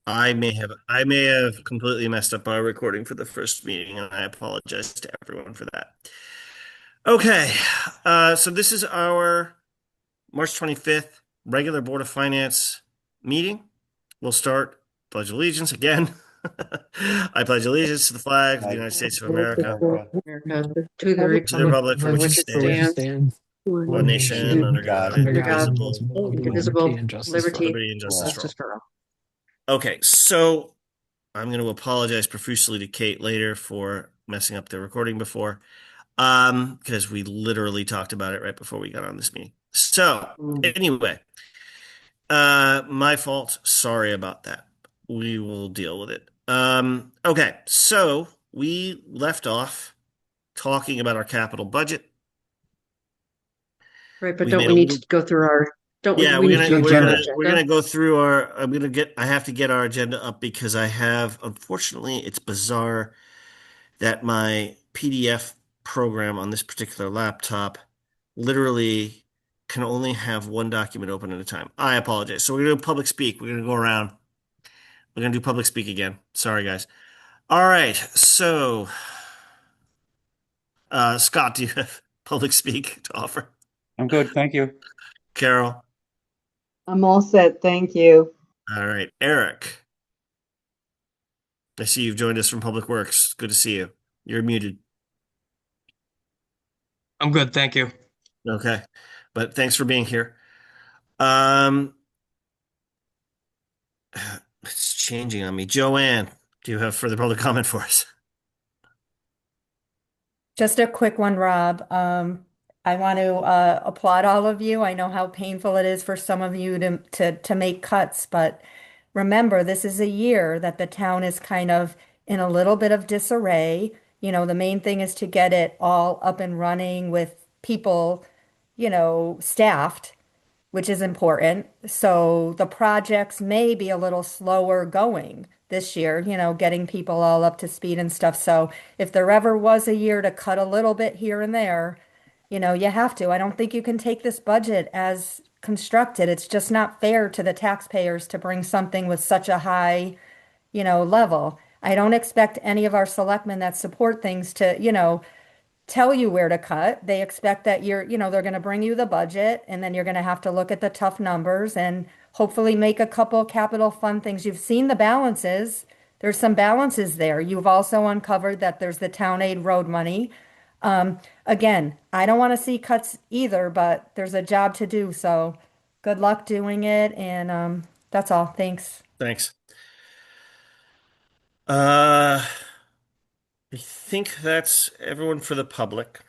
I may have completely messed up our recording for the first meeting, and I apologize to everyone for that. Okay, so this is our March 25th regular Board of Finance meeting. We'll start Pledge of Allegiance again. I pledge allegiance to the flag of the I, United States of America, America, America, to the to the republic republic for for which it which it for which it stands, stands, stands, one one nation, nation, under God, God, under God, indivisible, indivisible, liberty, liberty and justice for justice all. for all. Okay, so I'm going to apologize profusely to Kate later for messing up the recording before, because we literally talked about it right before we got on this meeting. So anyway, my fault. Sorry about that. We will deal with it. Okay, so we left off talking about our capital budget. Right, but We don't made we a need little, to go through our, don't we, yeah, we need to go we're through our gonna agenda. we're agenda? gonna go through our. I have to get our agenda up because I have, unfortunately, it's bizarre that my PDF program on this particular laptop literally can only have one document open at a time. I apologize. So we're gonna do public speak. We're gonna go around. We're gonna do public speak again. Sorry, guys. All right. So, Scott, do you have public speak to offer? I'm good, thank you. Carol. I'm all set, thank you. All right. Eric. I see you've joined us from Public Works. Good to see you. You're muted. I'm good, thank you. Okay. But thanks for being here. Um, it's changing on me. Joanne, do you have further public comment for us? Just a quick one, Rob. I want to applaud all of you. I know how painful it is for some of you to make cuts, but remember, this is a year that the town is kind of in a little bit of disarray. You know, the main thing is to get it all up and running with people, staffed, which is important. So the projects may be a little slower going this year, getting people all up to speed and stuff. So if there ever was a year to cut a little bit here and there, you have to. I don't think you can take this budget as constructed. It's just not fair to the taxpayers to bring something with such a high, level. I don't expect any of our selectmen that support things to, tell you where to cut. They expect that they're going to bring you the budget and then you're going to have to look at the tough numbers and hopefully make a couple capital fund things. You've seen the balances. There's some balances there. You've also uncovered that there's the town aid road money. Again, I don't want to see cuts either, but there's a job to do. So good luck doing it. And that's all. Thanks. Thanks. I think that's everyone for the public.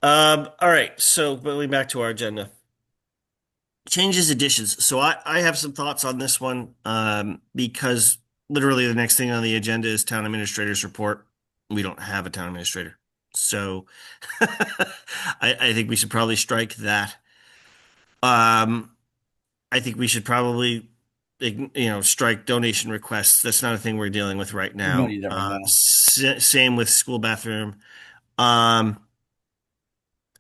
All right. So going back to our agenda. Changes, additions. So I have some thoughts on this one, because literally the next thing on the agenda is town administrator's report. We don't have a town administrator. So I think we should probably strike that. Um, I think we should probably, strike donation requests. That's not a thing we're dealing with right We don't now. need that right now. Same with school bathroom. Um,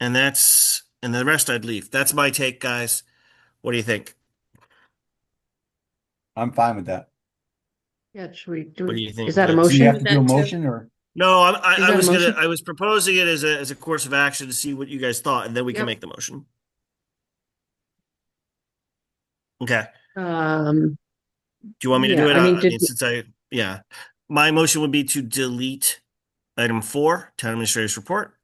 and the rest I'd leave. That's my take, guys. What do you think? I'm fine with that. Yeah, should we do, What do you think, is that a Liz? Do you have motion? to do a motion or? No, Is that a motion? I was proposing it as a course of action to see what you guys thought, and then we can Yep. make the motion. Okay. Do you want me to Yeah, do it? I mean, Yeah. My motion would be to delete item 4, town administrator's report,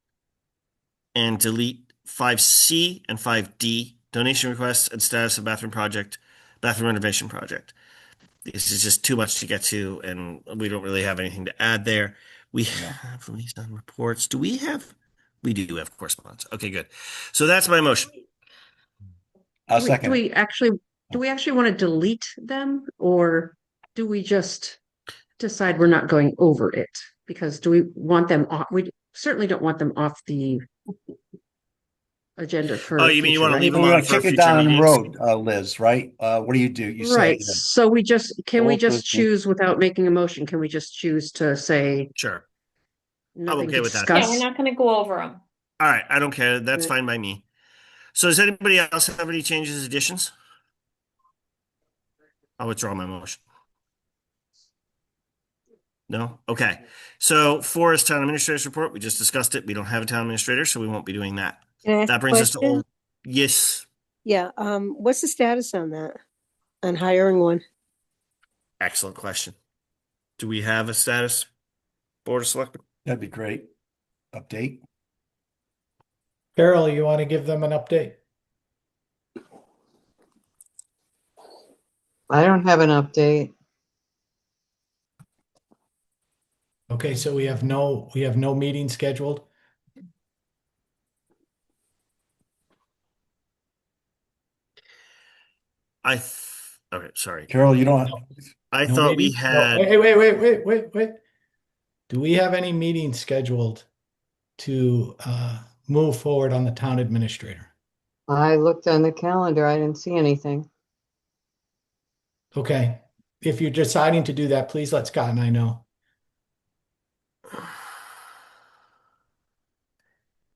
and delete 5C and 5D, donation requests and status of bathroom renovation project. This is just too much to get to, and we don't really have anything to add there. We have liaison reports. Do we have? We do have correspondence. Okay, good. So that's my motion. I'll do second it. we actually want to delete them, or do we just decide we're not going over it? Because do we want them off? We certainly don't want them off the agenda for Oh, you mean you future, want to right? leave Well, them we're on gonna for kick it future down the meetings? road, Liz, right? What do? You say, Right, so can we Go just for it. choose without making a motion? Can we just choose to say Sure. I'm nothing okay to with that. Yeah, we're discuss? not going to go over them. All right, I don't care. That's fine by me. So does anybody else have any changes, additions? I'll withdraw my motion. No? Okay. So 4 is town administrator's report. We just discussed it. We don't have a town administrator, so we won't be doing that. Can I ask That a brings us to question? old. Yes. Yeah, what's the status on that? On hiring one? Excellent question. Do we have a status? Board of Selectmen? That'd be great. Update. Carol, you want to give them an update? I don't have an update. Okay, so we have no meeting scheduled. Okay, sorry. Carol, you don't, I No thought we meetings? No, had. wait. Do we have any meetings scheduled to move forward on the town administrator? I looked on the calendar. I didn't see anything. Okay. If you're deciding to do that, please let Scott and I know.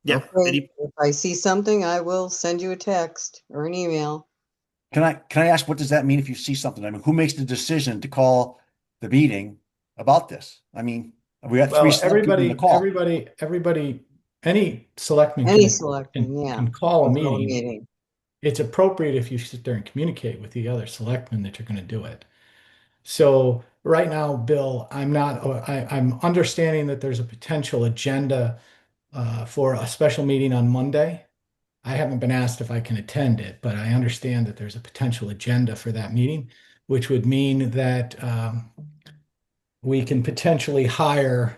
Yeah. Okay, if I see something, I will send you a text or an email. can I ask, what does that mean if you see something? I mean, who makes the decision to call the meeting about this? I mean, we got three Well, select people in the call. everybody, any selectman Any can, selectman, yeah. can call a Call a meeting. meeting. It's appropriate if you sit there and communicate with the other selectmen that you're going to do it. So right now, Bill, I'm understanding that there's a potential agenda for a special meeting on Monday. I haven't been asked if I can attend it, but I understand that there's a potential agenda for that meeting, which would mean that we can potentially hire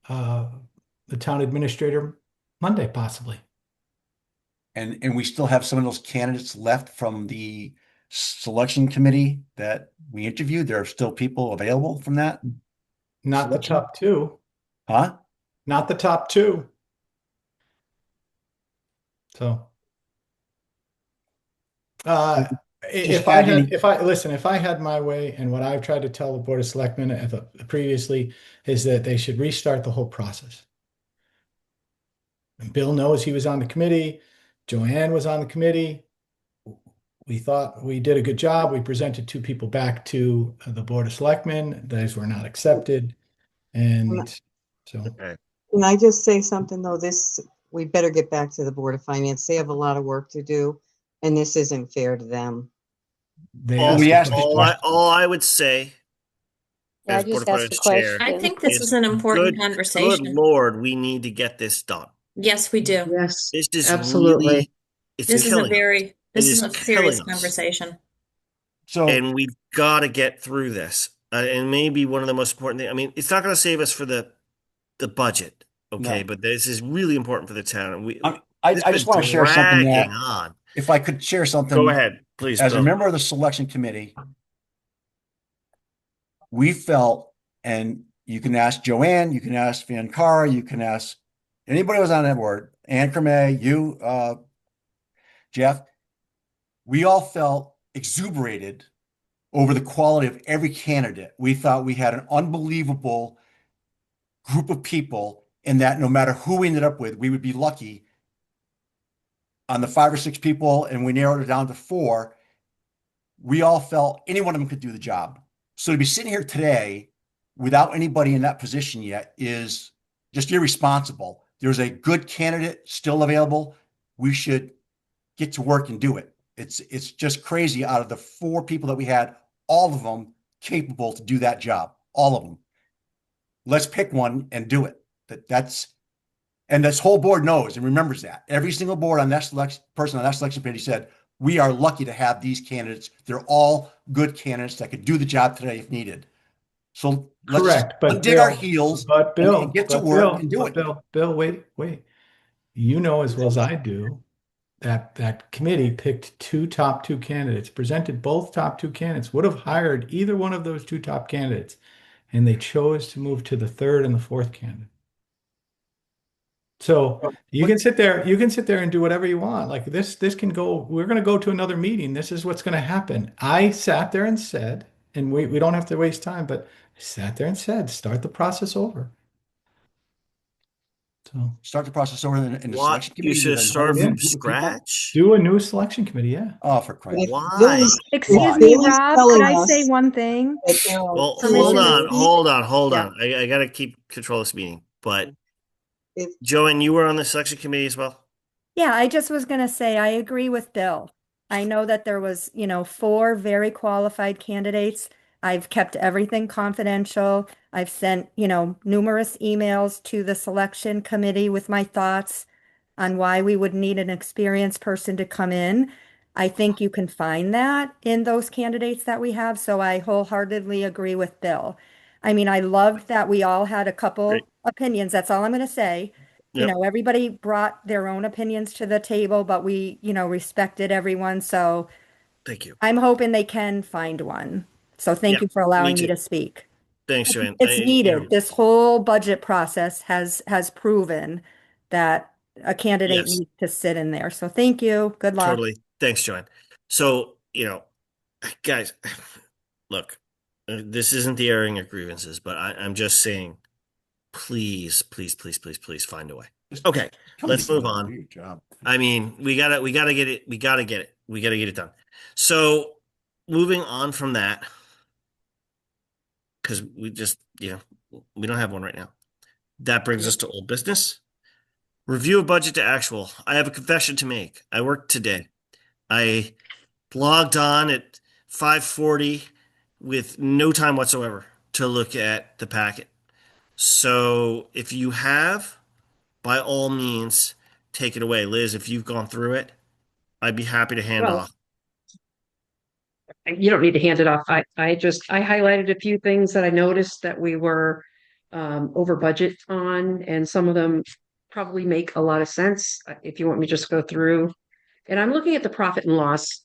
the town administrator Monday, possibly. And we still have some of those candidates left from the selection committee that we interviewed. There are still people available from that, Not the Selection? top two. huh? Not the top two. So, if I add had, any- if I had my way, and what I've tried to tell the Board of Selectmen previously is that they should restart the whole process. And Bill knows he was on the committee. Joanne was on the committee. We thought we did a good job. We presented 2 people back to the Board of Selectmen. Those were not accepted. And so, Okay. Can I just say something though? We better get back to the Board of Finance. They have a lot of work to do, and this isn't fair to them. they All we asked asked the you- question. all I would say Yeah, I as Board just of asked a Finance chair question. I think this is is an important good conversation. Lord, we need to get this done. Yes, we do. Yes, This is absolutely. really, it's This is a killing us. very, this It is is a serious killing us. conversation. So And we've got to get through this. And maybe one of the most important things, I mean, it's not going to save us for the budget, okay? No. But this is really important for the town. And I it's just been want to share something dragging that, on. if I could share something. Go ahead, please, As a Bill. member of the selection committee, we felt, and you can ask Joanne, you can ask Van Cara, you can ask anybody who was on that board, Ann Cremay, you, Jeff, we all felt exuberated over the quality of every candidate. We thought we had an unbelievable group of people, and that no matter who we ended up with, we would be lucky on the 5 or 6 people, and we narrowed it down to 4. We all felt any one of them could do the job. So to be sitting here today without anybody in that position yet is just irresponsible. There's a good candidate still available. We should get to work and do it. It's just crazy. Out of the 4 people that we had, all of them capable to do that job, all of them. Let's pick one and do it. And this whole board knows and remembers that. Every single board on that person on that selection committee said, we are lucky to have these candidates. They're all good candidates that could do the job today if needed. So let's Correct, but dig our Bill- heels But Bill, and get to but work Bill, and do but it. Bill, wait. You know as well as I do that that committee picked 2 top 2 candidates, presented both top 2 candidates, would have hired either one of those 2 top candidates, and they chose to move to the 3rd and the 4th candidate. So you can sit there and do whatever you want. Like this can go, we're going to go to another meeting. This is what's going to happen. I sat there and said, and we don't have to waste time, but I sat there and said, start the process over. So Start the process over in the What? selection You committee. should have then started hone in from who the people- scratch? do a new selection committee, yeah. Oh, for But Christ. if Why? Billy's- Excuse Why? me, Billy's Rob, telling could I say us one thing? that there are Well, two hold Permission to on, speak? hold on, hold Yeah. on. I gotta keep control of this meeting. But If Joanne, you were on the selection committee as well? Yeah, I just was going to say, I agree with Bill. I know that there was, 4 very qualified candidates. I've kept everything confidential. I've sent, numerous emails to the selection committee with my thoughts on why we would need an experienced person to come in. I think you can find that in those candidates that we have, so I wholeheartedly agree with Bill. I mean, I loved that we all had a couple Great. opinions. That's all I'm going to say. Yep. Everybody brought their own opinions to the table, but we, respected everyone. So Thank you. I'm hoping they can find one. So thank Yeah, you for me allowing me too. to speak. Thanks, Joanne. It's needed. This whole budget process has proven that a candidate Yes, needs to sit in there. So thank you. Good luck. totally. Thanks, Joanne. So, guys, look, this isn't the airing of grievances, but I'm just saying, please, please, please, please, please find a way. Okay, Come let's on, move do on. your job. I mean, we gotta get it. We gotta get it. We gotta get it done. So, moving on from that, because we just, we don't have one right now. That brings us to old business. Review of budget to actual. I have a confession to make. I worked today. I logged on at 5:40 with no time whatsoever to look at the packet. So if you have, by all means, take it away. Liz, if you've gone through it, I'd be happy to hand Well, off. You don't need to hand it off. I highlighted a few things that I noticed that we were over budget on, and some of them probably make a lot of sense. If you want me to just go through, and I'm looking at the profit and loss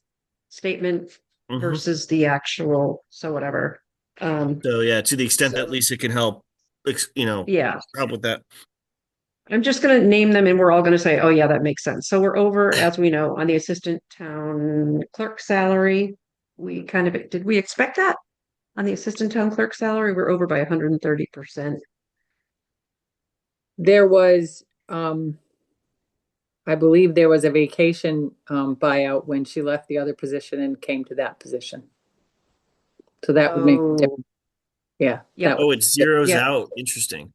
statement Mhm. versus the actual, so whatever. So yeah, to the extent that So- Lisa can help, Yeah, help with that. I'm just going to name them and we're all going to say, oh, yeah, that makes sense. So we're over, as we know, on the assistant town clerk salary. Did we expect that? On the assistant town clerk salary, we're over by 130%. There was, I believe there was a vacation buyout when she left the other position and came to that position. So that would make, a difference. Yeah. Yeah. that Oh, would- it zeroes Yeah. out. Interesting.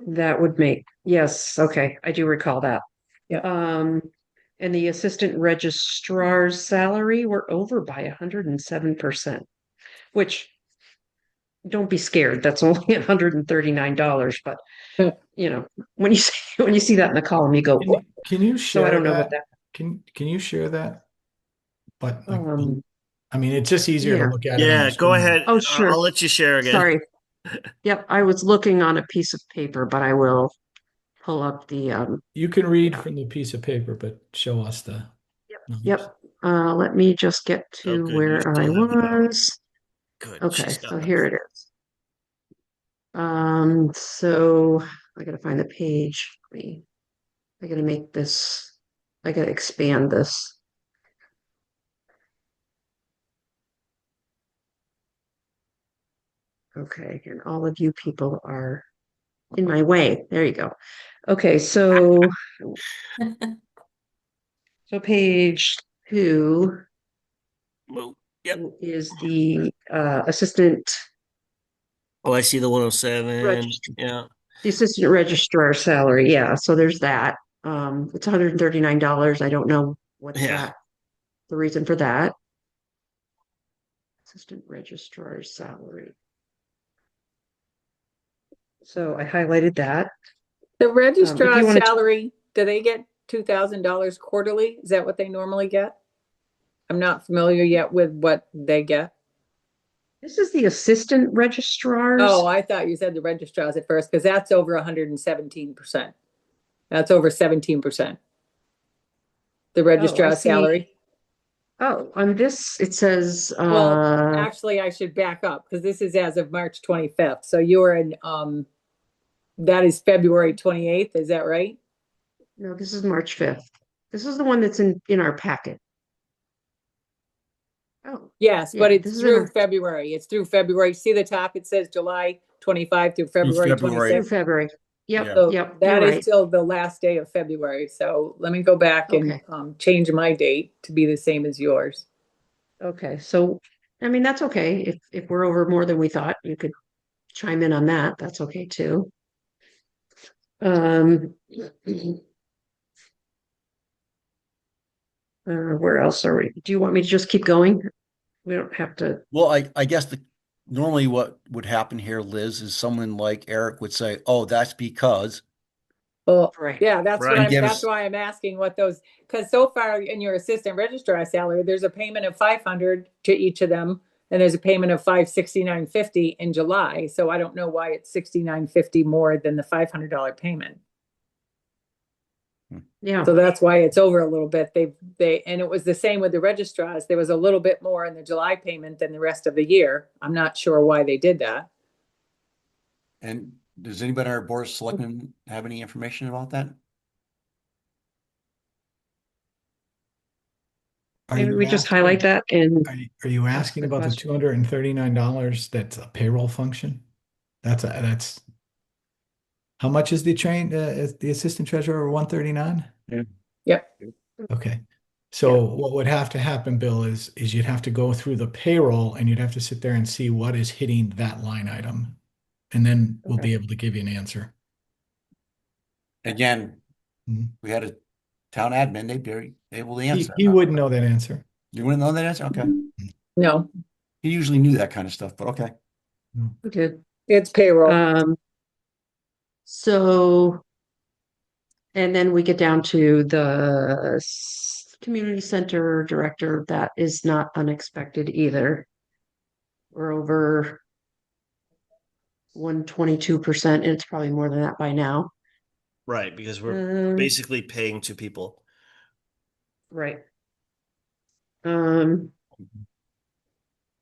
That would make, yes, okay, I do recall that. Yeah. And the assistant registrar's salary, we're over by 107%, which don't be scared, that's only $139, but when you see that in the column, you go, "Whoop." Can you So I share don't know that? what that, Can you share that? But like, um, I mean, it's just easier yeah. to look at it on Yeah, the go screen. ahead. Oh, sure. I'll let you share again. Sorry. Yep, I was looking on a piece of paper, but I will pull up the, You can read Yeah. from the piece of paper, but show us the numbers. yep. Let me just get to good, you where still I have the power. was. Good. Okay, She's got so that. here it is. So I gotta find the page. I gotta make this, I gotta expand this. Okay, and all of you people are in my way. There you go. Okay, so page 2 Well, yep. is the assistant, Oh, I see the 107. Register. Yeah. the assistant registrar salary. Yeah, so there's that. It's $139. I don't know what's Yeah. the reason for that. Assistant registrar's salary. So I highlighted that. The registrar wanna- salary, do they get $2,000 quarterly? Is that what they normally get? I'm not familiar yet with what they get. This is the assistant registrars. Oh, I thought you said the registrars at first, because that's over 117%. That's over 17%. The registrar see. salary. Oh, on this, it says, Well, actually, I should back up because this is as of March 25th. So you're in, that is February 28th. Is that right? no, this is March 5th. This is the one that's in our packet. Oh, Yes, Yeah, but this it's is through in our- February. It's through February. See the top, it says July 25 through February February. through 26th. February. Yeah. Yep, So yep, that you're is right. till the last day of February. So let me go back and Okay. change my date to be the same as yours. Okay, so, I mean, that's okay. If we're over more than we thought, you could chime in on that. That's okay too. Um, where else are we? Do you want me to just keep going? We don't have to. Well, I guess normally what would happen here, Liz, is someone like Eric would say, "Oh, that's because," Well, Right. yeah, that's what Right. that's why I'm asking what those, because so far in your assistant registrar salary, there's a payment of 500 to each of them. And there's a payment of 569.50 in July. So I don't know why it's 69.50 more than the $500 payment. Yeah, So that's why it's over a little bit. And it was the same with the registrars. There was a little bit more in the July payment than the rest of the year. I'm not sure why they did that. And does anybody on our board of selectmen have any information about that? Are maybe you we just asking, highlight that and are you ask asking the about the question. $239 that's a payroll function? That's how much is is the assistant treasurer 139? Yep. Okay. So what would have to happen, Bill, is you'd have to go through the payroll and you'd have to sit there and see what is hitting that line item. And then we'll be Okay. able to give you an answer. Again, Mhm. we had a town admin, they'd be able to He, answer. he wouldn't know that answer. You wouldn't know that answer? Okay. No, He usually knew that kind of stuff, but okay. We did. it's payroll. So, and then we get down to the community center director. That is not unexpected either. We're over 122%, and it's probably more than that by now. Right, because we're basically paying two people. Right. Um,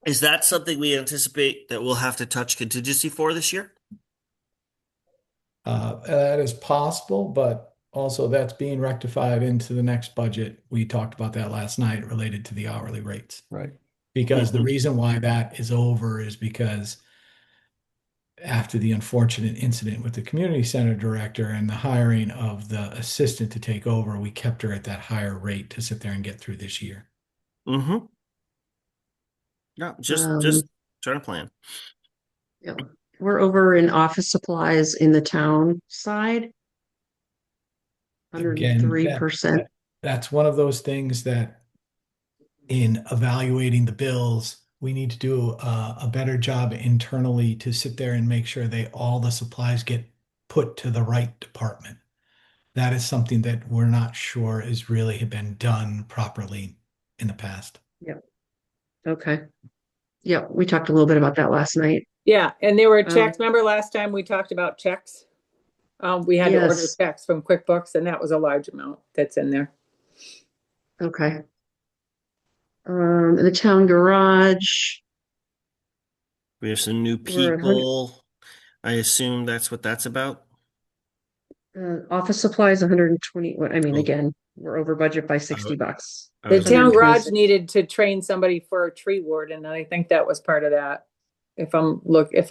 Is that something we anticipate that we'll have to touch contingency for this year? That is possible, but also that's being rectified into the next budget. We talked about that last night related to the hourly rates. Right. Because the Mhm. reason why that is over is because after the unfortunate incident with the community center director and the hiring of the assistant to take over, we kept her at that higher rate to sit there and get through this year. Mm-hmm. No, just trying to plan. yeah. We're over in office supplies in the town side. Again, 103%. that's one of those things that in evaluating the bills, we need to do a better job internally to sit there and make sure all the supplies get put to the right department. That is something that we're not sure has really been done properly in the past. Yep. Okay. Yep. We talked a little bit about that last night. Yeah, and there were checks. Remember last time we talked about checks? We had to order Yes. checks from QuickBooks, and that was a large amount that's in there. Okay. The town garage. We have some new We're at 100 people. I assume that's what that's about. Office supplies, 120. I mean, Oh. again, we're over budget by $60. I The was- town garage 126. needed to train somebody for a tree warden, and I think that was part of that. If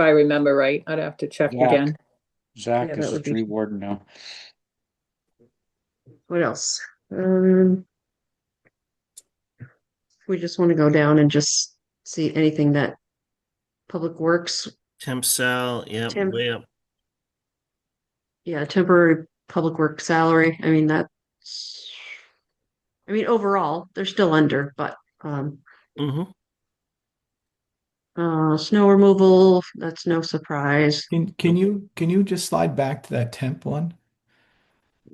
I remember right, I'd have to check Zach. again. Zach Yeah, is that the would be- tree warden now. What else? We just want to go down and just see anything that Public Works, Temp sal, yeah, Temp- way up. yeah, temporary Public Works salary. I mean, overall, they're still under, but Mm-hmm. snow removal, that's no surprise. Can you just slide back to that temp one?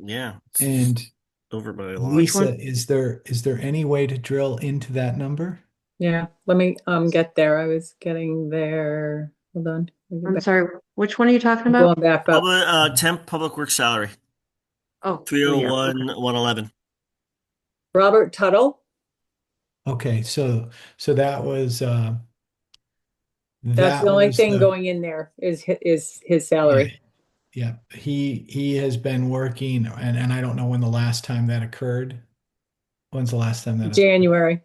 Yeah. it's And over by a lot. Which one? Lisa, is there any way to drill into that number? Yeah, let me get there. I was getting there. Hold on. Let me I'm get sorry, which one are you talking back- about? Going back up. Temp public works salary, Oh, yeah, 301, okay. 111. Robert Tuttle. Okay, so that was That's that the only was thing the- going in there is his salary. Yeah, he has been working, and I don't know when the last time that occurred. When's the last time that January.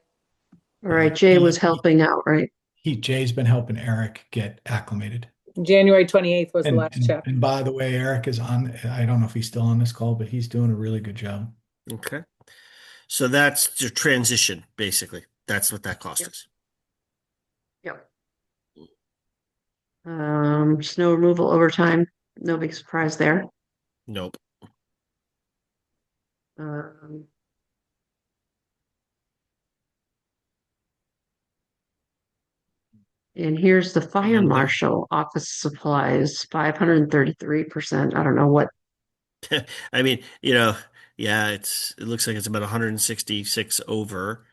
All right, Jay was helping out, right? Jay's been helping Eric get acclimated. January 28th was the And, last check. and by the way, Eric is on, I don't know if he's still on this call, but he's doing a really good job. Okay. So that's the transition, basically. That's what that cost Yep. us. Yep. Snow removal overtime, no big surprise there. Nope. Um, and here's the fire And the- marshal office supplies, 533%. I don't know what. I mean, yeah, it looks like it's about 166 over.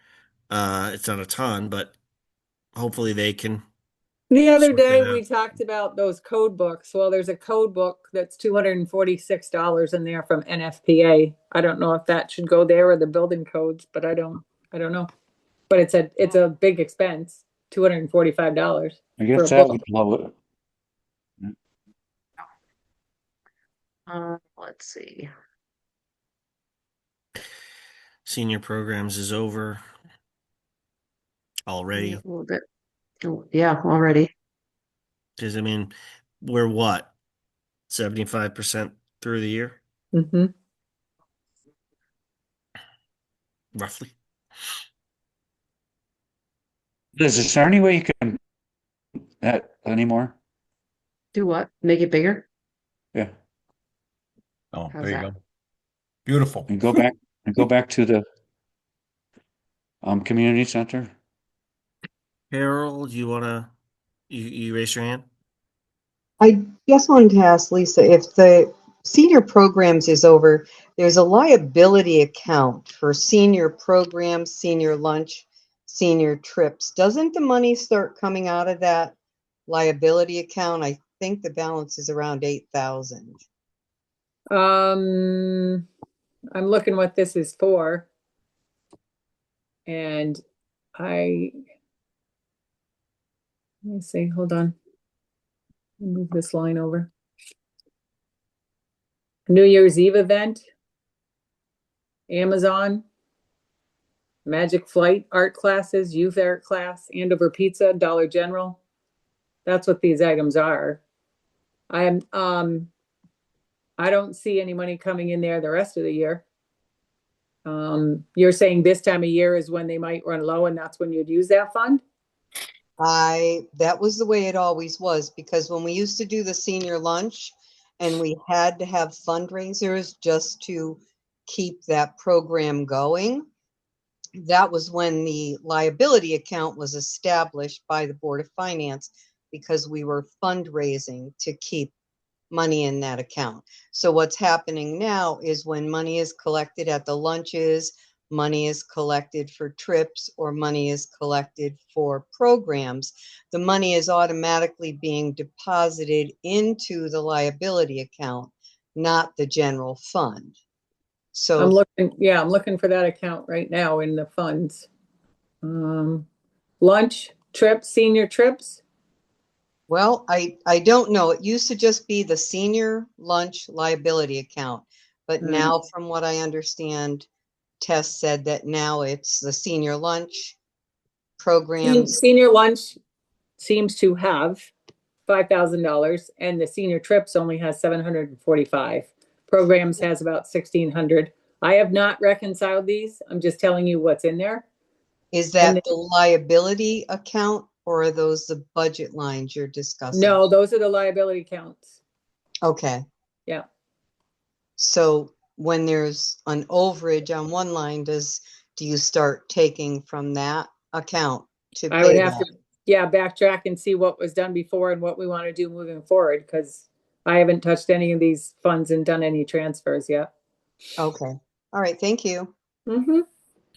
It's not a ton, but hopefully they can The other sort day, that we out. talked about those code books. Well, there's a code book that's $246 in there from NFPA. I don't know if that should go there or the building codes, but I don't know. But it's a big expense, $245 I for a guess that book. would blow it. Let's see. Senior programs is over already. A little bit. Oh, yeah, already. Because I mean, we're what? 75% through the year, Mm-hmm. roughly. Is there any way you can that anymore? Do what? Make it bigger? Yeah, Oh, How's there you that? go. Beautiful. and go back to the community center. Carol, you raise your hand? I just wanted to ask Lisa, if the senior programs is over, there's a liability account for senior programs, senior lunch, senior trips. Doesn't the money start coming out of that liability account? I think the balance is around 8,000. I'm looking what this is for. And let me see, hold on. Move this line over. New Year's Eve event, Amazon, Magic Flight art classes, youth art class, Andover Pizza, Dollar General. That's what these items are. I don't see any money coming in there the rest of the year. You're saying this time of year is when they might run low and that's when you'd use that fund? That was the way it always was, because when we used to do the senior lunch and we had to have fundraisers just to keep that program going, that was when the liability account was established by the Board of Finance, because we were fundraising to keep money in that account. So what's happening now is when money is collected at the lunches, money is collected for trips, or money is collected for programs, the money is automatically being deposited into the liability account, not the general fund. So I'm looking for that account right now in the funds. Lunch, trips, senior trips. well, I don't know. It used to just be the senior lunch liability account. But Right. now, from what I understand, Tess said that now it's the senior lunch programs. Senior lunch seems to have $5,000 and the senior trips only has 745. Programs has about 1,600. I have not reconciled these. I'm just telling you what's in there. Is that And the liability account, or are those the budget lines you're discussing? No, those are the liability counts. Okay. Yeah. So when there's an overage on one line, do you start taking from that account to I would pay have that? to, backtrack and see what was done before and what we want to do moving forward, because I haven't touched any of these funds and done any transfers yet. Okay. All right. Thank you. Mm-hmm.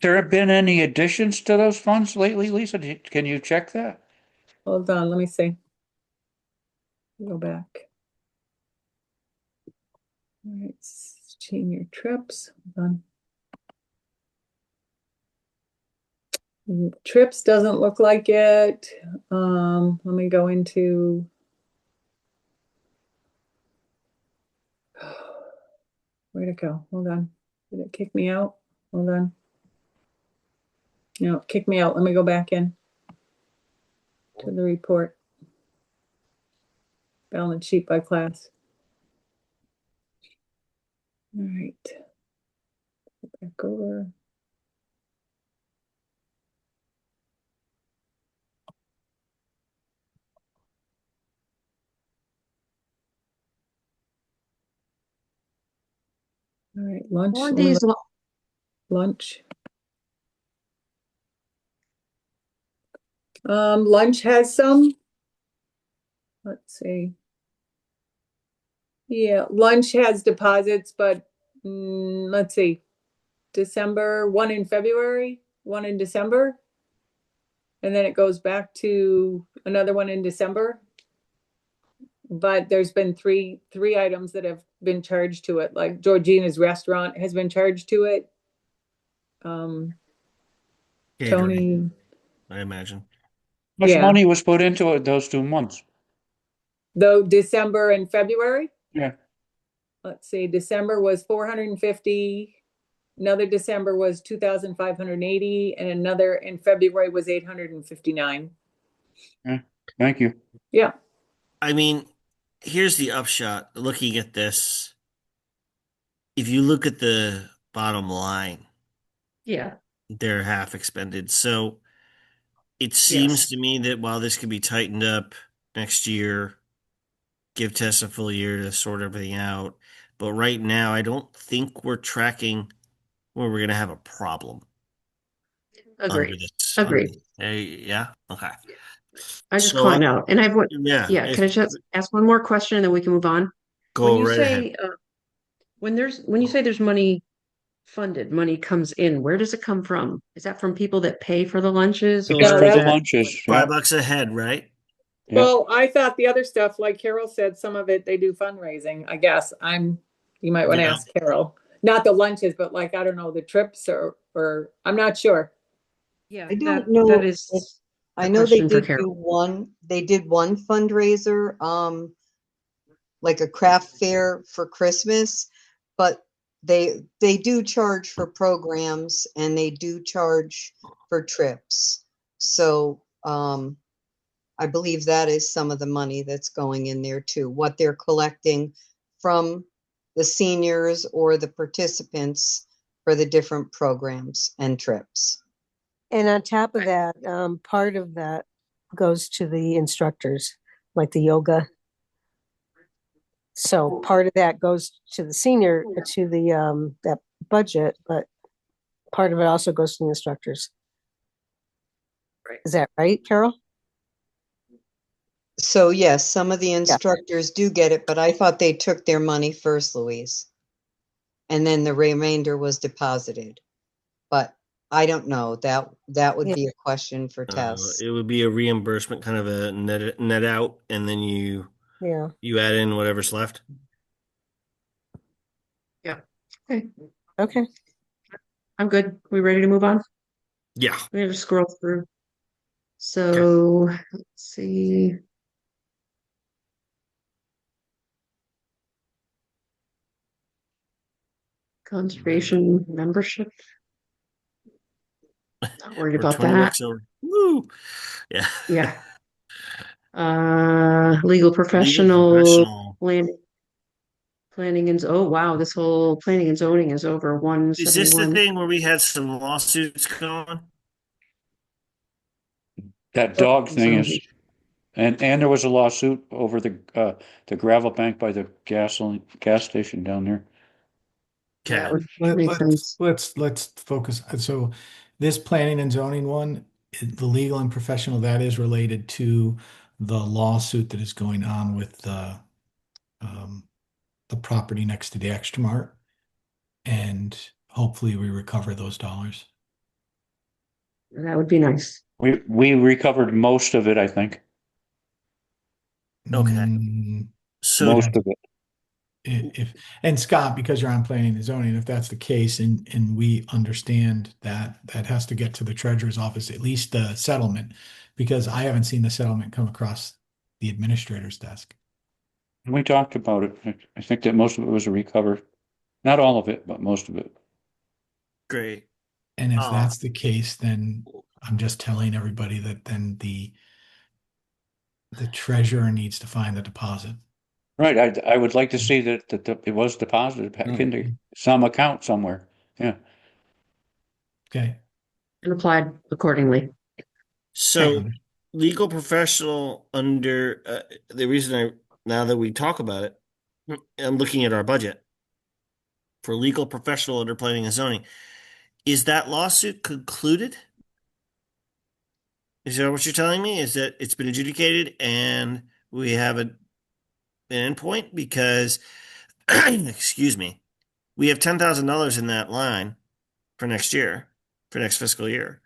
There have been any additions to those funds lately, Lisa? Can you check that? Hold on, let me see. Go back. All right, senior trips. Hold on. Trips doesn't look like it. Let me go into. Where'd it go? Hold on. Did it kick me out? Hold on. No, kick me out. Let me go back in to the report. balance sheet by class. All right. Back over. All right, lunch. Or these, Lunch. Lunch has some. Let's see. Yeah, lunch has deposits, but let's see. December, one in February, one in December. And then it goes back to another one in December. But there's been three items that have been charged to it, like Georgina's restaurant has been charged to it. Catering, Tony, I imagine. How much Yeah. money was put into it those 2 months? though December and February, Yeah. let's see, December was 450. Another December was 2,580, and another in February was 859. Thank you. Yeah. I mean, here's the upshot. Looking at this, if you look at the bottom line, yeah, they're half expended. So it seems Yes. to me that while this could be tightened up next year, give Tess a full year to sort everything out. But right now, I don't think we're tracking where we're going to have a problem under agreed. this. Agreed. Yeah. Okay. I just So calling out. And I've what, yeah. yeah, can I just ask one more question and then we can move on? Go When you right ahead. say, when you say there's money funded, money comes in, where does it come from? Is that from people that pay for the lunches Just or for is the that- lunches. Yeah. $5 a head, right? Yeah. Well, I thought the other stuff, like Carol said, some of it they do fundraising, I guess. You might want to Yeah. ask Carol. Not the lunches, but like, I don't know, the trips or I'm not sure. Yeah, I don't that, know that if- is I a know they question for did Carol. they did one fundraiser, like a craft fair for Christmas, but they do charge for programs and they do charge for trips. So, I believe that is some of the money that's going in there too, what they're collecting from the seniors or the participants for the different programs and trips. And on top of that, part of that goes to the instructors, like the yoga. So part of that goes to the senior, to the, that budget, but part of it also goes to the instructors. Right. Is that right, Carol? So yes, some of the instructors do get it, but I thought they took their money first, Louise. And then the remainder was deposited. But I don't know. That would Yeah. be a question for Tess. It would be a reimbursement, kind of a net out, and then you Yeah. add in whatever's left. Okay, Okay. I'm good. We ready to move on? Yeah. We have to scroll through. So let's see. Conservation membership. Not worried We're about 20 that. bucks over. Woo! Yeah. Yeah. Legal professional planning and oh wow, this whole planning and zoning is over Is this the 171. thing where we had some lawsuits going? That dog thing is, Zoning. and there was a lawsuit over the gravel bank by the gas station down there. That Okay. would make sense. Let's focus. So this planning and zoning one, the legal and professional, that is related to the lawsuit that is going on with the property next to the Extra Mart. And hopefully we recover those dollars. That would be nice. We recovered most of it, I think. Okay. Mm, So Most of it. and Scott, because you're on planning and zoning, if that's the case, and we understand that has to get to the treasurer's office, at least the settlement, because I haven't seen the settlement come across the administrator's desk. We talked about it. I think that most of it was recovered. Not all of it, but most of it. great. And if Oh. that's the case, then I'm just telling everybody that then the treasurer needs to find the deposit. Right, I would like to see that it was deposited back into some account somewhere. Yeah. Okay. And applied accordingly. So legal professional under the reason now that we talk about it, I'm looking at our budget for legal professional under planning and zoning. Is that lawsuit concluded? Is that what you're telling me? Is that it's been adjudicated and we have an endpoint? Because, excuse me, we have $10,000 in that line for next year, for next fiscal year.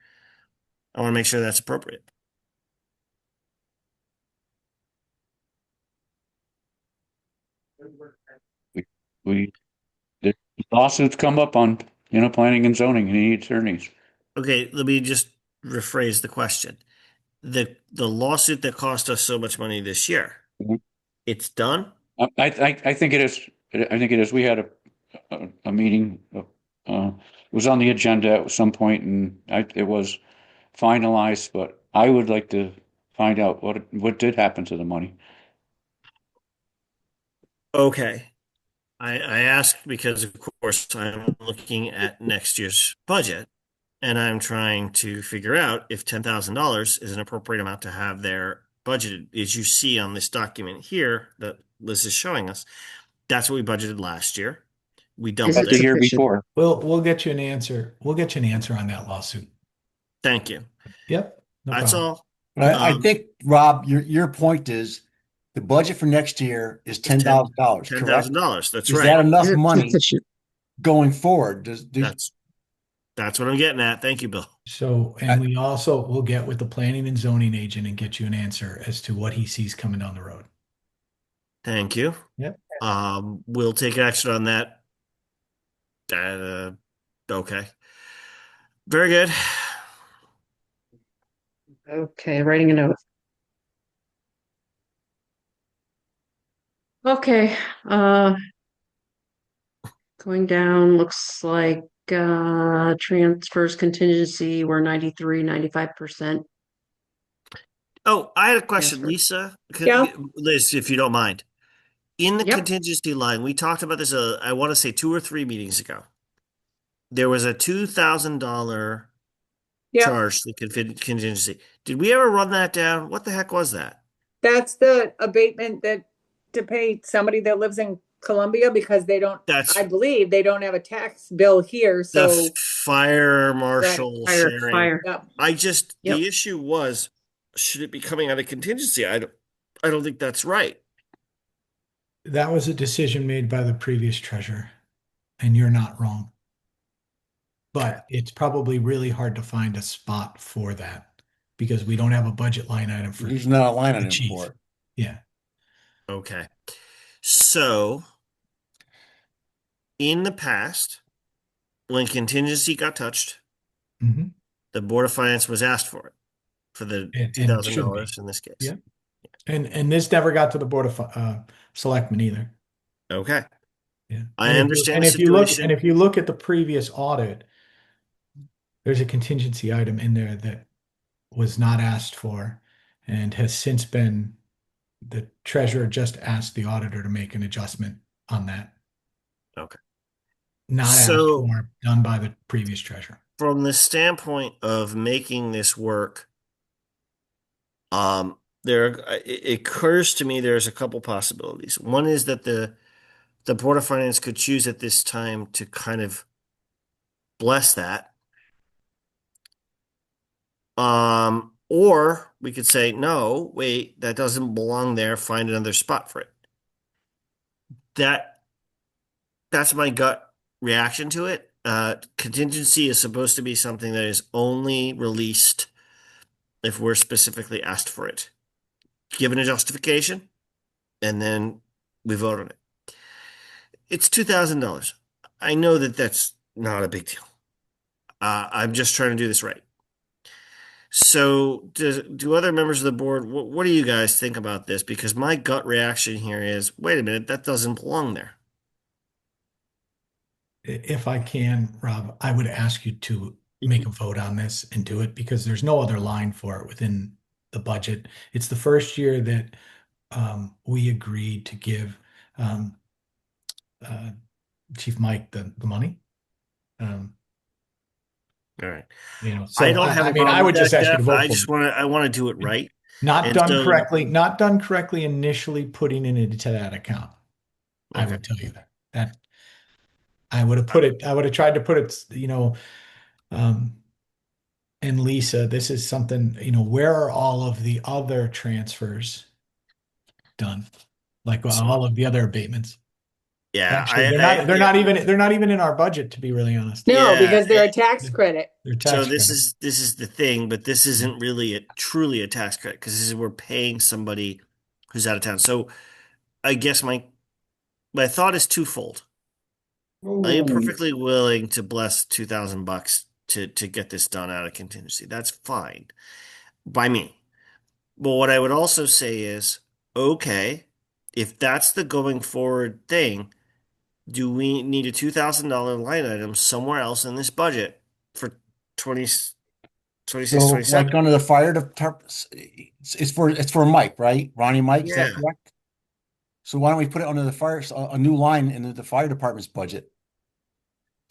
I want to make sure that's appropriate. We the lawsuits come up on, planning and zoning, and you need attorneys. Okay, let me just rephrase the question. The lawsuit that cost us so much money this year, Mhm. it's done? I think it is. I think it is. We had a meeting. It was on the agenda at some point, and it was finalized. But I would like to find out what did happen to the money. Okay. I asked because, of course, I'm looking at next year's budget and I'm trying to figure out if $10,000 is an appropriate amount to have there budgeted. As you see on this document here that Liz is showing us, that's what we budgeted last year. We Is doubled it The it. year sufficient? before. We'll get you an answer. We'll get you an answer on that lawsuit. Thank you. Yep. No That's problem. all. But I Um, think, Rob, your point is the budget for next year is $10,000, correct? $10,000. That's Is right. that enough Is it money sufficient? going forward? That's what I'm getting at. Thank you, Bill. So, and we also will get with the planning and zoning agent and get you an answer as to what he sees coming down the road. Thank you. Yep. We'll take action on that. Okay. Very good. Okay, writing a note. Okay, going down, looks like transfers contingency were 93, 95%. Oh, I had a question, Transfer. Lisa. Yeah. Liz, if you don't mind. In the Yep. contingency line, we talked about this, I want to say 2 or 3 meetings ago. There was a $2,000 Yeah, charge to contingency. Did we ever run that down? What the heck was that? that's the abatement that to pay somebody that lives in Columbia because they don't, That's I believe they don't have a tax bill here, so. the fire marshal Fire, sharing. fire. Yeah. The issue was, should it be coming out of contingency? I don't think that's right. That was a decision made by the previous treasurer, and you're not wrong. But it's probably really hard to find a spot for that because we don't have a budget line item for There's not a line the item chief. for it. Yeah. Okay. So, in the past, when contingency got touched, Mhm. the Board of Finance was asked for it, for the And it should $2,000 be. in this case. Yeah. And this never got to the Board of Selectmen either. Okay. Yeah. I And if you- understand and the if you look, situation. and if you look at the previous audit, there's a contingency item in there that was not asked for and has since been, the treasurer just asked the auditor to make an adjustment on that. Okay. Not asked So- for, done by the previous treasurer. From the standpoint of making this work, it occurs to me there's a couple possibilities. One is that the Board of Finance could choose at this time to kind of bless that. Or we could say, no, wait, that doesn't belong there. Find another spot for it. That's my gut reaction to it. Contingency is supposed to be something that is only released if we're specifically asked for it, given a justification, and then we vote on it. It's $2,000. I know that that's not a big deal. I'm just trying to do this right. So, do other members of the board, what do you guys think about this? Because my gut reaction here is, wait a minute, that doesn't belong there. If I can, Rob, I would ask you to make a vote on this and do it because there's no other line for it within the budget. It's the first year that we agreed to give um, uh, Chief Mike the money. Um, All right. so I don't have I a mean, problem I would with just that, ask you to Jeff. vote for it. I want to do it right. Not And done so, correctly, not done correctly initially putting it into that account. I okay. would tell you that I would have put it, I would have tried to put it, um, and Lisa, this is something, where are all of the other transfers done? Like all of the other abatements? Yeah, Actually, they're not even in our budget, to be really honest. No, Yeah, because they're a tax credit. They're so tax credit. this is the thing, but this isn't really truly a tax credit because this is we're paying somebody who's out of town. So I guess my thought is twofold. I am perfectly willing to bless $2,000 to get this done out of contingency. That's fine by me. But what I would also say is, okay, if that's the going forward thing, do we need a $2,000 line item somewhere else in this budget for 20, 26, So 27? like under the fire department, it's for Mike, right? Ronnie Mike, is that Yeah. correct? So why don't we put it under the fire, a new line in the fire department's budget?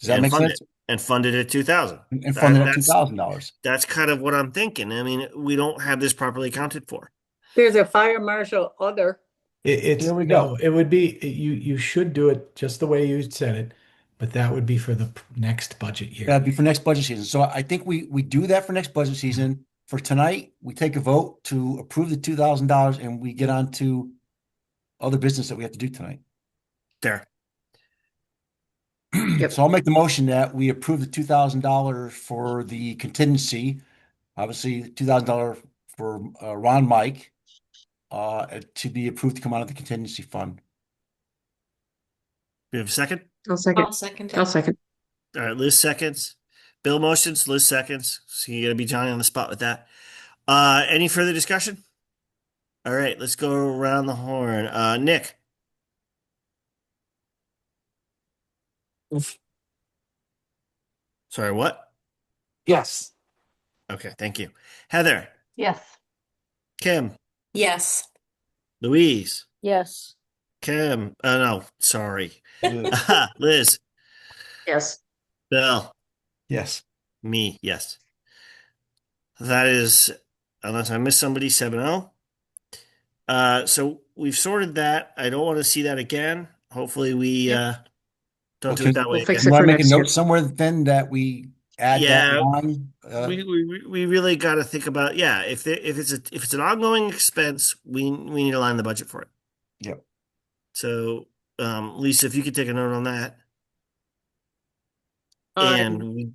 Does that And make fund sense? it and fund it at 2,000. And fund it at $2,000. That's kind of what I'm thinking. I mean, we don't have this properly accounted for. There's a fire marshal other. It's There we no, go. it would be you should do it just the way you said it, but that would be for the next budget year. That'd be for next budget season. So I think we do that for next budget season. For tonight, we take a vote to approve the $2,000 and we get on to other business that we have to do tonight. There. Yep. So I'll make the motion that we approve the $2,000 for the contingency. Obviously, $2,000 for Ron Mike to be approved to come out of the contingency fund. You have a second? I'll second. I'll second I'll it. second. All right, Liz seconds. Bill motions, Liz seconds. So you gotta be Johnny on the spot with that. Any further discussion? All right, let's go around the horn. Nick. Sorry, what? Yes. Okay, thank you. Heather, Yes. Kim, Yes. Louise, Yes. Kim. Oh no, sorry. Liz, Yes. Bill, Yes. me, yes. That is, unless I miss somebody, 7-0. So we've sorted that. I don't want to see that again. Hopefully we don't do it that way We'll fix again. it You want for to make a next year. note somewhere then that we add Yeah. that line? We really got to think about, yeah, if it's an ongoing expense, we need to line the budget for it. Yep. So Lisa, if you could take a note on that. On And we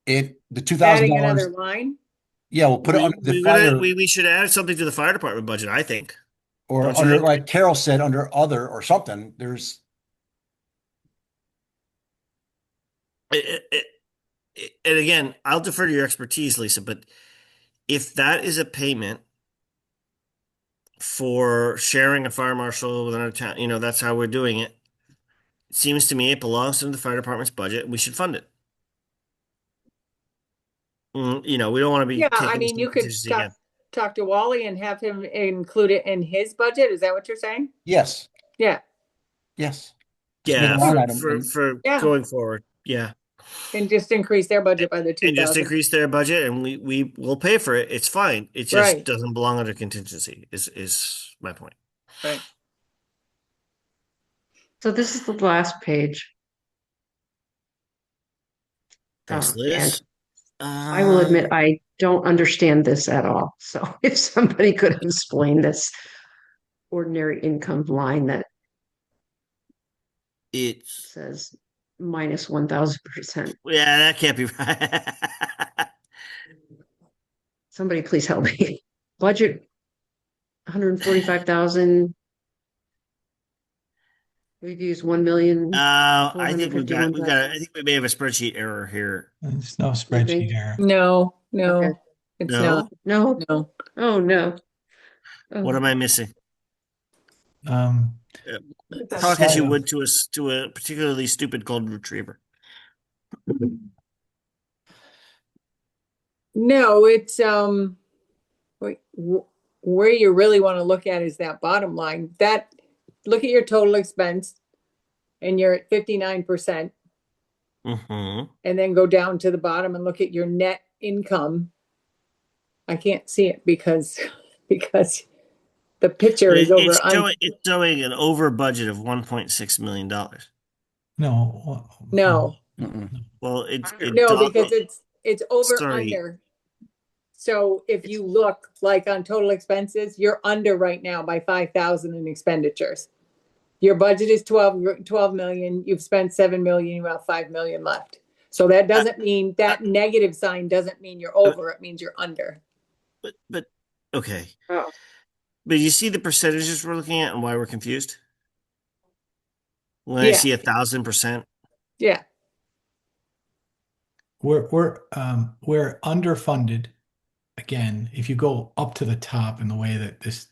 The $2,000. adding another line. Yeah, we'll put it under the fire we should add something to the fire department budget, I think. or don't you under, think? like Carol said, under other or something. There's And again, I'll defer to your expertise, Lisa, but if that is a payment for sharing a fire marshal with another town, that's how we're doing it. It seems to me it belongs to the fire department's budget, and we should fund it. We don't want to be Yeah, taking I this mean, you could contingency again. talk to Wally and have him include it in his budget. Is that what you're saying? yes. Yeah, Just Yeah, make a line item for and- Yeah. going forward. Yeah. and just increase their budget by the And just 2,000. increase their budget and we will pay for it. It's fine. It just Right. doesn't belong under contingency is my point. Right. So this is the last page. Thanks, and Liz. I will admit I don't understand this at all. So if somebody could explain this ordinary income line that It's says minus 1,000%. yeah, that can't be right. Somebody please help me. Budget 145,000. We've used 1,000,000. I think I think 451,000. we may have a spreadsheet error here. There's no think? spreadsheet error. No, Okay. it's No? not. No. No. Oh no. Oh. What am I missing? Um, Talk as you Sorry. would to a particularly stupid golden retriever. No, it's wait, where you really want to look at is that bottom line. That, look at your total expense and you're at 59%, Mm-hmm. and then go down to the bottom and look at your net income. I can't see it because the picture But is over. it's showing an over budget of $1.6 million. No. No. Well, No, because it's over Sorry. under. So if you look like on total expenses, you're under right now by 5,000 in expenditures. Your budget is 12 million, you've spent 7 million, you have 5 million left. So that doesn't mean, that negative sign doesn't mean you're over, it means you're under. but okay. Oh. But you see the percentages we're looking at and why we're confused? When I Yeah. see 1,000%. Yeah, We're underfunded. Again, if you go up to the top in the way that this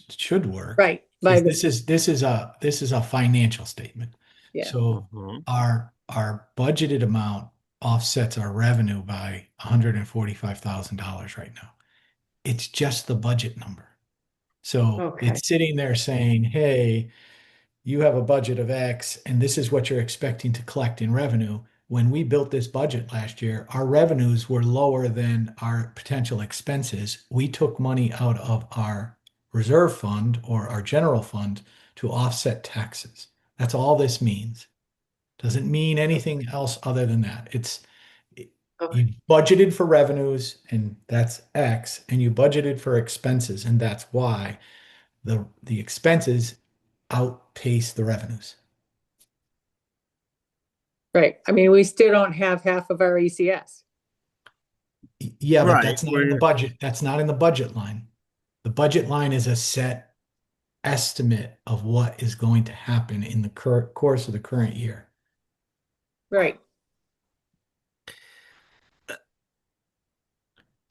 should work, right. this is a financial statement. Yeah. So Mhm. our budgeted amount offsets our revenue by $145,000 right now. It's just the budget number. So Okay. it's sitting there saying, hey, you have a budget of X, and this is what you're expecting to collect in revenue. When we built this budget last year, our revenues were lower than our potential expenses. We took money out of our reserve fund or our general fund to offset taxes. That's all this means. Doesn't mean anything else other than that. It's Okay. you budgeted for revenues, and that's X, and you budgeted for expenses, and that's Y. The expenses outpace the revenues. Right. I mean, we still don't have half of our ECS. Yeah, but Right, that's not in the budget. That's not in the budget line. The budget line is a set estimate of what is going to happen in the course of the current year. Right.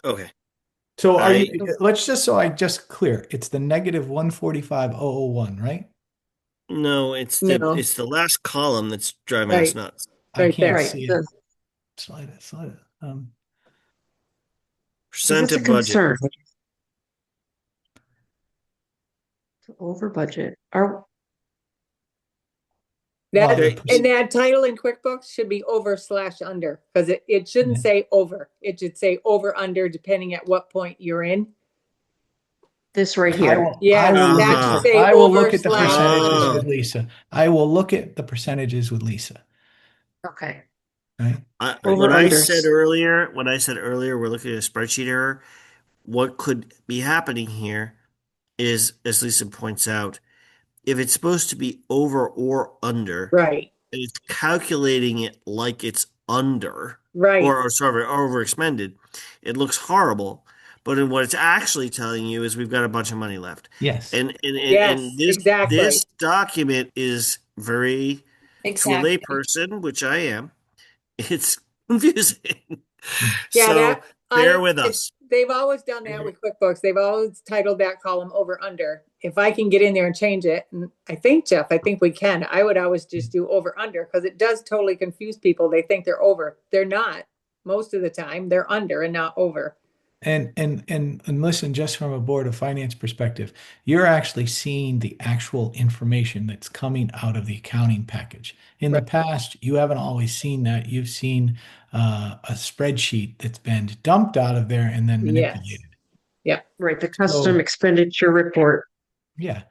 Okay. So I- let's just, so I just clear, it's the negative 145,001, right? No, it's No. the last column that's driving us Right. nuts. I Right can't there. Right. see it. the- Slide it. Percent This is a of budget. concern. Over budget. Well, That, the and that title in QuickBooks should be over/under, because it shouldn't Yeah. say over. It should say over under, depending at what point you're in. This right I here. will, Yeah, I will that look should at, say I will over look at the slash percentages under. with Lisa. I will look at the percentages with Lisa, Okay. right? Over When I unders. said earlier, we're looking at a spreadsheet error. What could be happening here is, as Lisa points out, if it's supposed to be over or under, Right, and it's calculating it like it's under right. or sorry, over expended, it looks horrible. But in what it's actually telling you is we've got a bunch of money left. Yes. And Yes, exactly. this document is very, to a Exactly. layperson, which I am, it's confusing. Yeah, So that, bear with us. They've always done that with QuickBooks. They've always titled that column over under. If I can get in there and change it, and I think, Jeff, I think we can, I would always just do over under, because it does totally confuse people. They think they're over. They're not. Most of the time, they're under and not over. And listen, just from a Board of Finance perspective, you're actually seeing the actual information that's coming out of the accounting package. In the Right. past, you haven't always seen that. You've seen a spreadsheet that's been dumped out of there and then Yes. manipulated. Right. The custom expenditure report. Yeah.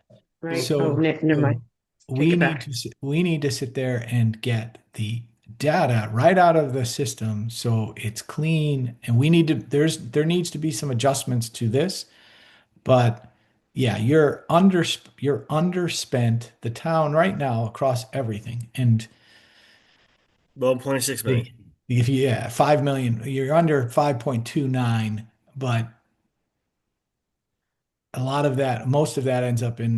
Right. So, Oh, never mind. we it need back. we need to sit there and get the data right out of the system so it's clean, and we need to there needs to be some adjustments to this, but yeah, you're underspent the town right now across everything, and 1.6 million. if you 5 million, you're under 5.29, but a lot of that, most of that ends up in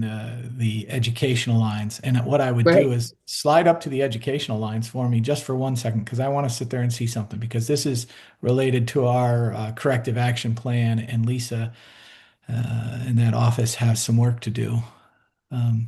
the educational lines. And what I would Right. do is slide up to the educational lines for me just for 1 second, because I want to sit there and see something, because this is related to our corrective action plan, and Lisa in that office has some work to do. I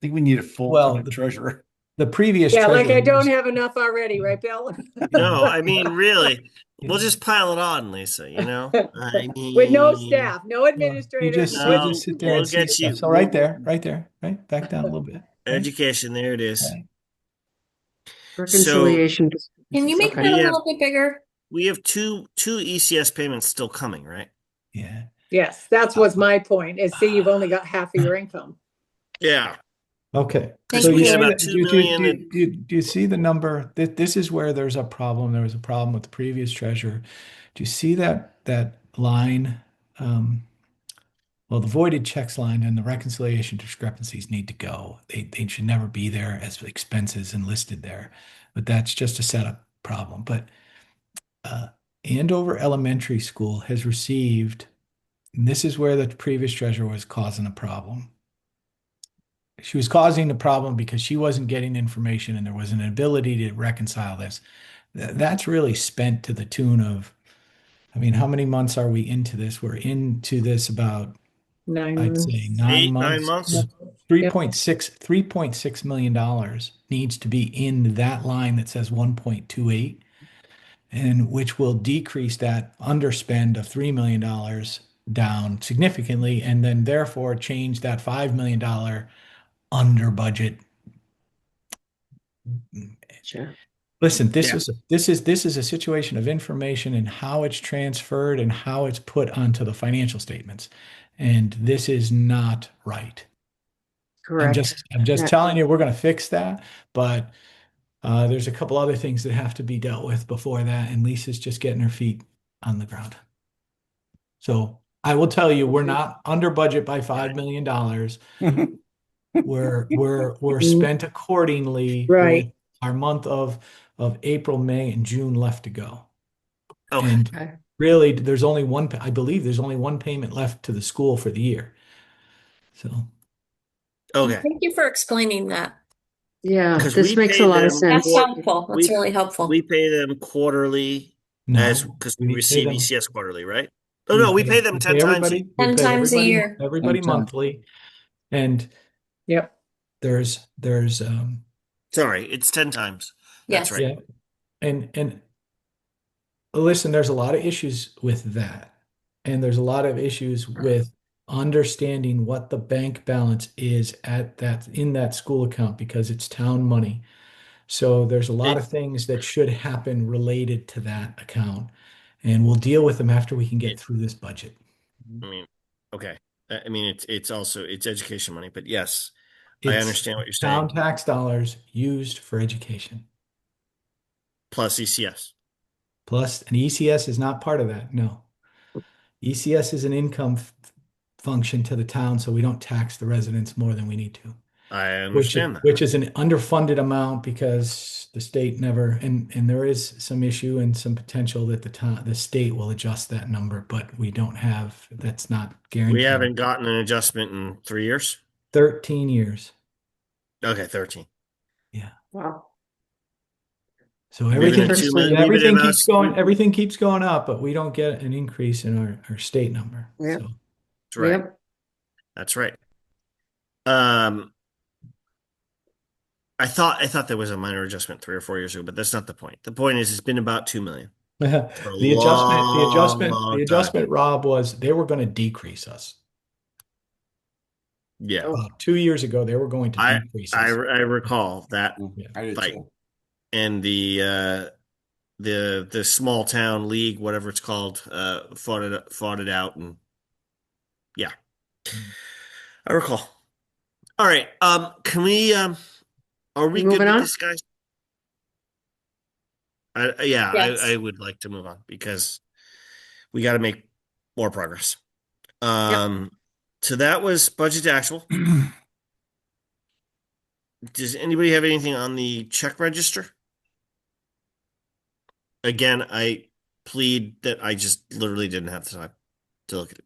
think we need a full Well, time treasurer. the previous Yeah, like I treasurer don't was- have enough already, right, Bill? No, I mean, really, we'll Yeah. just pile it on, Lisa, you know? I With no mean, staff, no administrators, no. You no, just sit there we'll and see get stuff. you. So right there, right, back down a little bit. Right? Education, there it is. Right. Reconciliation. Can you make Okay. that a We have- little bit bigger? We have two ECS payments still coming, right? Yeah. Yes, that's what's my point, is see, you've only got half of your income. Yeah. Okay. Thank So you. you We see had about that, 2 million. do you see the number? This is where there's a problem. There was a problem with the previous treasurer. Do you see that line? Well, the voided checks line and the reconciliation discrepancies need to go. They should never be there as expenses and listed there. But that's just a setup problem. But Andover Elementary School has received, and this is where the previous treasurer was causing a problem. She was causing the problem because she wasn't getting information and there was an ability to reconcile this. That's really spent to the tune of, I mean, how many months are we into this? We're into this about, 9 I'd months. say 9 9 months. months. 3.6 million dollars needs to be in that line that says 1.28, and which will decrease that underspend of $3 million down significantly, and then therefore change that $5 million under budget. Sure. Listen, Yeah. this is a situation of information and how it's transferred and how it's put onto the financial statements. And this is not right. Correct. I'm just Yeah. telling you, we're going to fix that, but there's a couple other things that have to be dealt with before that, and Lisa's just getting her feet on the ground. So I will tell you, we're not under budget by $5 million. We're spent accordingly Right. with our month of April, May, and June left to go. Okay. And Okay. really, there's only one, I believe there's only one payment left to the school for the year. So, Okay. Thank you for explaining that. Yeah, 'Cause this we makes pay a lot of them sense. That's helpful. That's We- really helpful. We pay them quarterly no, because we we pay receive them- ECS quarterly, right? Oh, no, we pay them 10 times. everybody, we 10 pay times a everybody- year. Everybody 10 times. monthly. And Yep. there's Sorry, it's 10 times. That's Yes. right. yeah. And listen, there's a lot of issues with that. And there's a lot of issues with understanding what the bank balance is in that school account because it's town money. So there's a lot of things that should happen related to that account. And we'll deal with them after we can get through this budget. I mean, okay. I mean, it's also it's education money, but yes, I It's understand what you're town saying. tax dollars used for education. Plus ECS. Plus, an ECS is not part of that. No. ECS is an income function to the town, so we don't tax the residents more than we need to. I understand that. Which is an underfunded amount because the state never, and there is some issue and some potential that the state will adjust that number, but we don't have, that's not guaranteed. We haven't gotten an adjustment in 3 years. 13 years. Okay, 13. Wow. So Leave it everything, at 2 million, leave it everything at keeps us. going, everything keeps going up, but we don't get an increase in our state number. Yeah. So That's right. Yep. That's right. I thought there was a minor adjustment 3 or 4 years ago, but that's not the point. The point is it's been about 2 million. the long adjustment, Rob, was they were going to decrease us. Yeah. About 2 years ago, they were going to decrease I us. recall that I did fight. too. And the small town league, whatever it's called, fought it out, and yeah, I recall. All right, can we? Are we good Moving with on? this, guys? Yes. I would like to move on because we got to make more progress. So that was budget to actual. Does anybody have anything on the check register? Again, I plead that I just literally didn't have the time to look at it.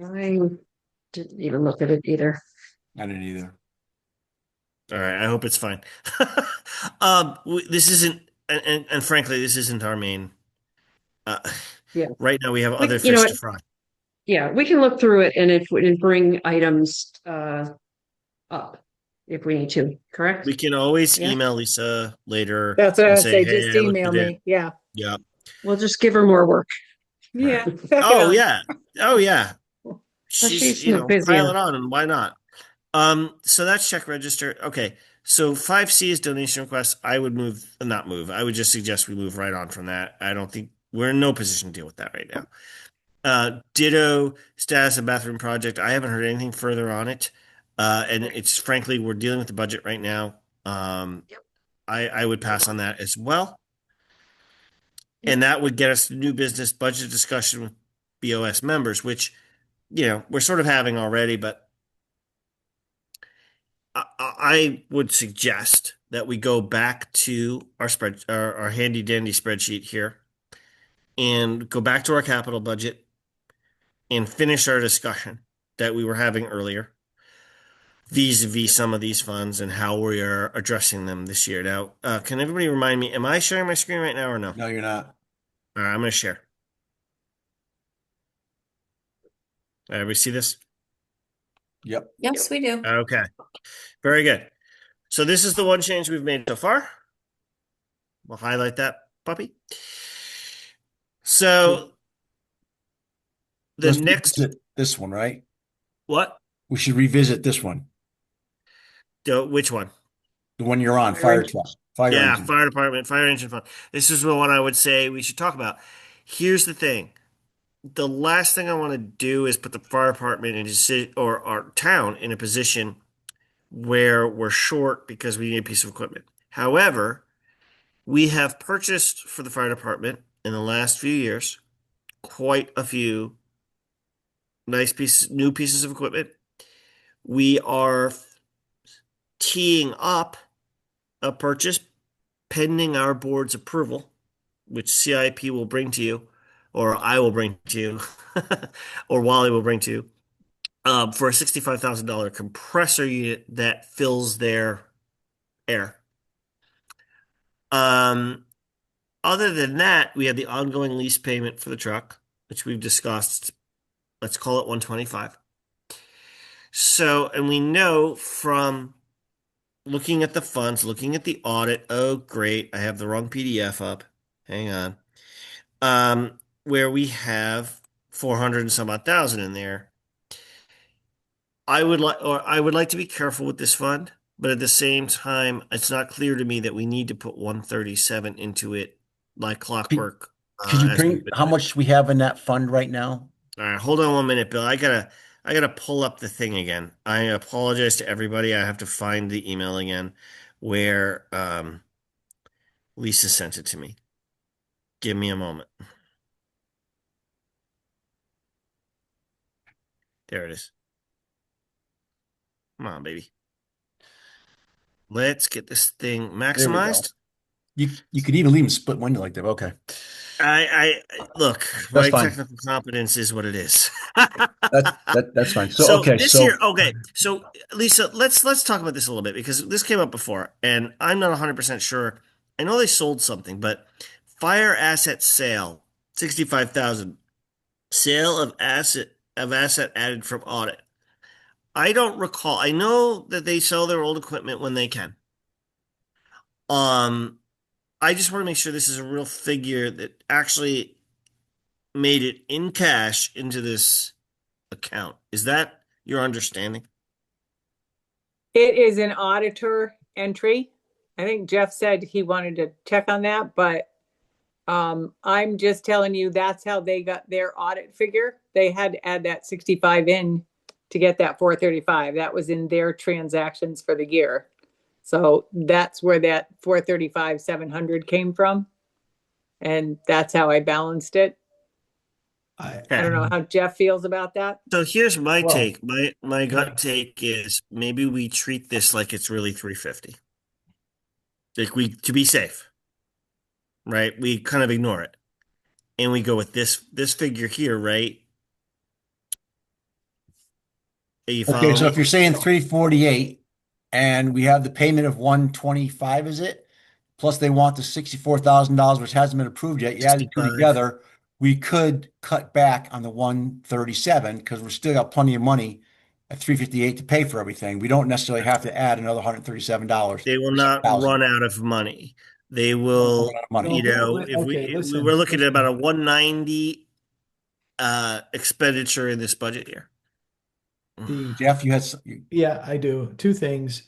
I didn't even look at it either. I didn't either. All right, I hope it's fine. This isn't, and frankly, this isn't our main. Yeah. Right now, we have Like, other you know fish what? to fry. Yeah, we can look through it and bring items up if we need to, correct? We can always Yeah. email Lisa later That's what I and would say, say, hey, just I looked email at it. me, yeah. Yeah. We'll just give her more work. Yeah. Back it Oh on. yeah. Oh yeah. She's She's, no pile busier. it on, and why not? So that's check register. Okay. So 5C is donation requests. I would not move. I would just suggest we move right on from that. I don't think we're in no position to deal with that right now. Ditto status of bathroom project. I haven't heard anything further on it. And it's frankly, we're dealing with the budget right now. I would pass on that as well. And that would get us to new business budget discussion with BOS members, which, we're sort of having already, but I would suggest that we go back to our handy dandy spreadsheet here and go back to our capital budget and finish our discussion that we were having earlier vis-a-vis some of these funds and how we are addressing them this year. Now, can everybody remind me, am I sharing my screen right now or no? No, you're not. All right, I'm going to share. We see this? Yep. Yes, we do. Okay, very good. So this is the one change we've made so far. We'll highlight that puppy. So the Let's next, revisit this one, right? what? We should revisit this one. Which one? The one you're on, fire truck, fire Yeah, engine. fire department, fire engine fund. This is the one I would say we should talk about. Here's the thing. The last thing I want to do is put the fire department or our town in a position where we're short because we need a piece of equipment. However, we have purchased for the fire department in the last few years quite a few new pieces of equipment. We are teeing up a purchase pending our board's approval, which CIP will bring to you, or I will bring to you, or Wally will bring to you, for a $65,000 compressor unit that fills their air. Other than that, we have the ongoing lease payment for the truck, which we've discussed. Let's call it 125. So, and we know from looking at the funds, looking at the audit. Oh, great. I have the wrong PDF up. Hang on. Where we have 400 and some odd thousand in there. I would like to be careful with this fund, but at the same time, it's not clear to me that we need to put 137 into it like clockwork. Could you bring how much we have in that fund right now? All right, hold on 1 minute, Bill. I gotta pull up the thing again. I apologize to everybody. I have to find the email again where Lisa sent it to me. Give me a moment. There it is. Come on, baby. Let's get this thing maximized. You could even leave them split window like that. Okay. I look, That's my fine. technical competence is what it is. That's fine. So okay, so Lisa, let's talk about this a little bit because this came up before, and I'm not 100% sure. I know they sold something, but fire asset sale, 65,000. Sale of asset added from audit. I don't recall. I know that they sell their old equipment when they can. I just want to make sure this is a real figure that actually made it in cash into this account. Is that your understanding? It is an auditor entry. I think Jeff said he wanted to check on that, but I'm just telling you that's how they got their audit figure. They had to add that 65 in to get that 435. That was in their transactions for the year. So that's where that 435, 700 came from. And that's how I balanced it. I don't know how Jeff feels about that. So here's my Well, take. My gut take is maybe we treat this like it's really 350. Like to be safe. Right? We kind of ignore it. And we go with this figure here, right? Are you Okay, following so me? if you're saying 348 and we have the payment of 125, is it? Plus they want the $64,000, which hasn't been approved yet. You add the two 65. together, we could cut back on the 137 because we're still got plenty of money at 358 to pay for everything. We don't necessarily have to add another $137. They will not run out of money. They will, Money. you know, if Okay, we listen, were looking at listen. about a 190 expenditure in this budget year. Jeff, you had Yeah, I do. Two things.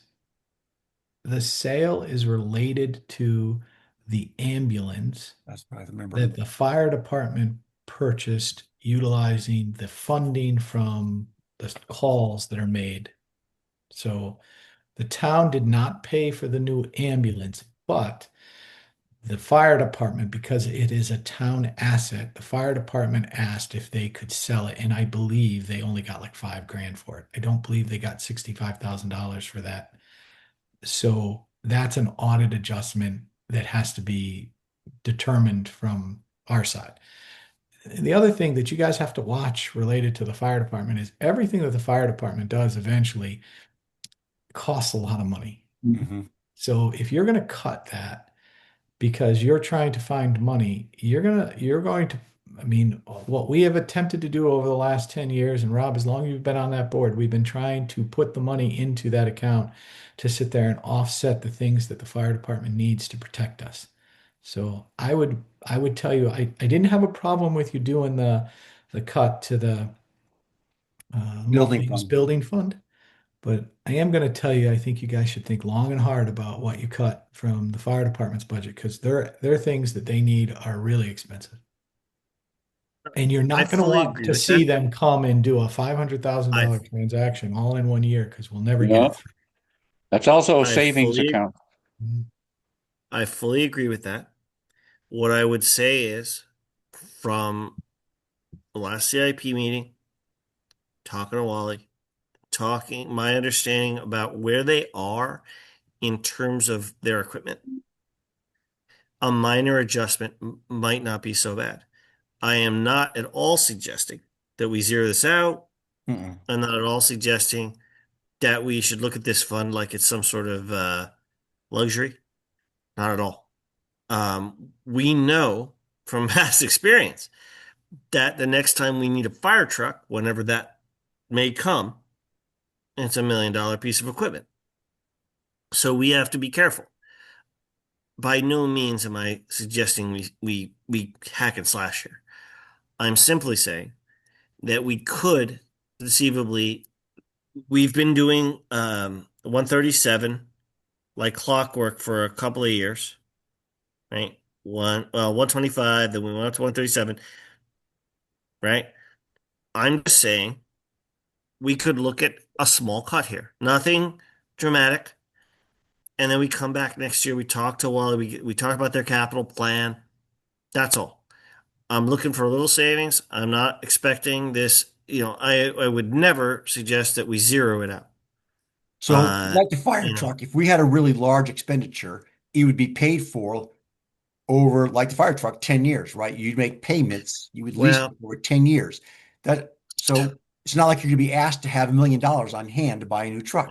The sale is related to the ambulance that's what I remember. that the fire department purchased utilizing the funding from the calls that are made. So the town did not pay for the new ambulance, but the fire department, because it is a town asset, the fire department asked if they could sell it, and I believe they only got like $5,000 for it. I don't believe they got $65,000 for that. So that's an audit adjustment that has to be determined from our side. The other thing that you guys have to watch related to the fire department is everything that the fire department does eventually costs a lot of money. Mhm. So if you're going to cut that because you're trying to find money, you're going to, I mean, what we have attempted to do over the last 10 years, and Rob, as long as you've been on that board, we've been trying to put the money into that account to sit there and offset the things that the fire department needs to protect us. So I would tell you, I didn't have a problem with you doing the cut to the Building multi-use fund. building fund. But I am going to tell you, I think you guys should think long and hard about what you cut from the fire department's budget because their things that they need are really expensive. And you're I not going to fully want agree to with see that. them come and do a $500,000 transaction all in 1 year because we'll never Yeah. get it That's also a I savings fully- account. through. I fully agree with that. What I would say is from the last CIP meeting, talking to Wally, my understanding about where they are in terms of their equipment, a minor adjustment might not be so bad. I am not at all suggesting that we zero this out. Mm-mm. I'm not at all suggesting that we should look at this fund like it's some sort of luxury. Not at all. We know from past experience that the next time we need a fire truck, whenever that may come, it's $1 million piece of equipment. So we have to be careful. By no means am I suggesting we hack and slash here. I'm simply saying that we could conceivably, we've been doing 137 like clockwork for a couple of years, right? 125, then we went up to 137, right? I'm just saying we could look at a small cut here, nothing dramatic. And then we come back next year. We talk to Wally. We talk about their capital plan. That's all. I'm looking for a little savings. I'm not expecting this. You know, I would never suggest that we zero it out. So like the fire you know. truck, if we had a really large expenditure, it would be paid for over like the fire truck 10 years, right? You'd make payments, you would lease it Well- over 10 years. So it's not like you're gonna be asked to have $1 million on hand to buy a new truck.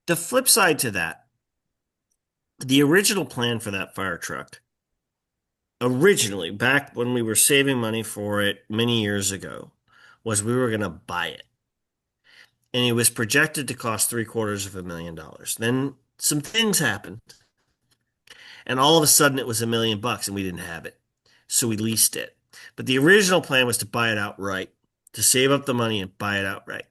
The flip side to that, the original plan for that fire truck, originally, back when we were saving money for it many years ago, was we were going to buy it. And it was projected to cost $750,000. Then some things happened. And all of a sudden it was $1 million and we didn't have it. So we leased it. But the original plan was to buy it outright, to save up the money and buy it outright.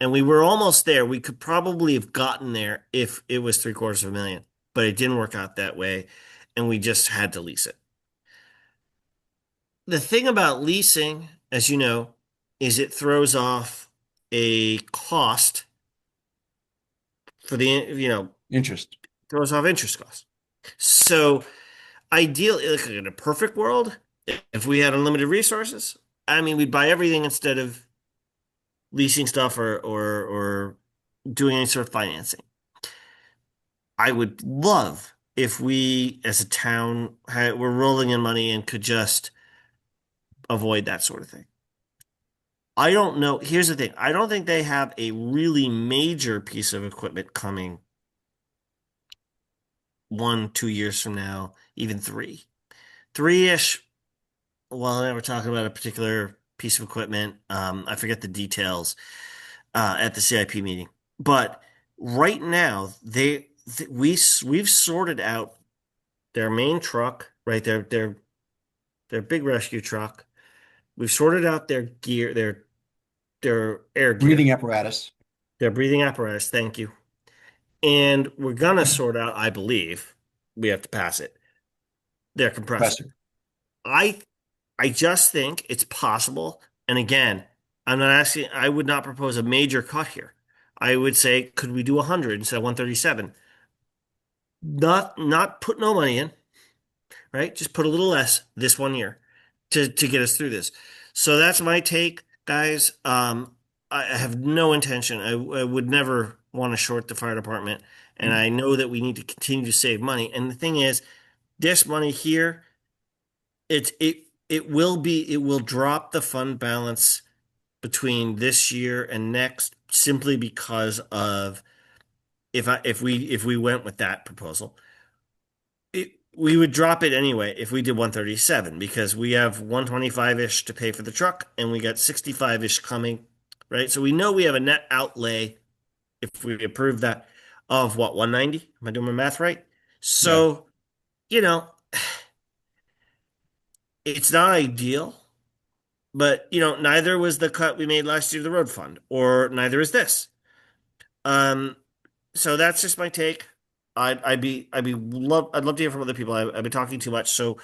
And we were almost there. We could probably have gotten there if it was $750,000, but it didn't work out that way. And we just had to lease it. The thing about leasing, as you know, is it throws off a cost for the, Interest. throws off interest costs. So ideally, like in a perfect world, if we had unlimited resources, I mean, we'd buy everything instead of leasing stuff or doing any sort of financing. I would love if we, as a town, were rolling in money and could just avoid that sort of thing. I don't know. Here's the thing. I don't think they have a really major piece of equipment coming 1-2 years from now, even 3-ish. well, we're talking about a particular piece of equipment. I forget the details at the CIP meeting, but right now we've sorted out their main truck, right? Their big rescue truck. We've sorted out their gear, their air gear, Breathing apparatus. their breathing apparatus. Thank you. And we're gonna sort out, I believe, we have to pass it, their compressor. Compressor. I just think it's possible. And again, I'm not asking, I would not propose a major cut here. I would say, could we do 100 instead of 137? Not put no money in, right? Just put a little less this one year to get us through this. So that's my take, guys. I have no intention. I would never want to short the fire department. And I know that we need to continue to save money. And the thing is, this money here, it will drop the fund balance between this year and next simply because of if we went with that proposal. We would drop it anyway if we did 137 because we have 125-ish to pay for the truck and we got 65-ish coming, right? So we know we have a net outlay if we approve that of what, 190? Am I doing my math right? So, you know, it's not ideal, but neither was the cut we made last year to the road fund, or neither is this. So that's just my take. I'd love to hear from other people. I've been talking too much. So,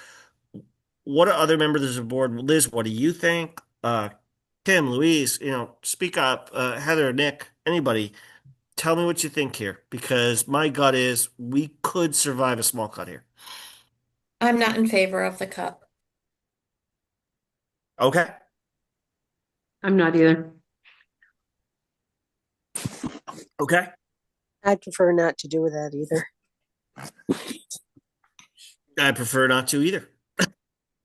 what are other members of the board? Liz, what do you think? Tim, Louise, speak up. Heather, Nick, anybody, tell me what you think here, because my gut is we could survive a small cut here. I'm not in favor of the cut. Okay. I'm not either. Okay. I'd prefer not to do that either. I prefer not to either.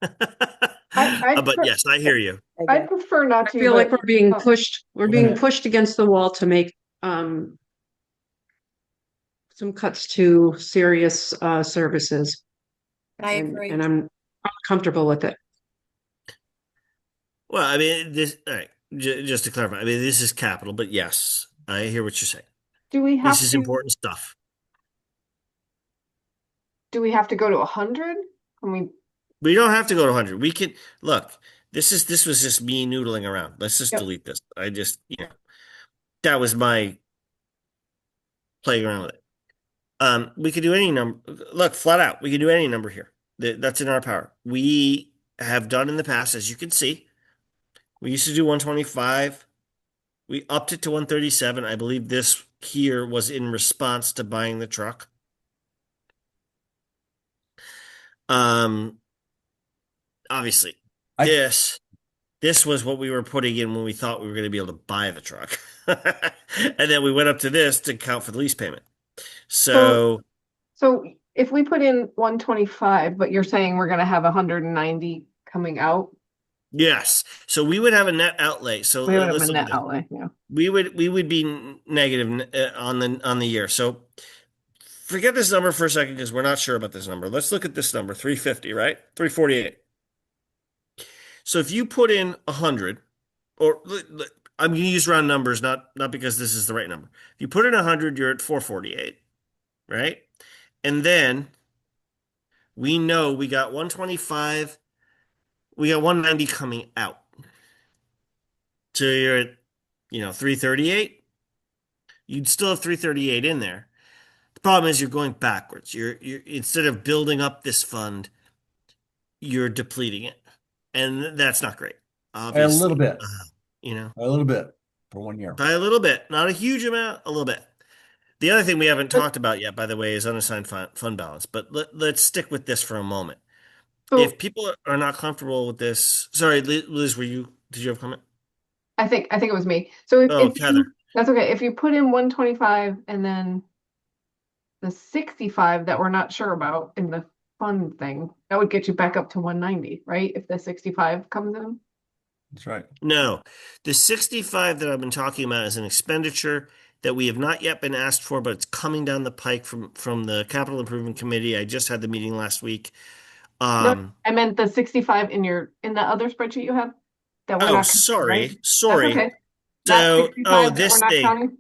I But yes, I hear you. I prefer not I to. feel like but- we're being pushed, Go ahead. against the wall to make some cuts to serious services. I And, agree. and I'm comfortable with it. Well, I mean, all right, just to clarify, I mean, this is capital, but yes, I hear what you're saying. Do we have This is to? important stuff. Do we have to go to 100? I mean, We don't have to go to 100. We can look. This was just me noodling around. Let's just Yep. delete this. That was my playing around with it. We could do any number. Look, flat out, we can do any number here. That's in our power. We have done in the past, as you can see. We used to do 125. We upped it to 137. I believe this here was in response to buying the truck. Obviously, I- this was what we were putting in when we thought we were going to be able to buy the truck. And then we went up to this to count for the lease payment. So so if we put in 125, but you're saying we're gonna have 190 coming out, yes. So we would have a net outlay. So we would have let's a look at net this. outlay, yeah. We would be negative on the year. So forget this number for a second because we're not sure about this number. Let's look at this number, 350, right? 348. So if you put in 100, or I'm going to use round numbers, not because this is the right number. If you put in 100, you're at 448, right? And then we know we got 125, we got 190 coming out. So you're at 338. You'd still have 338 in there. The problem is you're going backwards. You're instead of building up this fund, you're depleting it. And that's not great. A little bit. You A little bit for 1 year. by a little bit, not a huge amount, a little bit. The other thing we haven't talked about yet, by the way, is unassigned fund balance. But let's stick with this for a moment. So If people are not comfortable with this, sorry, Liz, did you have a comment? I think it was me. So Oh, if Heather. that's okay. If you put in 125 and then the 65 that we're not sure about in the fund thing, that would get you back up to 190, right? If the 65 comes in. That's right. No, the 65 that I've been talking about is an expenditure that we have not yet been asked for, but it's coming down the pike from the Capital Improvement Committee. I just had the meeting last week. No, I meant the 65 in the other spreadsheet you have that we're Oh, not counting, right? sorry, That's sorry. okay. That So, oh, 65 that we're this not thing, counting.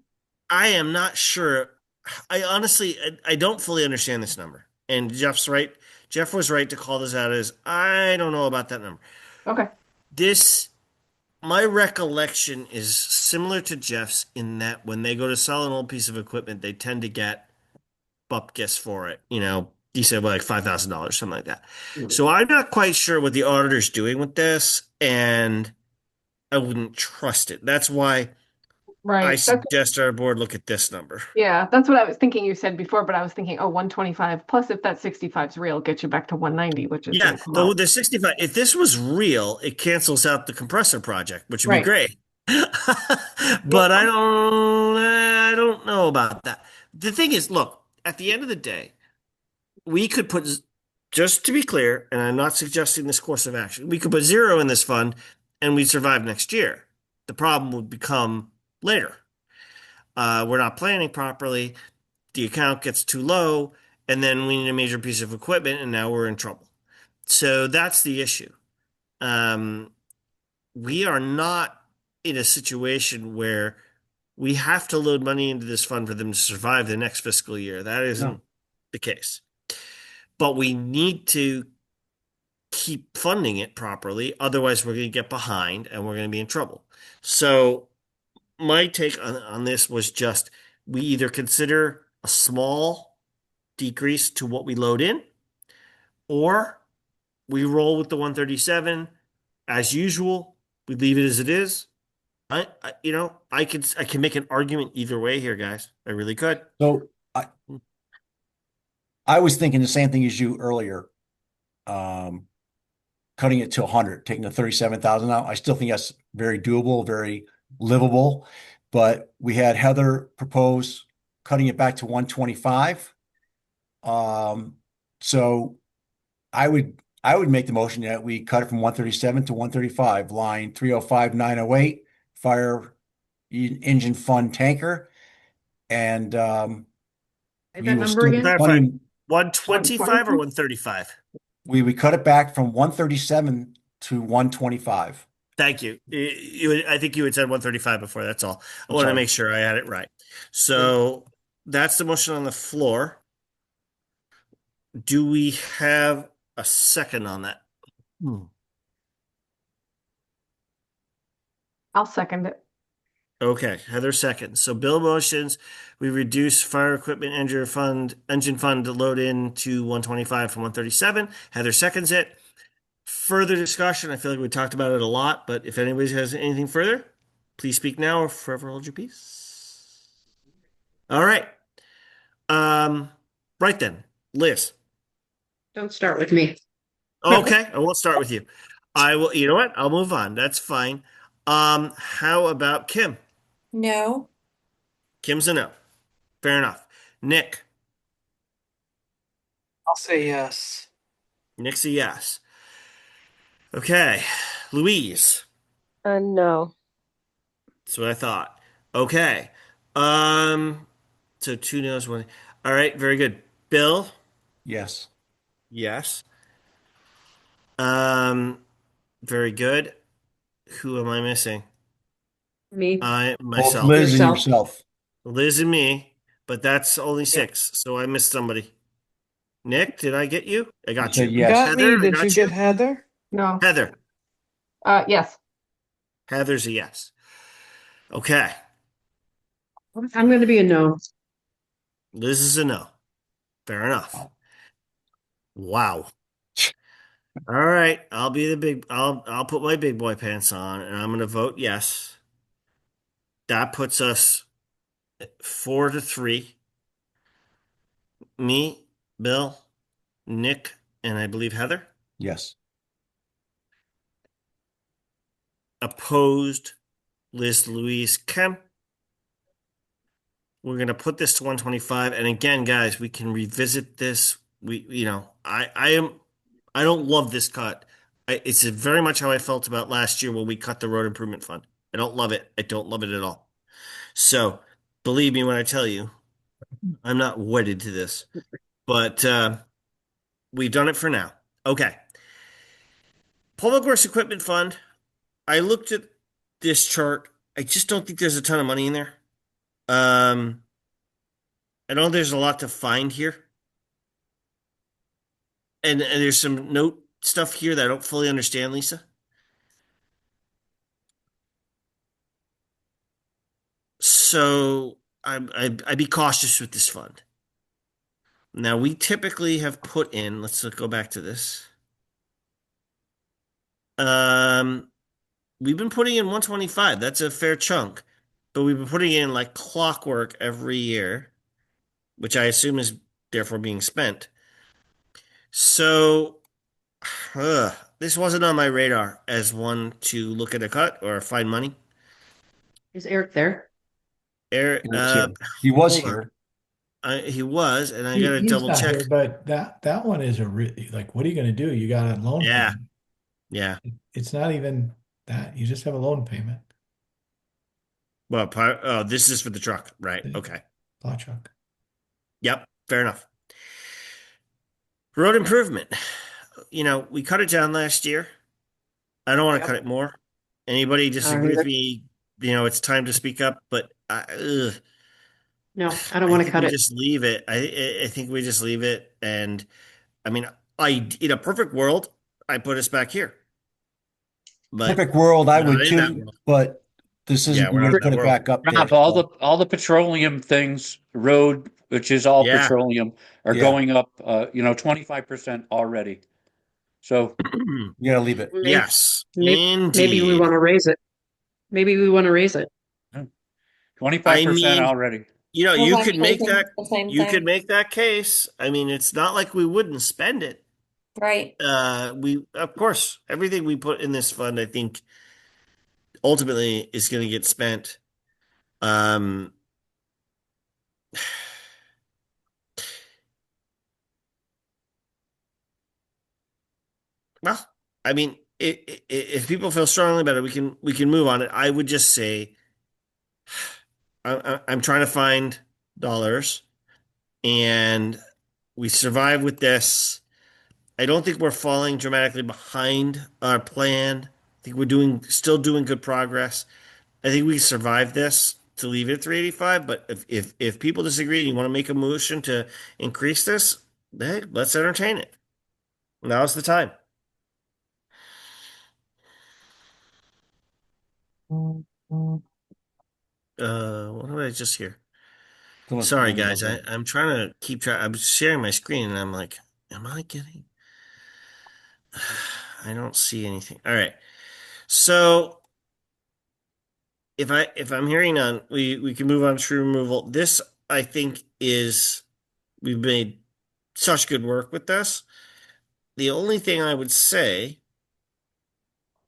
I am not sure. I honestly, I don't fully understand this number. And Jeff's right. Jeff was right to call this out as I don't know about that number. Okay. This, my recollection is similar to Jeff's in that when they go to sell an old piece of equipment, they tend to get bupkis for it. He said like $5,000, something like that. So I'm not quite sure what the auditor's doing with this, and I wouldn't trust it. That's why I Right. suggest our board look at this number. Yeah, that's what I was thinking you said before, but I was thinking, oh, 125 plus if that 65 is real, get you back to 190, which is Yeah, gonna come the out. the 65. If this was real, it cancels out the compressor project, which would be Right. great. But I don't know about that. The thing is, look, at the end of the day, we could put, just to be clear, and I'm not suggesting this course of action, we could put zero in this fund and we'd survive next year. The problem would become later. We're not planning properly, the account gets too low, and then we need a major piece of equipment, and now we're in trouble. So that's the issue. Um, we are not in a situation where we have to load money into this fund for them to survive the next fiscal year. That isn't No. the case. But we need to keep funding it properly. Otherwise, we're going to get behind and we're going to be in trouble. So, my take on this was just we either consider a small decrease to what we load in, or we roll with the 137 as usual. We leave it as it is. I can make an argument either way here, guys. I really could. So I was thinking the same thing as you earlier. Cutting it to 100, taking the 37,000 out. I still think that's very doable, very livable. But we had Heather propose cutting it back to 125. So I would make the motion that we cut it from 137 to 135, line 305908, fire engine fund tanker. And Say we that will number still be again? funding. 125 or 135? We cut it back from 137 to 125. Thank you. I think you had said 135 before. That's all. I want to sorry. make sure I had it right. So that's the motion on the floor. Do we have a second on that? I'll second it. Okay, Heather seconds. So Bill motions we reduce fire equipment engine fund to load in to 125 from 137. Heather seconds it. Further discussion. I feel like we talked about it a lot, but if anybody has anything further, please speak now or forever hold your peace. All right. Right then, Liz. Don't start with me. Okay, I won't start with you. I will. You know what? I'll move on. That's fine. How about Kim? No. Kim's a no. Fair enough. Nick. I'll say yes. Nick's a yes. Okay, Louise. No. That's what I thought. Okay. So two no's, one. All right, very good. Bill. Yes. Yes. Very good. Who am I missing? Me. Both Myself. Liz and Yourself. yourself. Liz and me, but that's only six, so I missed somebody. Nick, did I get you? I got said you. yes. Got Heather, me. I Did got you get Heather? No. Heather. Yes. Heather's a yes. Okay. I'm going to be a no. Liz is a no. Fair enough. Wow. All right. I'll put my big boy pants on and I'm gonna vote yes. That puts us 4-3. Me, Bill, Nick, and I believe Heather. Yes. Opposed, Liz, Louise, Kim. We're gonna put this to 125. And again, guys, we can revisit this. I don't love this cut. It's very much how I felt about last year when we cut the road improvement fund. I don't love it. I don't love it at all. So believe me when I tell you, I'm not wedded to this, but we've done it for now. Okay. Public Works Equipment Fund. I looked at this chart. I just don't think there's a ton of money in there. Um, I know there's a lot to find here. And there's some note stuff here that I don't fully understand, Lisa. So I'd be cautious with this fund. Now we typically have put in, let's go back to this. We've been putting in 125. That's a fair chunk, but we've been putting in like clockwork every year, which I assume is therefore being spent. So, this wasn't on my radar as one to look at a cut or find money. Is Eric there? Eric, He was here. He was hold on. here. He was, and I gotta He's double not check. here, but that one is a really, like, what are you going to do? You got a loan Yeah. payment. Yeah. It's not even that. You just have a loan payment. Well, this is for the truck, right? Okay. Plow truck. Yep. Fair enough. Road improvement. We cut it down last year. I don't want to Yep. cut it more. Anybody disagree with either. me? It's time to speak up, but No, I don't want to think cut we it. just leave it. I think we just leave it. And I mean, in a perfect world, I put us back here. But Perfect world, I we're not would in that too, world. but this isn't Yeah, we're the way not to in that put it world. back up there. Rob, all the petroleum things, road, which is all Yeah. petroleum, are Yeah. going up, 25% already. So You gotta leave it. Yes, Maybe we indeed. want to raise it. Maybe we want to raise it. 25% I mean, already. you Was I could make thinking that. the same You could thing? make that case. I mean, it's not like we wouldn't spend it. Right. Of course, everything we put in this fund, I think, ultimately is going to get spent. Um, well, I mean, if people feel strongly about it, we can move on it. I would just say, I'm trying to find dollars, and we survive with this. I don't think we're falling dramatically behind our plan. I think we're still doing good progress. I think we survive this to leave it at 385. But if people disagree and you want to make a motion to increase this, hey, let's entertain it. Now's the time. What did I just hear? Sorry, guys. I'm trying to keep track. I'm sharing my screen and I'm like, am I getting? I don't see anything. All right. So if I'm hearing none, we can move on to tree removal. This I think we've made such good work with this. The only thing I would say,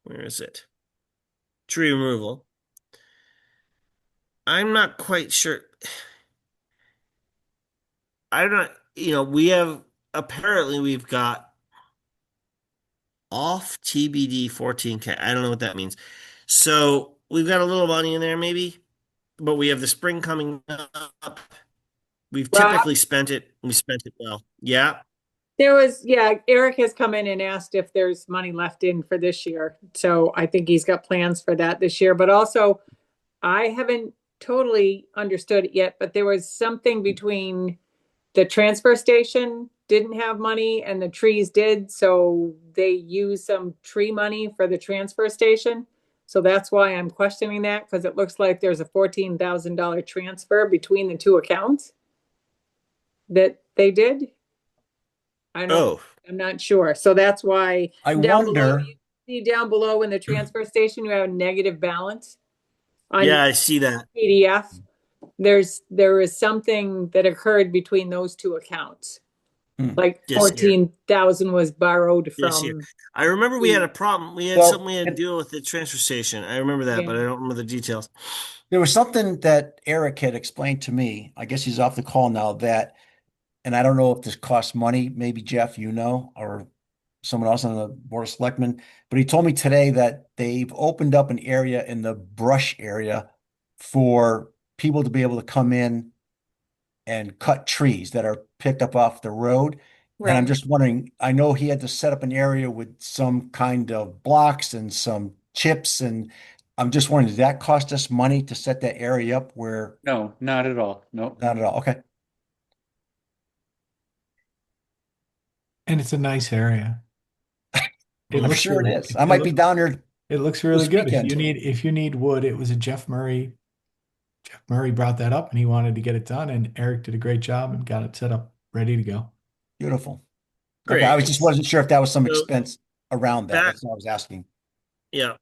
where is it? Tree removal. I'm not quite sure. I'm not, we've got off TBD 14K. I don't know what that means. So we've got a little money in there maybe, but we have the spring coming up. We've Rob? typically spent it. We spent it well. Yeah. Eric has come in and asked if there's money left in for this year. So I think he's got plans for that this year. But also, I haven't totally understood it yet, but there was something between the transfer station didn't have money and the trees did. So they used some tree money for the transfer station. So that's why I'm questioning that, because it looks like there's a $14,000 transfer between the two accounts that they did. Oh, I'm not sure. So that's why I down below, wonder, you see down below in the transfer station, you have a negative balance on yeah, I see that. PDF. There is something that occurred between those two accounts. Like This year. 14,000 was borrowed This year. from. I remember we had a problem. We had Well, something we had to deal with the transfer station. I remember that, but I don't remember the details. there was something that Eric had explained to me. I guess he's off the call now that, and I don't know if this costs money, maybe Jeff, or someone else on the Board of Selectmen, but he told me today that they've opened up an area in the brush area for people to be able to come in and cut trees that are picked up off the road. And I'm Right. just wondering, I know he had to set up an area with some kind of blocks and some chips, and I'm just wondering, did that cost us money to set that area up where, No, not at all. No. not at all? Okay. And it's a nice area. It I'm looks sure it really, is. I might be down there it looks really this good. weekend. If you need wood, it was a Jeff Murray brought that up and he wanted to get it done and Eric did a great job and got it set up, ready to go. Beautiful. Okay, I Great. was just wasn't sure if that was some So expense around that. that, That's what I was asking. yeah.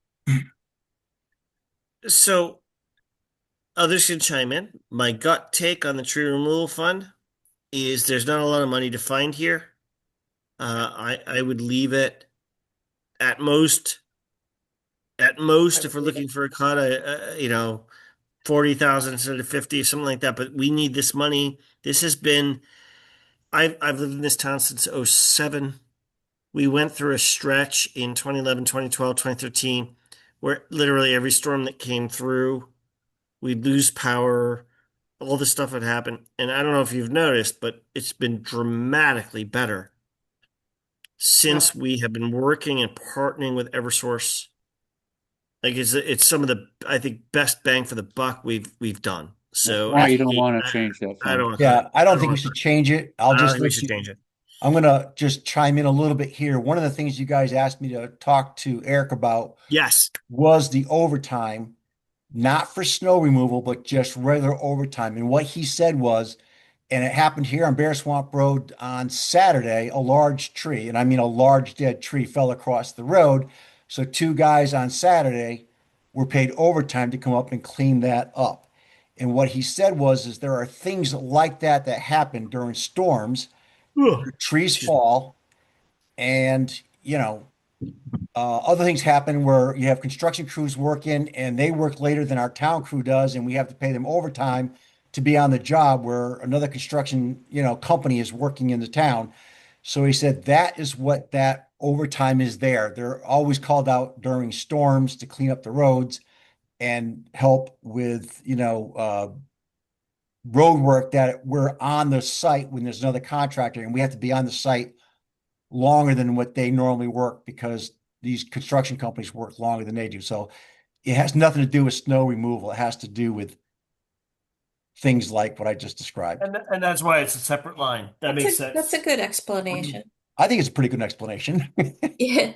So others can chime in. My gut take on the tree removal fund is there's not a lot of money to find here. I would leave it at most. At most, if we're looking for a cut, 40,000 instead of 50 or something like that. But we need this money. This has been. I've lived in this town since '07. We went through a stretch in 2011, 2012, 2013, where literally every storm that came through, we'd lose power, all this stuff would happen. And I don't know if you've noticed, but it's been dramatically better since we have been working and partnering with Eversource. Like it's some of the, I think, best bang for the buck we've done. So Why you don't want to change that I don't fund? want to Yeah, I I don't don't think we want to should change it. I I'll don't just think we let should you, change it. I'm gonna just chime in a little bit here. One of the things you guys asked me to talk to Eric about Yes. was the overtime, not for snow removal, but just regular overtime. And what he said was, and it happened here on Bear Swamp Road on Saturday, a large tree, and I mean a large dead tree fell across the road. So two guys on Saturday were paid overtime to come up and clean that up. And what he said was, is there are things like that that happen during storms. Ugh. Trees fall, and other things happen where you have construction crews working and they work later than our town crew does, and we have to pay them overtime to be on the job where another construction, company is working in the town. So he said that is what that overtime is there. They're always called out during storms to clean up the roads and help with, road work that we're on the site when there's another contractor and we have to be on the site longer than what they normally work because these construction companies work longer than they do. So it has nothing to do with snow removal. It has to do with things like what I just described. And that's why it's a separate line. That makes sense. That's a good explanation. I think it's a pretty good explanation. Yeah.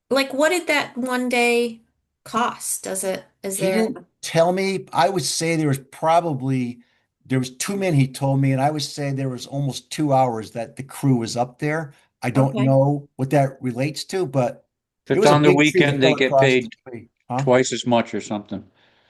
What did that one day cost? Is He there? didn't tell me. I would say there was 2 men he told me, and I would say there was almost 2 hours that the crew was up there. I don't Okay. know what that relates to, but If it it's was a on the big tree that weekend, they fell get across paid the tree. Huh? twice as much or something. Is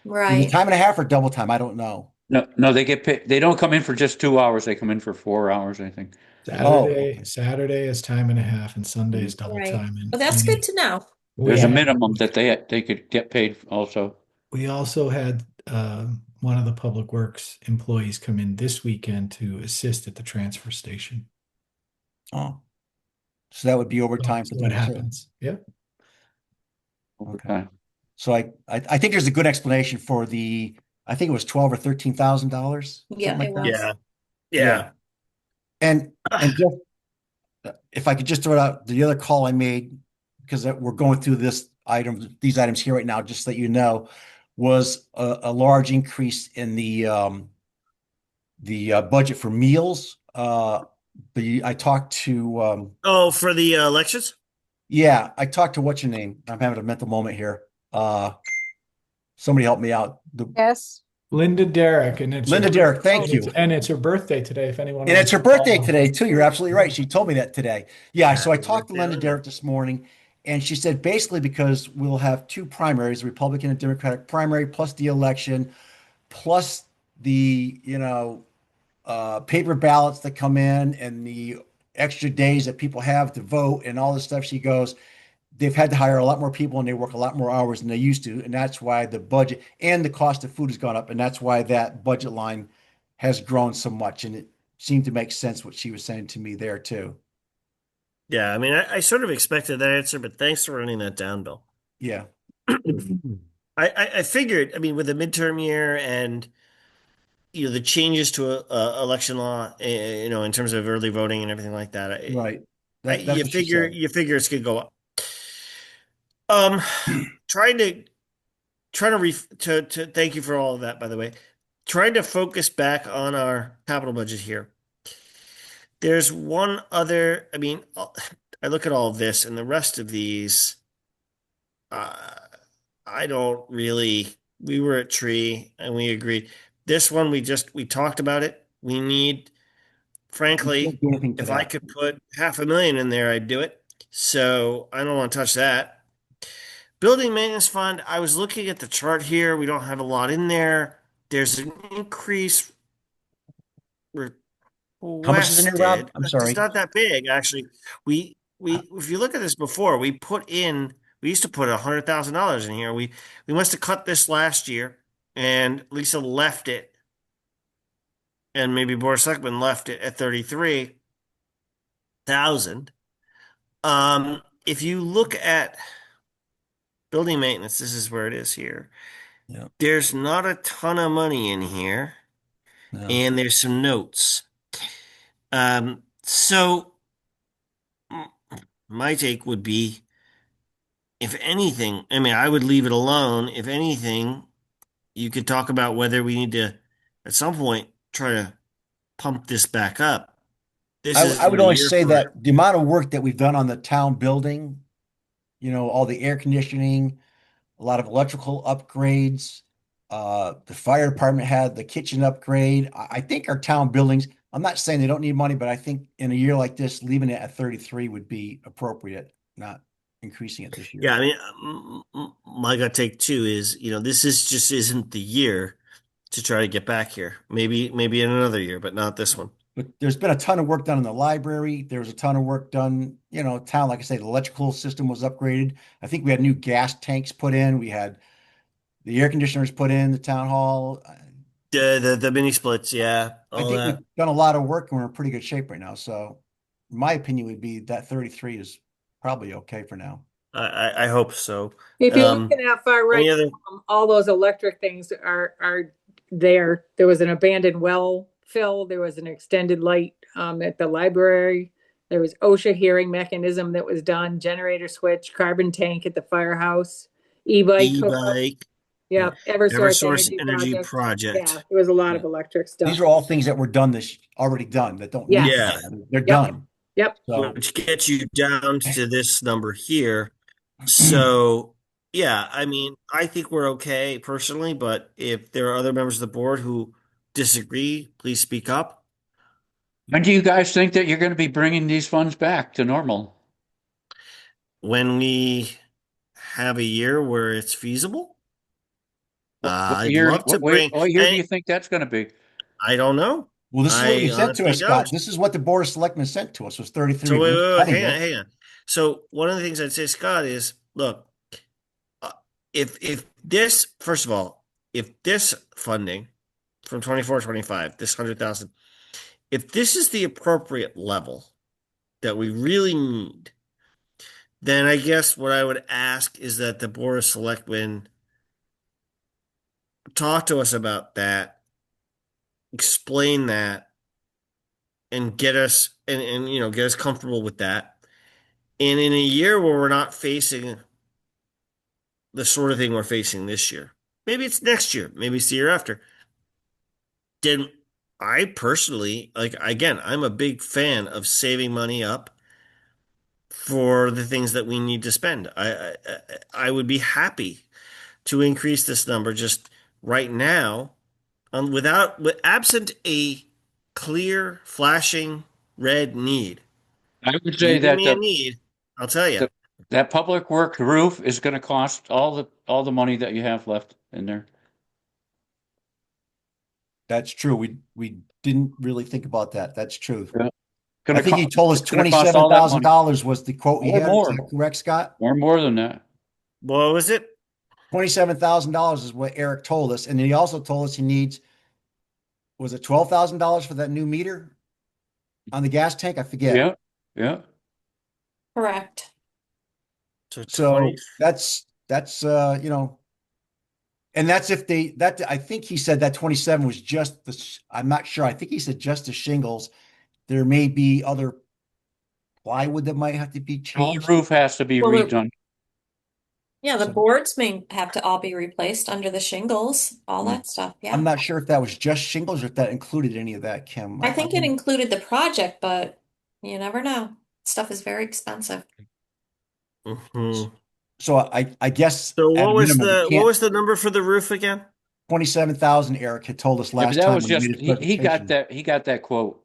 it Right. time and a half or double time? I don't know. No, they get paid. They don't come in for just 2 hours. They come in for 4 hours, I think. Okay. Saturday is time and a half and Sunday is double Right. time. And Well, that's good to know. There's a had- minimum that they could get paid also. We also had one of the Public Works employees come in this weekend to assist at the transfer station. Oh, so that would be overtime for So what them too. happens? Yep. Okay. So I think there's a good explanation for I think it was $12,000 or $13,000. Yeah, something it like that. was. Yeah. And just if I could just throw out the other call I made, because we're going through these items here right now, just so that you know, was a large increase in the budget for meals. I talked to Oh, for the elections? yeah, I talked to what's your name? I'm having a mental moment here. Somebody help me out. Yes. Linda Derrick, and it's Linda Derrick, thank and you. it's her birthday today. If anyone And it's wants her to birthday call. today too. You're absolutely right. She told me that today. Yeah, so I Happy talked to birthday, Linda Linda. Derrick this morning, and she said basically because we'll have two primaries, the Republican and Democratic primary, plus the election, plus the paper ballots that come in and the extra days that people have to vote and all this stuff. She goes, they've had to hire a lot more people and they work a lot more hours than they used to, and that's why the budget and the cost of food has gone up, and that's why that budget line has grown so much. And it seemed to make sense what she was saying to me there too. Yeah, I mean, I sort of expected that answer, but thanks for running that down, Bill. Yeah. I figured, I mean, with the midterm year and the changes to election law, in terms of early voting and everything like that. Right. That's what she said. You figure it's gonna go up. Um, trying to to thank you for all of that, by the way. Trying to focus back on our capital budget here. There's one other, I mean, I look at all of this and the rest of these, uh, I don't really, we were at Tree and we agreed. This one, we talked about it. We need, We frankly, can't do anything to if I that. could put 500,000 in there, I'd do it. So I don't want to touch that. Building maintenance fund, I was looking at the chart here. We don't have a lot in there. There's an increase How much is in there, Rob? requested. I'm It's sorry. not that big, actually. We if you look at this before, we used to put $100,000 in here. We must have cut this last year, and Lisa left it, and maybe Boris Selectman left it at 33,000. If you look at building maintenance, this is where it is here. Yeah. There's not a ton of money in here, No. and there's some notes. So my take would be, if anything, I mean, I would leave it alone. If anything, you could talk about whether we need to, at some point, try to pump this back up. This I isn't would a only year say for that it. the amount of work that we've done on the town building, all the air conditioning, a lot of electrical upgrades. The fire department had the kitchen upgrade. I think our town buildings, I'm not saying they don't need money, but I think in a year like this, leaving it at 33 would be appropriate, not increasing it this year. Yeah, I mean, my gut take too is, this is just isn't the year to try to get back here. Maybe in another year, but not this one. But there's been a ton of work done in the library. There was a ton of work done, town, like I say, the electrical system was upgraded. I think we had new gas tanks put in. We had the air conditioners put in the town hall. The mini splits, yeah, I all think that. we've done a lot of work and we're in pretty good shape right now. So my opinion would be that 33 is probably okay for now. I hope so. If you're looking at far right, Any other? all those electric things are there. There was an abandoned well fill. There was an extended light at the library. There was OSHA hearing mechanism that was done. Generator switch, carbon tank at the firehouse, e-bike hookup. E-bike, Yeah, Eversource Eversource Energy Energy Project. Project. Yeah, there was a lot of electric stuff. These are all things that were done already done that don't need Yeah. to be. They're done. Yep. So Which gets you down to this number here. So, yeah, I mean, I think we're okay personally, but if there are other members of the board who disagree, please speak up. When do you guys think that you're going to be bringing these funds back to normal? When we have a year where it's feasible, I'd year, love to what bring. year do you think that's going to be? I don't know. Well, this is what I you sent to honestly us, Scott. don't. This is what the Board of Selectmen sent to us was 33. So wait, We're cutting hang on, it. hang on. So one of the things I'd say, Scott, is look, if this, first of all, if this funding from 24-25, this 100,000, if this is the appropriate level that we really need, then I guess what I would ask is that the Board of Selectmen talk to us about that, explain that, and get us get us comfortable with that. And in a year where we're not facing the sort of thing we're facing this year, maybe it's next year, maybe it's the year after, then I personally, like, again, I'm a big fan of saving money up for the things that we need to spend. I would be happy to increase this number just right now, absent a clear flashing red need. I would say You give that me a need, I'll tell you. that public work roof is going to cost all the money that you have left in there. That's true. We didn't really think about that. That's true. Yeah. I think he told us it's gonna cost all that money. $27,000 was the quote he Or had. more. Is that correct, Scott? Or more than that. What was it? $27,000 is what Eric told us. And then he also told us he needs, was it $12,000 for that new meter on the gas tank? I forget. Yeah, yeah. Correct. So that's And that's if they, that, I think he said that 27 was just I'm not sure. I think he said just the shingles. There may be other plywood that might have to be The whole changed. roof has to be Well, redone. Yeah, the So- boards may have to all be replaced under the shingles, all Mm. that stuff. I'm Yeah. not sure if that was just shingles or if that included any of that, Kim. I think it included the project, but you never know. Stuff is very expensive. Mhm. So I guess So at a what was minimum, we what can't, was the number for the roof again? 27,000, Eric had told us Yeah, but last that time was when he just, made his he got presentation. he got that quote,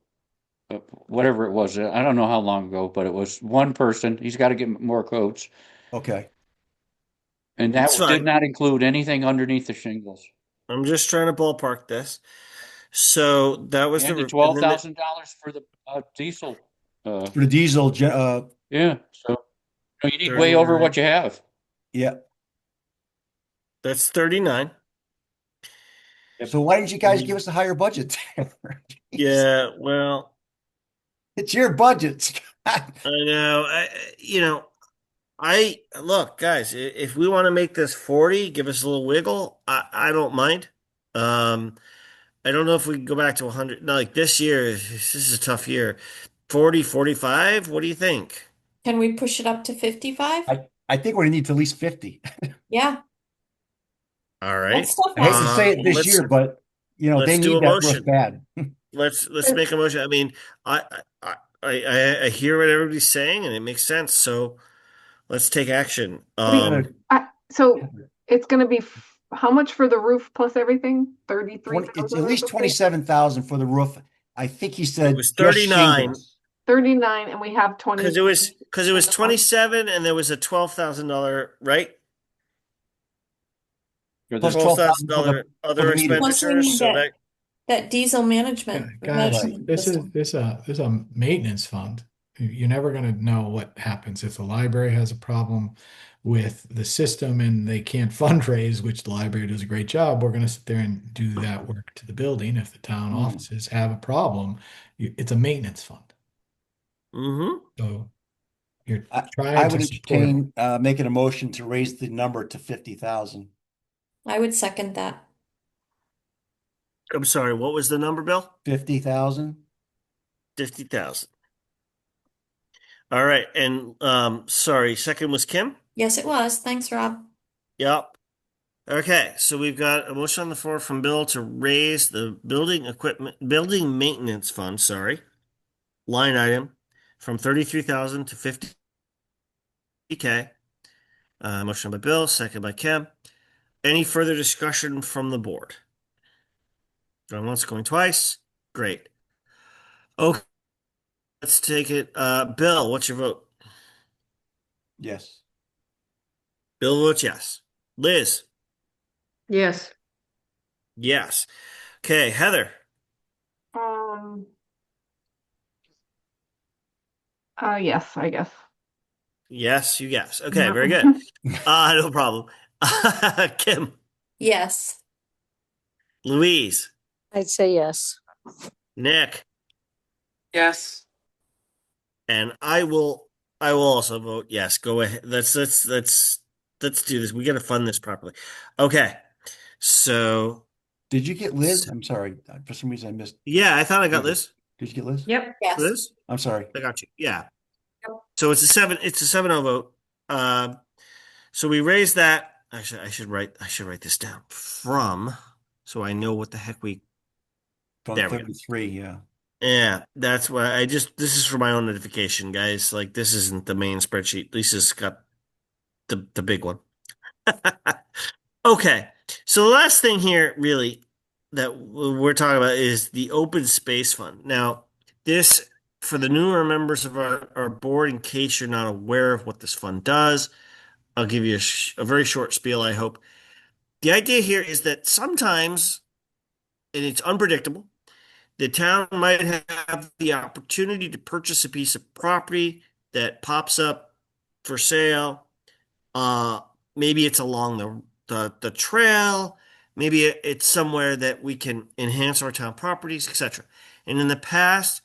whatever it was. I don't know how long ago, but it was one person. He's got to get more quotes. Okay. And That's that did fine. not include anything underneath the shingles. I'm just trying to ballpark this. So that was And the the and then $12,000 for the diesel. For the diesel, Yeah, so you need way over 39. what you have. yeah. That's 39. So why didn't you guys give us a higher budget? Yeah, well, It's your budget. I know. I look, guys, if we want to make this 40, give us a little wiggle. I don't mind. I don't know if we can go back to 100. No, like this year, this is a tough year. 40, 45. What do you think? Can we push it up to 55? I think we need to at least 50. Yeah, All that right. stuff I hate has to to say it be this Let's year, but they let's do need a that roof motion. bad. Let's make a motion. I mean, I I hear what everybody's saying, and it makes sense. So let's take action. So it's gonna be how much for the roof plus everything? 33,000 It's at or least something? 27,000 for the roof. I think he It said was just 39 shingles. 39, and we have 20. because it was in the fund. 27, and there was a $12,000, right? For Plus the- $12,000 for $12,000 other the meeting. Plus, we expenditures. need So that that diesel management. Guys, management this system. is a maintenance fund. You're never going to know what happens if the library has a problem with the system and they can't fundraise, which the library does a great job. We're going to sit there and do that work to the building. If the town offices have a problem, it's a maintenance fund. Mm-hmm. So you're I trying would to support. entertain making a motion to raise the number to 50,000. I would second that. I'm sorry. What was the number, Bill? 50,000. 50,000. All right. And sorry, second was Kim? Yes, it was. Thanks, Rob. Yep. Okay, so we've got a motion on the floor from Bill to raise the building maintenance fund, line item from 33,000 to 50K. Motion by Bill, second by Kim. Any further discussion from the board? Going once, going twice. Great. Okay, let's take it. Bill, what's your vote? Yes. Bill votes yes. Liz? Yes. Yes. Okay, Heather? Yes, I guess. Yes, you guess. Okay, very good. No problem. Kim? Yes. Louise? I'd say yes. Nick? Yes. And I will also vote yes. Go ahead. Let's do this. We got to fund this properly. Okay. So Did you get Liz? I'm sorry. For some reason I missed. yeah, I thought I got Liz. Did you get Liz? Yep. Yes. Liz? I'm sorry. I got you. Yeah. So it's a 7-0 vote. So we raised that. Actually, I should write this down so I know what the heck From There we go. 33, yeah. Yeah, that's why this is for my own notification, guys. Like this isn't the main spreadsheet. Lisa's got the big one. Okay. So the last thing here really that we're talking about is the open space fund. Now, this for the newer members of our board, in case you're not aware of what this fund does, I'll give you a very short spiel, I hope. The idea here is that sometimes, and it's unpredictable, the town might have the opportunity to purchase a piece of property that pops up for sale. Maybe it's along the trail. Maybe it's somewhere that we can enhance our town properties, etc. And in the past,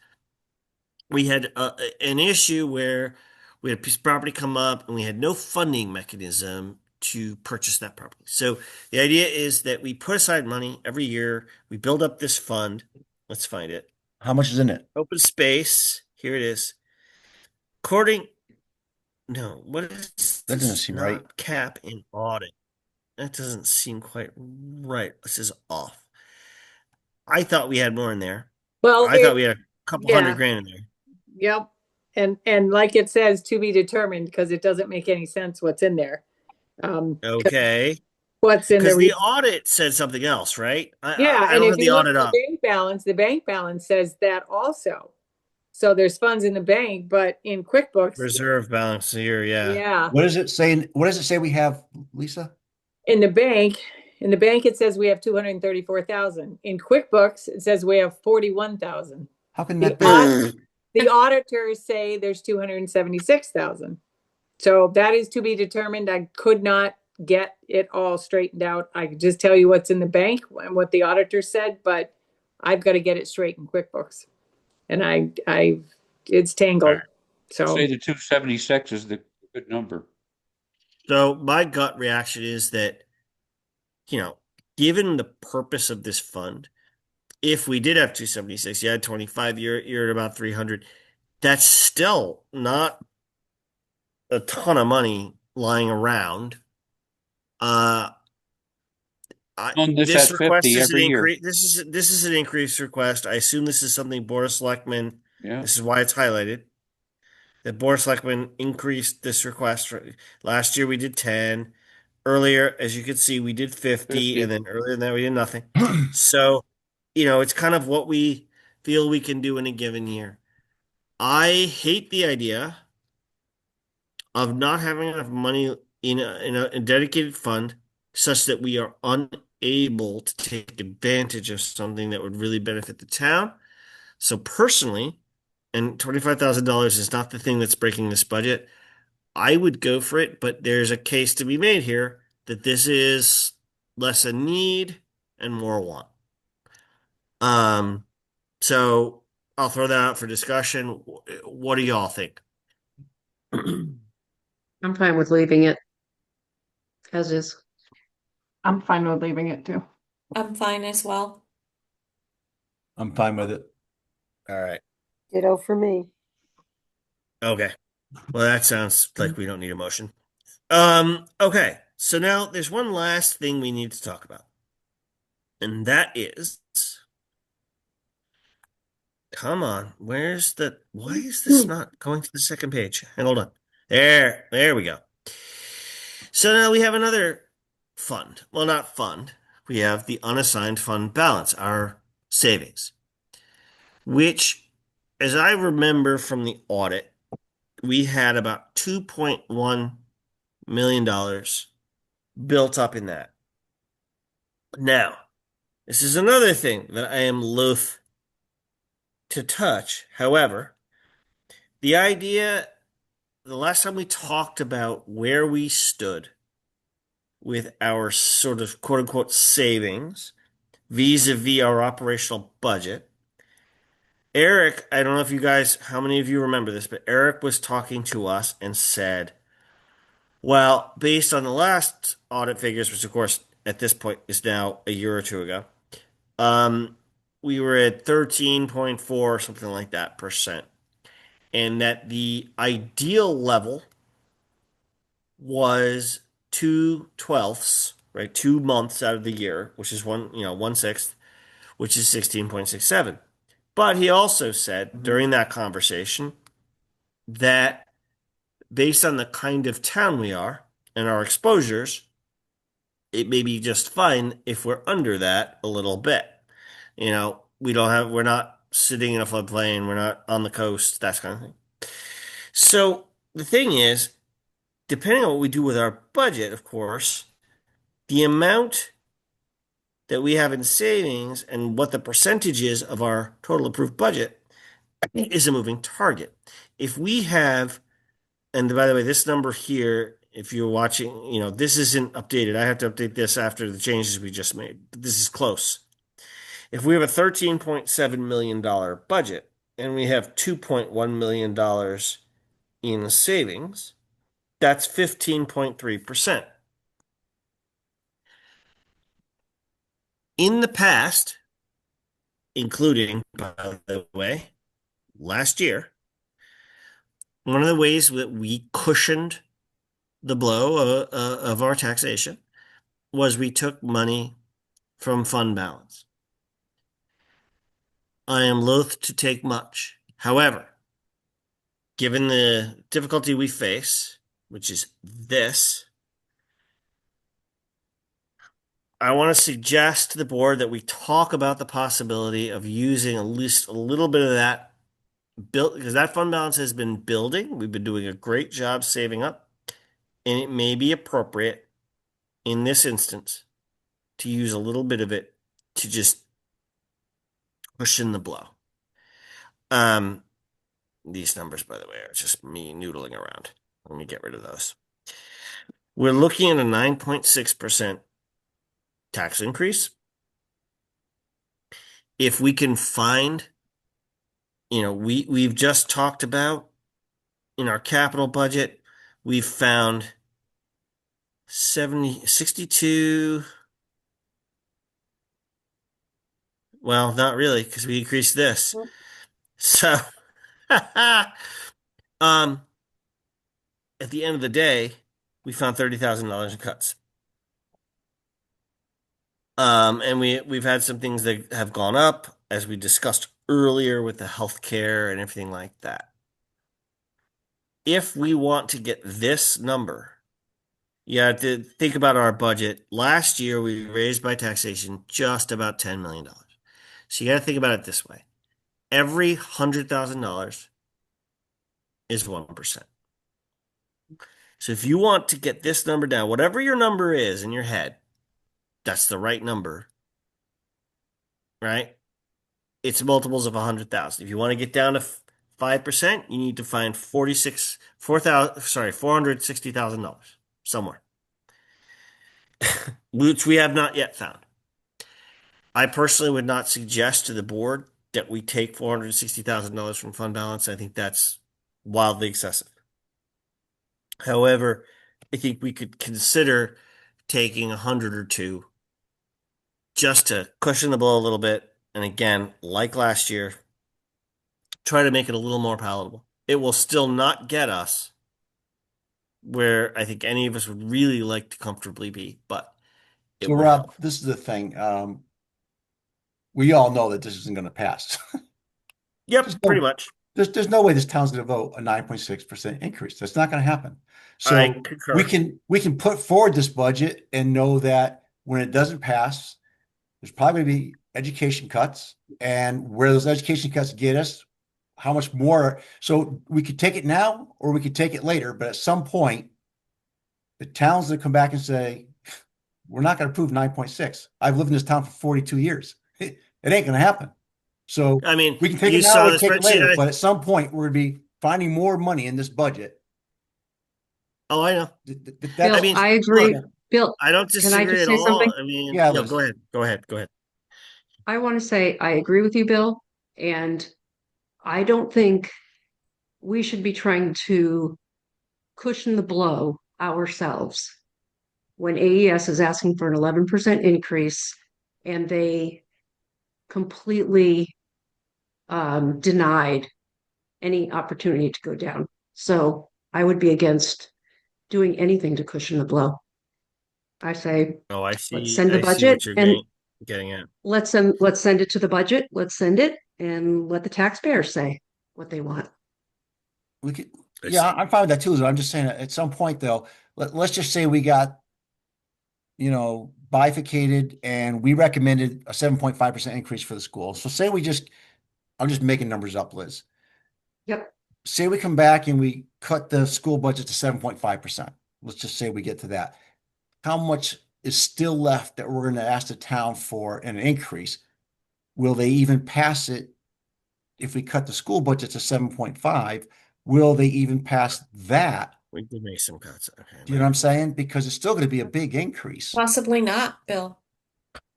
we had an issue where we had a piece of property come up and we had no funding mechanism to purchase that property. So the idea is that we put aside money every year. We build up this fund. Let's find it. How much is in it? Open space. Here it is. According, no, what is That doesn't this? seem Not right. cap in audit. That doesn't seem quite right. This is off. I thought we had more in there. Well, I thought we had a couple yeah. $100,000 in there. Yep. And like it says, to be determined, because it doesn't make any sense what's in there. Okay. What's in Because there? the audit said something else, right? Yeah, I and don't if have the you look audit at up. the bank balance says that also. So there's funds in the bank, but in QuickBooks, Reserve balance here, yeah. yeah, What does it say? What does it say we have, Lisa? in the bank it says we have 234,000. In QuickBooks, it says we have 41,000. How can The that aud- be? The auditors say there's 276,000. So that is to be determined. I could not get it all straightened out. I could just tell you what's in the bank and what the auditor said, but I've got to get it straight in QuickBooks. And it's tangled. Right. So Say the 276 is the good number. So my gut reaction is that, given the purpose of this fund, if we did have 276, you had 25, you're at about 300. That's still not a ton of money lying around. On this This at request 50 is an every year. increase. This is an increase request. I assume this is something Board of Selectmen. Yeah. This is why it's highlighted. The Board of Selectmen increased this request. Last year we did 10. Earlier, as you can see, we did 50, and then earlier than that we did nothing. So, it's kind of what we feel we can do in a given year. I hate the idea of not having enough money in a dedicated fund such that we are unable to take advantage of something that would really benefit the town. So personally, and $25,000 is not the thing that's breaking this budget, I would go for it, but there's a case to be made here that this is less a need and more a want. So I'll throw that out for discussion. What do y'all think? I'm fine with leaving it as is. I'm fine with leaving it too. I'm fine as well. I'm fine with it. All right. Ditto for me. Okay. Well, that sounds like we don't need a motion. Okay. So now there's one last thing we need to talk about. And that is, come on, why is this not going to the second page? And hold on. There we go. So now we have another fund. Well, not fund. We have the unassigned fund balance, our savings, which, as I remember from the audit, we had about $2.1 million built up in that. Now, this is another thing that I am loath to touch. However, the last time we talked about where we stood with our sort of quote unquote savings vis-a-vis our operational budget, Eric, I don't know if you guys, how many of you remember this, but Eric was talking to us and said, well, based on the last audit figures, which of course at this point is now a year or two ago, we were at 13.4, something like that percent. And that the ideal level was 2/12, right? 2 months out of the year, which is 1/6, which is 16.67. But he also said during that conversation that based on the kind of town we are and our exposures, it may be just fine if we're under that a little bit. We're not sitting in a floodplain, we're not on the coast, that kind of thing. So the thing is, depending on what we do with our budget, of course, the amount that we have in savings and what the percentage is of our total approved budget is a moving target. If we have, and by the way, this number here, if you're watching, this isn't updated. I have to update this after the changes we just made, but this is close. If we have a $13.7 million budget and we have $2.1 million in savings, that's 15.3%. In the past, including, by the way, last year, one of the ways that we cushioned the blow of our taxation was we took money from fund balance. I am loath to take much. However, given the difficulty we face, which is this, I want to suggest to the board that we talk about the possibility of using at least a little bit of that built, because that fund balance has been building. We've been doing a great job saving up, and it may be appropriate in this instance to use a little bit of it to just cushion the blow. These numbers, by the way, are just me noodling around. Let me get rid of those. We're looking at a 9.6% tax increase. If we can find, we've just talked about in our capital budget, we've found 62. Well, not really, because we increased this. So, at the end of the day, we found $30,000 in cuts. And we've had some things that have gone up, as we discussed earlier with the healthcare and everything like that. If we want to get this number, you have to think about our budget. Last year, we raised by taxation just about $10 million. So you got to think about it this way. Every $100,000 is 1%. So if you want to get this number down, whatever your number is in your head, that's the right number, right? It's multiples of 100,000. If you want to get down to 5%, you need to find $460,000 somewhere, which we have not yet found. I personally would not suggest to the board that we take $460,000 from fund balance. I think that's wildly excessive. However, I think we could consider taking 100 or two just to cushion the blow a little bit. And again, like last year, try to make it a little more palatable. It will still not get us where I think any of us would really like to comfortably be, but it So will Rob, help. this is the thing. We all know that this isn't going to pass. Yep, There's pretty no, much. there's no way this town's going to vote a 9.6% increase. That's not going to happen. So I concur. we can put forward this budget and know that when it doesn't pass, there's probably going to be education cuts, and where those education cuts get us, how much more. So we could take it now or we could take it later, but at some point, the town's going to come back and say, we're not going to approve 9.6. I've lived in this town for 42 years. It ain't going to happen. So I mean, we can take you it now saw or the take it later, spreadsheet. but at some point we're going to be finding more money in this budget. Oh, I know. Bill, I mean, I agree. look, Bill, I don't can I disagree just at say all. something? I mean, Yeah, no, Liz. go ahead. Go ahead. Go ahead. I want to say I agree with you, Bill, and I don't think we should be trying to cushion the blow ourselves when AES is asking for an 11% increase and they completely denied any opportunity to go down. So I would be against doing anything to cushion the blow. I say Oh, I let's see. send the I see budget what you're and getting at. let's send it to the budget. Let's send it and let the taxpayers say what they want. We could, I yeah, see. I'm fine with that too. I'm just saying at some point though, let's just say we got, bifurcated and we recommended a 7.5% increase for the school. So say I'm just making numbers up, Liz. Yep. Say we come back and we cut the school budget to 7.5%. Let's just say we get to that. How much is still left that we're going to ask the town for an increase? Will they even pass it if we cut the school budget to 7.5? Will they even pass that? We did make some cuts. Okay. Do you know what I'm saying? Because it's still going to be a big increase. Possibly not, Bill.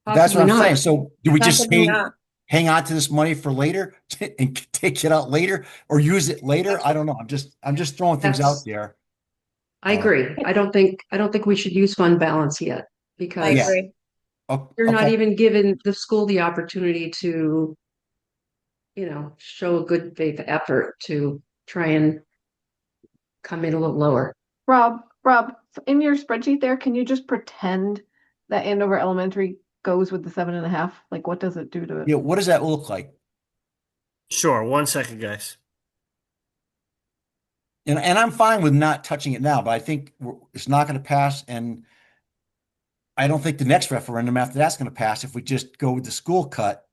That's what I'm saying. So do we just Possibly not. hang on to this money for later and take it out later or use it later? I don't know. I'm just throwing things out That's- there. I agree. I don't think we should use fund balance yet I because Yeah. agree. You're not Okay. even giving the school the opportunity to, show a good faith effort to try and come in a little lower. Rob, in your spreadsheet there, can you just pretend that Andover Elementary goes with the 7.5? Like, what does it do to it? Yeah, what does that look like? Sure. 1 second, guys. And I'm fine with not touching it now, but I think it's not going to pass, and I don't think the next referendum after that's going to pass. If we just go with the school cut,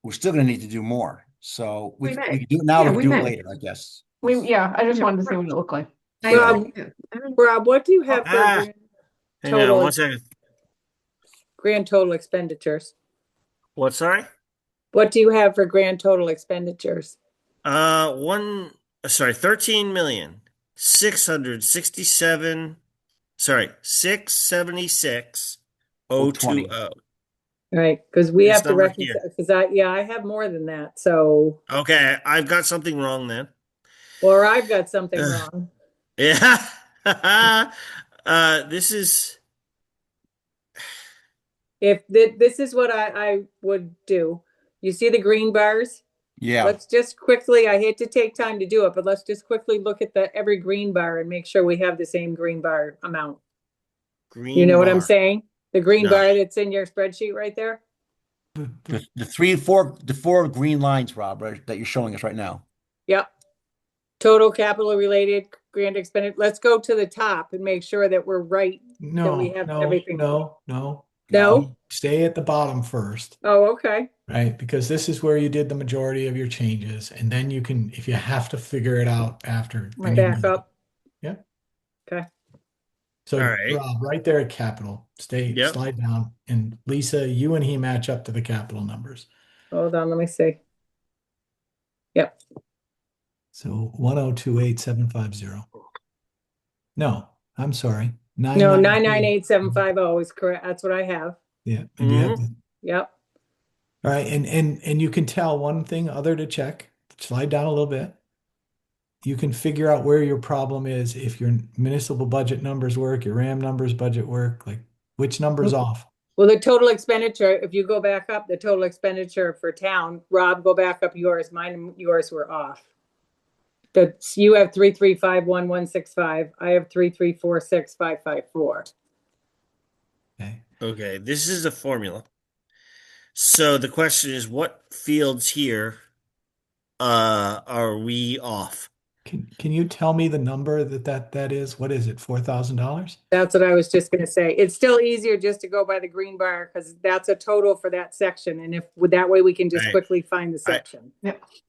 we're still going to need to do more. So we We may. can do it now, Yeah, or we do it may. later, I guess. I just wanted to see what it looked like. Rob, Rob, what do you have for Ah, grand hang on total 1 second. grand total expenditures? What, sorry? What do you have for grand total expenditures? 13,667. Sorry, 676,020. All right, because we This have to number reconcile, here. because I have more than that, so, Okay, I've got something wrong then. or I've got something Ugh. wrong. Yeah. This is If this is what I would do. You see the green bars? Yeah. Let's just quickly, I hate to take time to do it, but let's just quickly look at every green bar and make sure we have the same green bar amount. green You know what I'm bar. saying? The green No. bar that's in your spreadsheet right there? The four green lines, Rob, right, that you're showing us right now. Yep. Total capital related grand expenditure. Let's go to the top and make sure that we're right. That we have everything. No. No? Stay at the bottom first, Oh, okay. right? Because this is where you did the majority of your changes, and then you can, if you have to figure it out after, then you can Back do it. up. Yeah. Okay. So All right. Rob, right there at capital, Yep. slide down, and Lisa, you and he match up to the capital numbers. Hold on, let me see. Yep. So 1028750. No, I'm sorry. No, 998. 998750 is correct. That's what I have. Yeah, and you have the, Yep. all right, and you can tell one thing other to check. Slide down a little bit. You can figure out where your problem is if your municipal budget numbers work, your RAM numbers budget work, like which number's off. Well, the total expenditure, if you go back up, the total expenditure for town, Rob, go back up yours. Mine and yours were off. You have 3351165. I have 3346554. Okay. Okay, this is a formula. So the question is, what fields here are we off? Can you tell me the number that is? What is it? $4,000? That's what I was just gonna say. It's still easier just to go by the green bar because that's a total for that section. And if that way we can just Right. quickly find the section.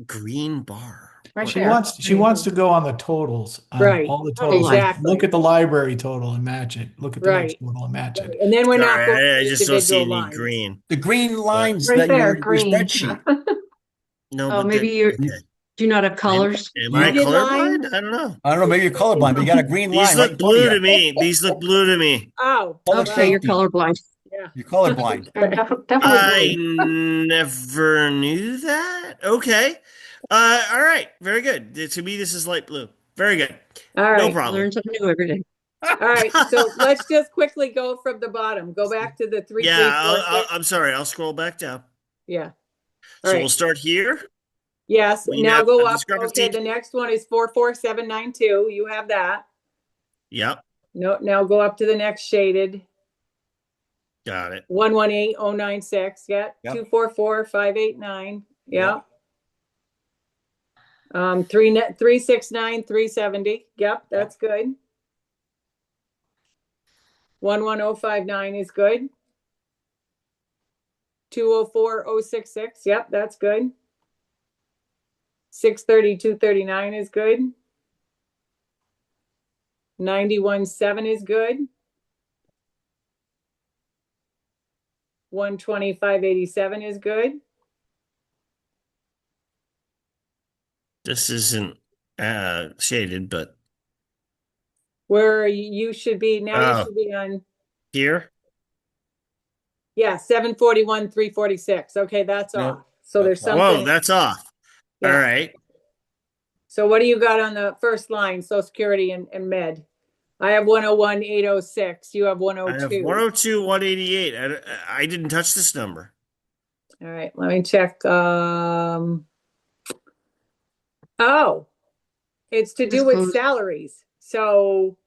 Green bar. Right She there. wants to go on the totals, on Right. all the totals. Like, Exactly. look at the library total and match it. Look at the next Right. total and match it. And then we're not Sorry, going I to just don't see individual any lines. green. The green lines Right that there, your green. spreadsheet. No, Oh, but maybe the- do you not have colors? Am I Green colorblind? line? I don't know. I don't know, maybe you're colorblind, but you got a green line These right look in front of blue you. to me. These look blue to me. Oh, Public Okay, you're safety. colorblind. yeah. You're colorblind. Definitely I green. never knew that. Okay. All right. Very good. To me, this is light blue. Very good. All No right. problem. Learn something new every day. All right. So let's just quickly go from the bottom. Go back to the 3, Yeah, 3, 4, 6. I'm sorry. I'll scroll back down. Yeah. So All we'll right. start here. Yes. We Now have go a up. discrepancy. Okay. The next one is 44792. You have that. Yep. No. Now go up to the next shaded. Got it. 118096. Yeah. Yep. 244589. Yeah. 369370. Yep, that's good. 11059 is good. 204066. Yep, that's good. 63239 is good. 917 is good. 12587 is good. This isn't shaded, but Where you should be now, Oh. you should be on, here. yeah, 741 346. Okay, that's Yep, off. So there's that's off. something. Whoa, that's off. Yeah. All right. So what do you got on the first line, Social Security and med? I have 101,806. You have I have 102. 102, 188. I didn't touch this number. All right, let me check. Oh, it's to do Just with close. salaries. So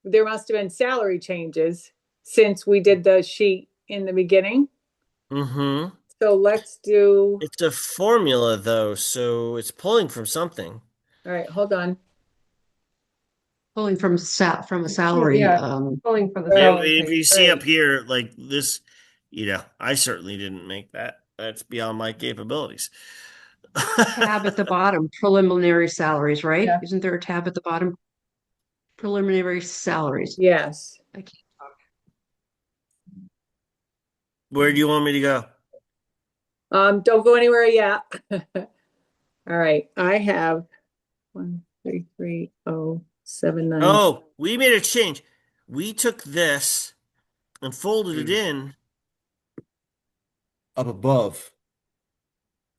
there must have been salary changes since we did the sheet in the beginning. Mm-hmm. So let's do, It's a formula though, so it's pulling from something. all right, hold on. Pulling from a salary, Yeah. Pulling for the Right. salary If thing. you see Right. up here, like this, I certainly didn't make that. That's beyond my capabilities. tab at the bottom, preliminary salaries, right? Yeah. Isn't there a tab at the bottom? Preliminary salaries. Yes. I can't talk. Where do you want me to go? Don't go anywhere yet. All right, I have 133,079. Oh, we made a change. We took this and folded it in. Up above.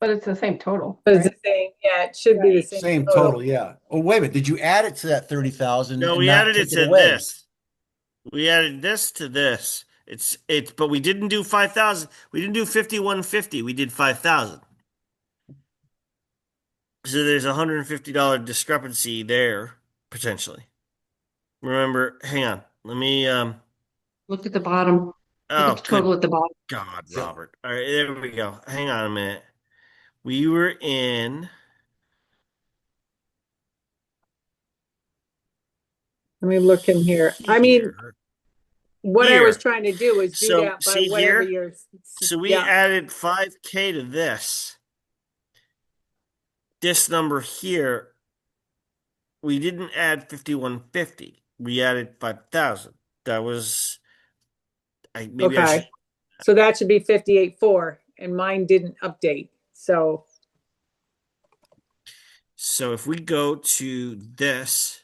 But it's the same total, But it's right? the same, yeah, it should be the same. Same total, yeah. Oh, wait a minute. Did you add it to that 30,000 No, and we not added it take it to away? this. We added this to this. But we didn't do 5,000. We didn't do 5150. We did 5,000. So there's a $150 discrepancy there potentially. Remember, hang on. Let me Look at the bottom. Look oh, at the total good at the bottom. God, Robert. All right, there we go. Hang on a minute. We were in Let me look in here. I mean, here. what I was Here. trying to do is do So, that by see whatever here? you're, So we yeah, added 5K to this. This number here, we didn't add 5150. We added 5,000. That was maybe I should. okay. So that should be 58.4 and mine didn't update. So So if we go to this,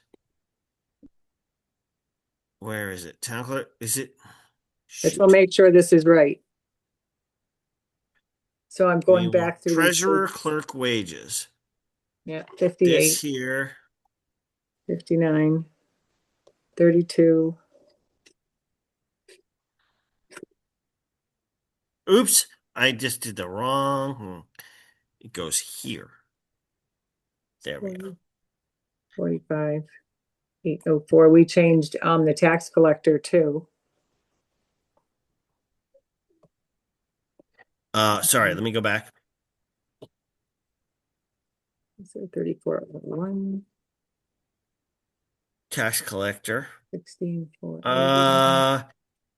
where is it? Town clerk? Is it? let's go Shoot. make sure this is right. So I'm We going want back through these treasurer sheets. clerk wages. Yeah, 58, This here. 59, 32. Oops, I just did the wrong. It goes here. There we go. 45, 804. We changed the tax collector too. Sorry, let me go back. So 3401, Tax collector. 16,480,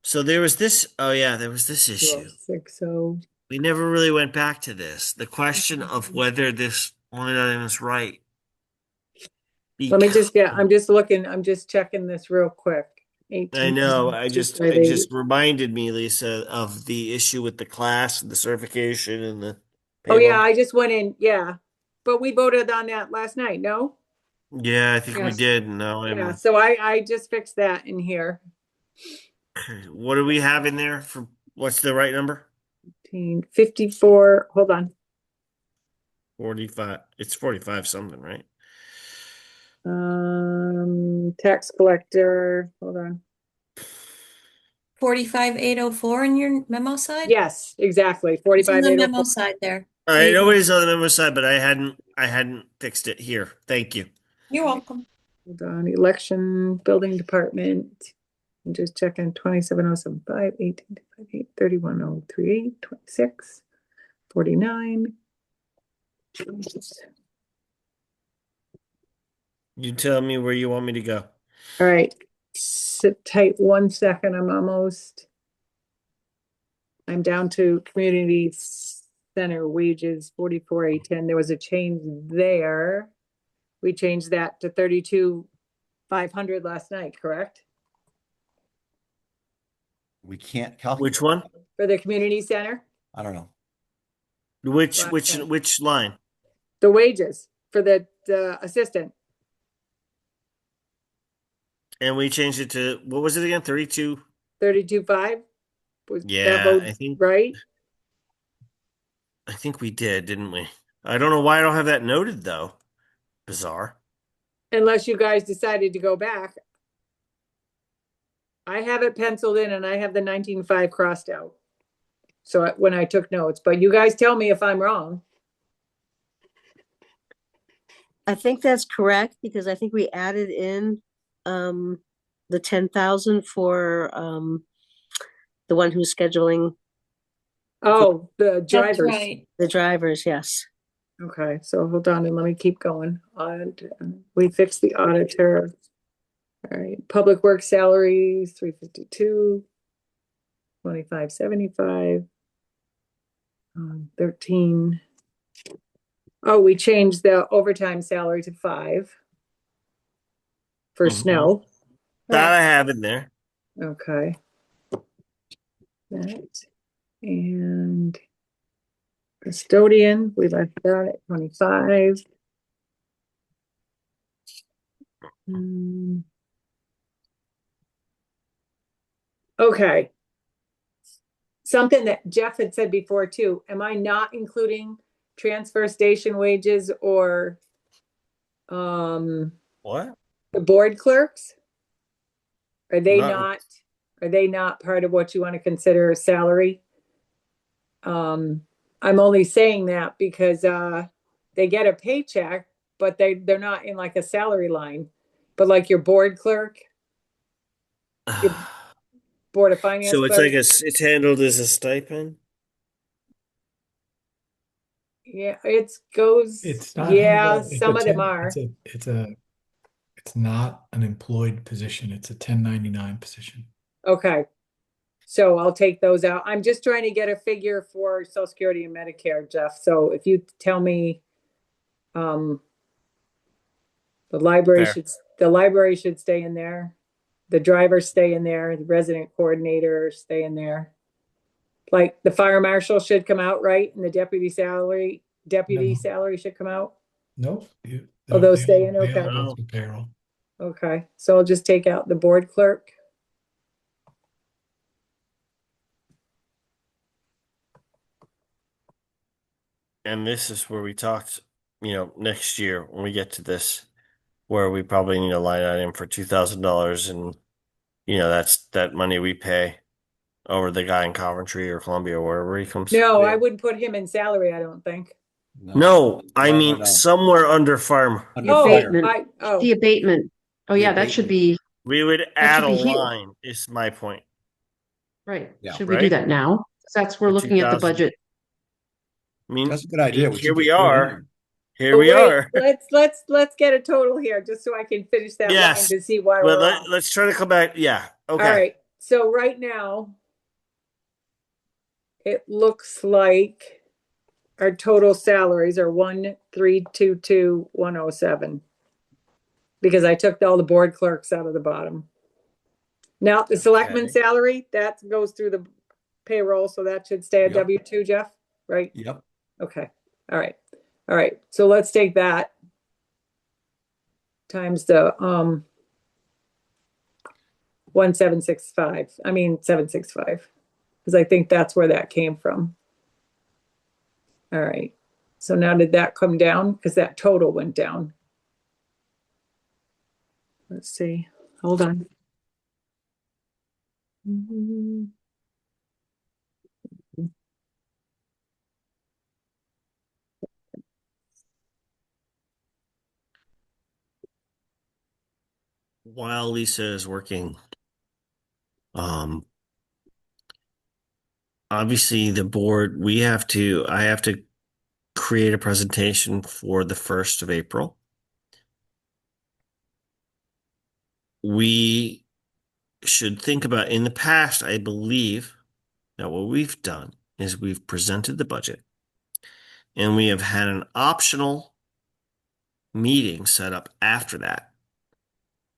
So there was this. Oh yeah, there was this issue. 60. We never really went back to this. The question of whether this line item is right. Let me just Because- I'm just looking, I'm just checking this real quick. I know. It 18,258. just reminded me, Lisa, of the issue with the class and the certification and the. Oh yeah, payroll. I just went in, yeah. But we voted on that last night, no? Yeah, I think we Yes. did. No, Yeah, so I just fixed that in here. what do we have in there for? What's the right number? 54, hold on. 45. It's 45 something, right? Tax collector, hold on. 45,804 in your memo side? Yes, exactly, It's in 45, the 804. memo side there. I know it is on the memo side, but I hadn't fixed it here. Thank you. You're welcome. Hold on, election, building department. I'm just checking 27,075, 18,258, 31,038, 26, 49. You tell me where you want me to go. All right, sit tight 1 second, I'm down to community center wages, 44,810. There was a change there. We changed that to 32,500 last night, correct? We can't calculate. Which one? For the community center, I don't know. Which Last night. which line? the wages for the assistant. And we changed it to what was it again? 32. 32.5? Was Yeah, that vote I think right? we did, didn't we? I don't know why I don't have that noted though. Bizarre. Unless you guys decided to go back. I have it penciled in and I have the 19.5 crossed out. So when I took notes, but you guys tell me if I'm wrong. I think that's correct because I think we added in the 10,000 for the one who's scheduling Oh, the That's drivers. right. the drivers, yes. Okay, so hold on and let me keep going. We fixed the auditor. All right, public works salaries, 352, 2575, 13. Oh, we changed the overtime salary to 5 for Mhm. snow. That I have in there. Okay. That and custodian, we left that at 25. Okay. Something that Jeff had said before too, am I not including transfer station wages or What? the board clerks? Are they Not- not part of what you want to consider a salary? I'm only saying that because they get a paycheck, but they're not in like a salary line. But like your board clerk, board of finance So it's clerk, like it's handled as a stipend? yeah, it goes. It's not Yeah, handled, it's some a of them 10 are. it's not an employed position, it's a 1099 position. Okay. So I'll take those out. I'm just trying to get a figure for Social Security and Medicare, Jeff. So if you tell me, the library Fair. should stay in there. The drivers stay in there, the resident coordinator stay in there. Like the fire marshal should come out, right? And the deputy No. salary should come out. Nope. Oh, those they stay all- in? they all Okay. go through payroll. Okay, so I'll just take out the board clerk. And this is where we talked, next year when we get to this, where we probably need a line item for $2,000 and that's that money we pay over the guy in Coventry or Columbia or wherever he comes. No, I wouldn't put him in salary, I don't think. No, I No, mean no. somewhere under farm. Under Oh, fire. Abatement. oh, The abatement. Oh The yeah, that should be, We would add a should be here. line, is my point. right. Yeah. Should we do Right? that now? 'Cause that's, we're For looking at the 2,000. budget. I mean, That's a good idea. We here should we just put it in are. there. Here we wait, are. let's get a total here, just so I can finish that line Yes. to see why Well, we're off. let's try to come back. Yeah. Okay. All right, so right now, it looks like our total salaries are 1,322,107. Because I took all the board clerks out of the bottom. Now, the selectman Okay. salary, that goes through the payroll, so that should stay at Yep. W-2, Jeff, right? Yep. Okay, all right, so let's take that times the 765, because I think that's where that came from. All right, so now did that come down? Because that total went down. Let's see, hold on. While Lisa is working, obviously the board, I have to create a presentation for the 1st of April. We should think about, in the past, I believe that what we've done is we've presented the budget and we have had an optional meeting set up after that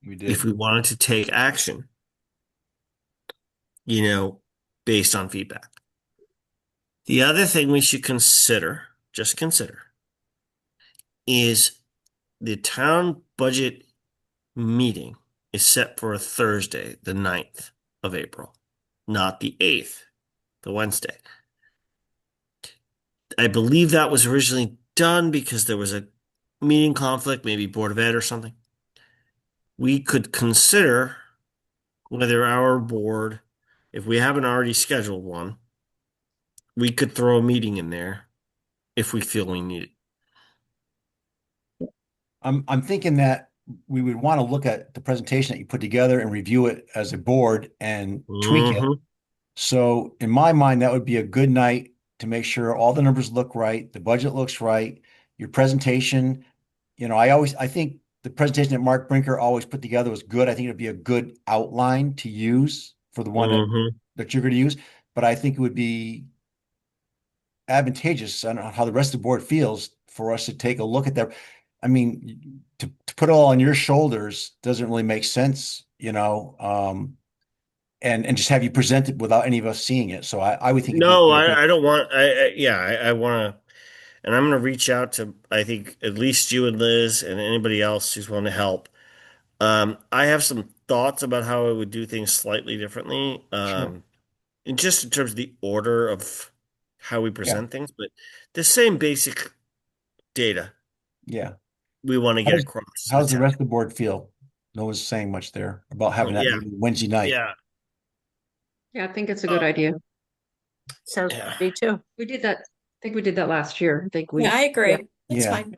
We did. if we wanted to take action, based on feedback. The other thing we should just consider, is the town budget meeting is set for a Thursday, the 9th of April, not the 8th, the Wednesday. I believe that was originally done because there was a meeting conflict, maybe Board of Ed or something. We could consider whether our board, if we haven't already scheduled one, we could throw a meeting in there if we feel we need it. I'm thinking that we would want to look at the presentation that you put together and review it as a board and tweak it. Mhm. So in my mind, that would be a good night to make sure all the numbers look right, the budget looks right, your presentation. I think the presentation that Mark Brinker always put together was good. I think it'd be a good outline to use for the one Mhm. that you're going to use. But I think it would be advantageous, I don't know how the rest of the board feels, for us to take a look at that. I mean, to put it all on your shoulders doesn't really make sense, and just have you present it without any of us seeing it. So I would think it'd be a No, good idea. I don't want, yeah, I want to, and I'm going to reach out to, I think, at least you and Liz and anybody else who's willing to help. I have some thoughts about how I would do things slightly differently, Sure. in just in terms of the order of how we Yeah. present things, but the same basic data Yeah. we want to get How's, across to the how's the town. rest of the board feel? No one's saying much there about having that Yeah, meeting Wednesday night. yeah, Yeah, I think it's a good idea. Sounds yeah. good to me too. We did that. I think we did that last year. I think we. Yeah, I agree. That's Yeah. fine.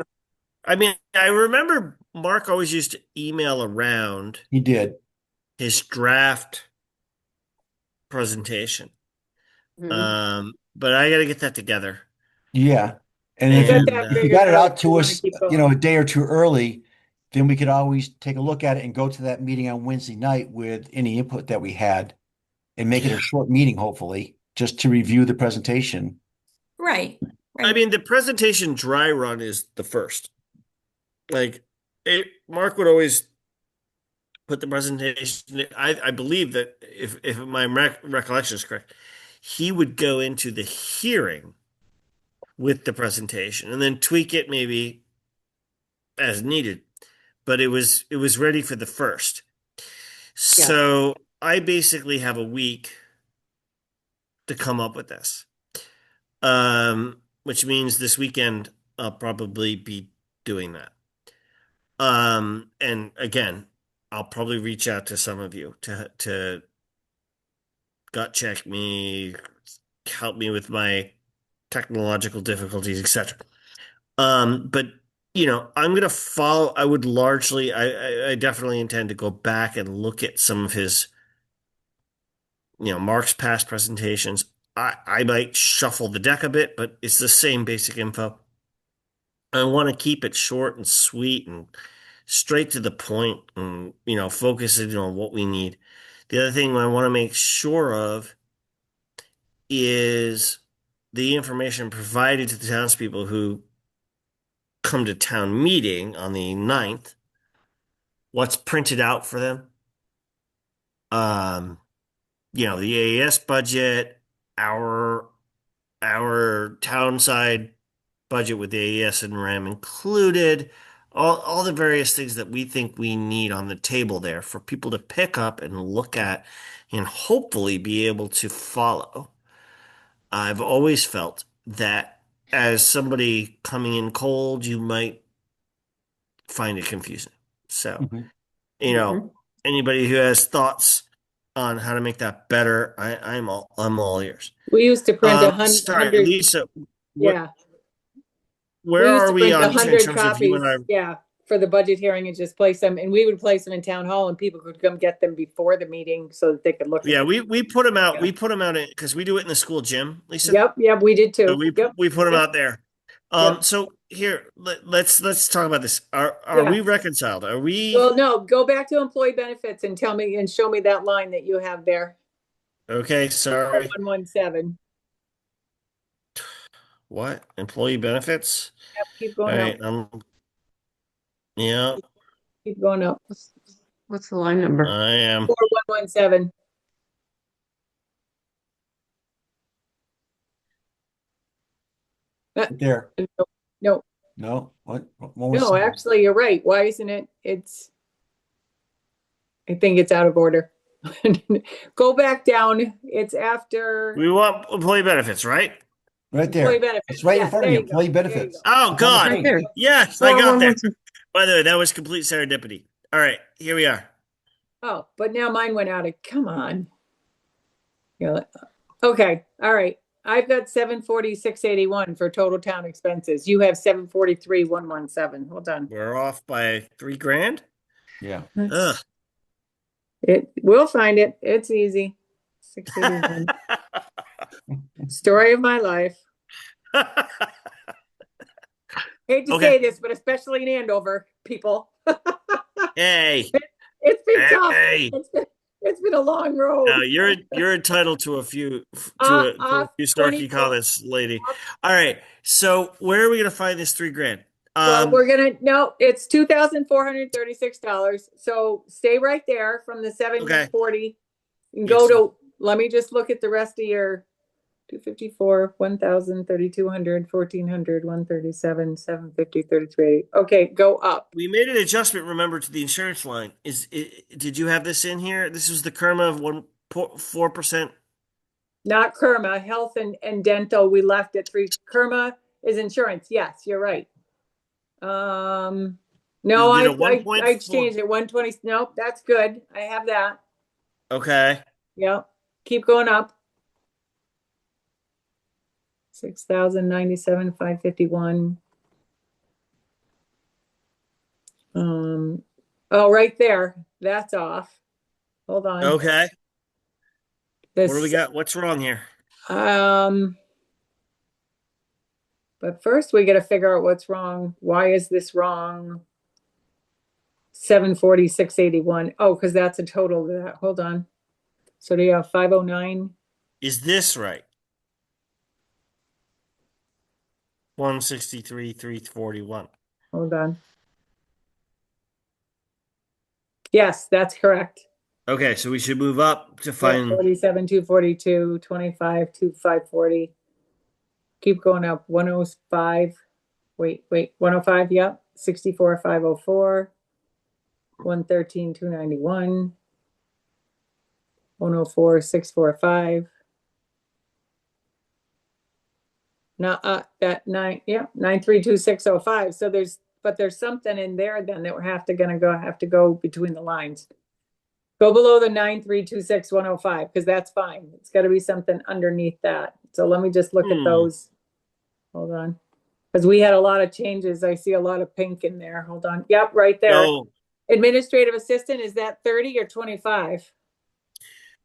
I mean, I remember Mark always used to email around He did. his draft presentation. But I got to get that together. Yeah. And You if got you, that if you figured got it out, out you to wanna us, keep a going. day or two early, then we could always take a look at it and go to that meeting on Wednesday night with any input that we had and make it a short meeting, hopefully, just to review the presentation. Right. I Right. mean, the presentation dry run is the first. Like, Mark would always put the presentation. I believe that if my recollection is correct, he would go into the hearing with the presentation and then tweak it maybe as needed. But it was ready for the first. So I basically have a week to come up with this. Which means this weekend I'll probably be doing that. And again, I'll probably reach out to some of you to gut check me, help me with my technological difficulties, etc. But I'm gonna follow. I would largely, I definitely intend to go back and look at some of his, Mark's past presentations. I might shuffle the deck a bit, but it's the same basic info. I want to keep it short and sweet and straight to the point and, focusing on what we need. The other thing I want to make sure of is the information provided to the townspeople who come to town meeting on the 9th, what's printed out for them. The AAS budget, our town side budget with the AES and RAM included, all the various things that we think we need on the table there for people to pick up and look at and hopefully be able to follow. I've always felt that as somebody coming in cold, you might find it confusing. So, Mhm. anybody who has thoughts on how to make that better, I'm all ears. We used to print Sorry, 100, Lisa, yeah. where We used are to we print on in 100 terms of you copies, and I? yeah, for the budget hearing and just place them, and we would place them in town hall and people could come get them before the meeting so that they could look at Yeah, them. we put them out. Yeah. We put them out because we do it in the school gym, Lisa. Yep, we did So too. we Yep. we put them Yep. out there. Yep. So here let's talk about this. Are Yeah. we reconciled? Are we Well, no, go back to employee benefits and tell me and show me that line that you have there. okay? Sorry. 117. What? Employee benefits? Yep, keep All going right. up. Yeah, Keep going up. What's the line number? I am. 4117. Right there. No, No, what was no, actually, you're right. Why isn't it? I think it's out of order. Go back down. It's after We want employee benefits, right? right there? employee benefits. It's right in Yeah, front of there you, you go. employee There you benefits. go. Oh God. Right there. Yes, I got there. 4117. By the way, that was complete serendipity. All right, here we are. Oh, but now mine went out of, come on. Yeah, okay, all right. I've got 740,681 for total town expenses. You have 743,117. Hold on. We're off by $3,000. Yeah. Ugh. We'll find it. It's easy. 681. Story of my life. Hate to Okay. say this, but especially in Andover, people. Hey, It's been tough. hey. It's been a long road. No, you're entitled to a few snarky 24. comments, lady. All right. So where are we gonna find this $3,000? Well, no, it's $2,436. So stay right there from the 740. And go Yes. to, let me just look at the rest of your 254, 1,000, 3,200, 1,400, 137, 750, 3380. Okay, go up. We made an adjustment, remember, to the insurance line. Did you have this in here? This was the Kerma of 4%. Not Kerma, health and dental, we left at 3. Kerma is insurance. Yes, you're right. No, You did a I 1.4. changed it. 120. Nope, that's good. I have that. Okay. Yep. Keep going up. 6,097, 551. Oh, right there. That's off. Hold on. Okay. This, What do we got? What's wrong here? But first we got to figure out what's wrong. Why is this wrong? 740, 681. Oh, because that's a total of that. Hold on. So do you have 509? Is this right? 163, 341. Hold on. Yes, that's correct. Okay, so we should move up to find 47, 242, 25, 540. Keep going up. 105. Wait, 105. Yep. 64, 504. 113, 291. 104, 645. Not that 932,605. So there's something in there then that we're have to go between the lines. Go below the 9326105 because that's fine. It's got to be something underneath that. So let me just look at those. Hold on. Because we had a lot of changes. I see a lot of pink in there. Hold on. Yep, right there. So Administrative assistant, is that 30 or 25?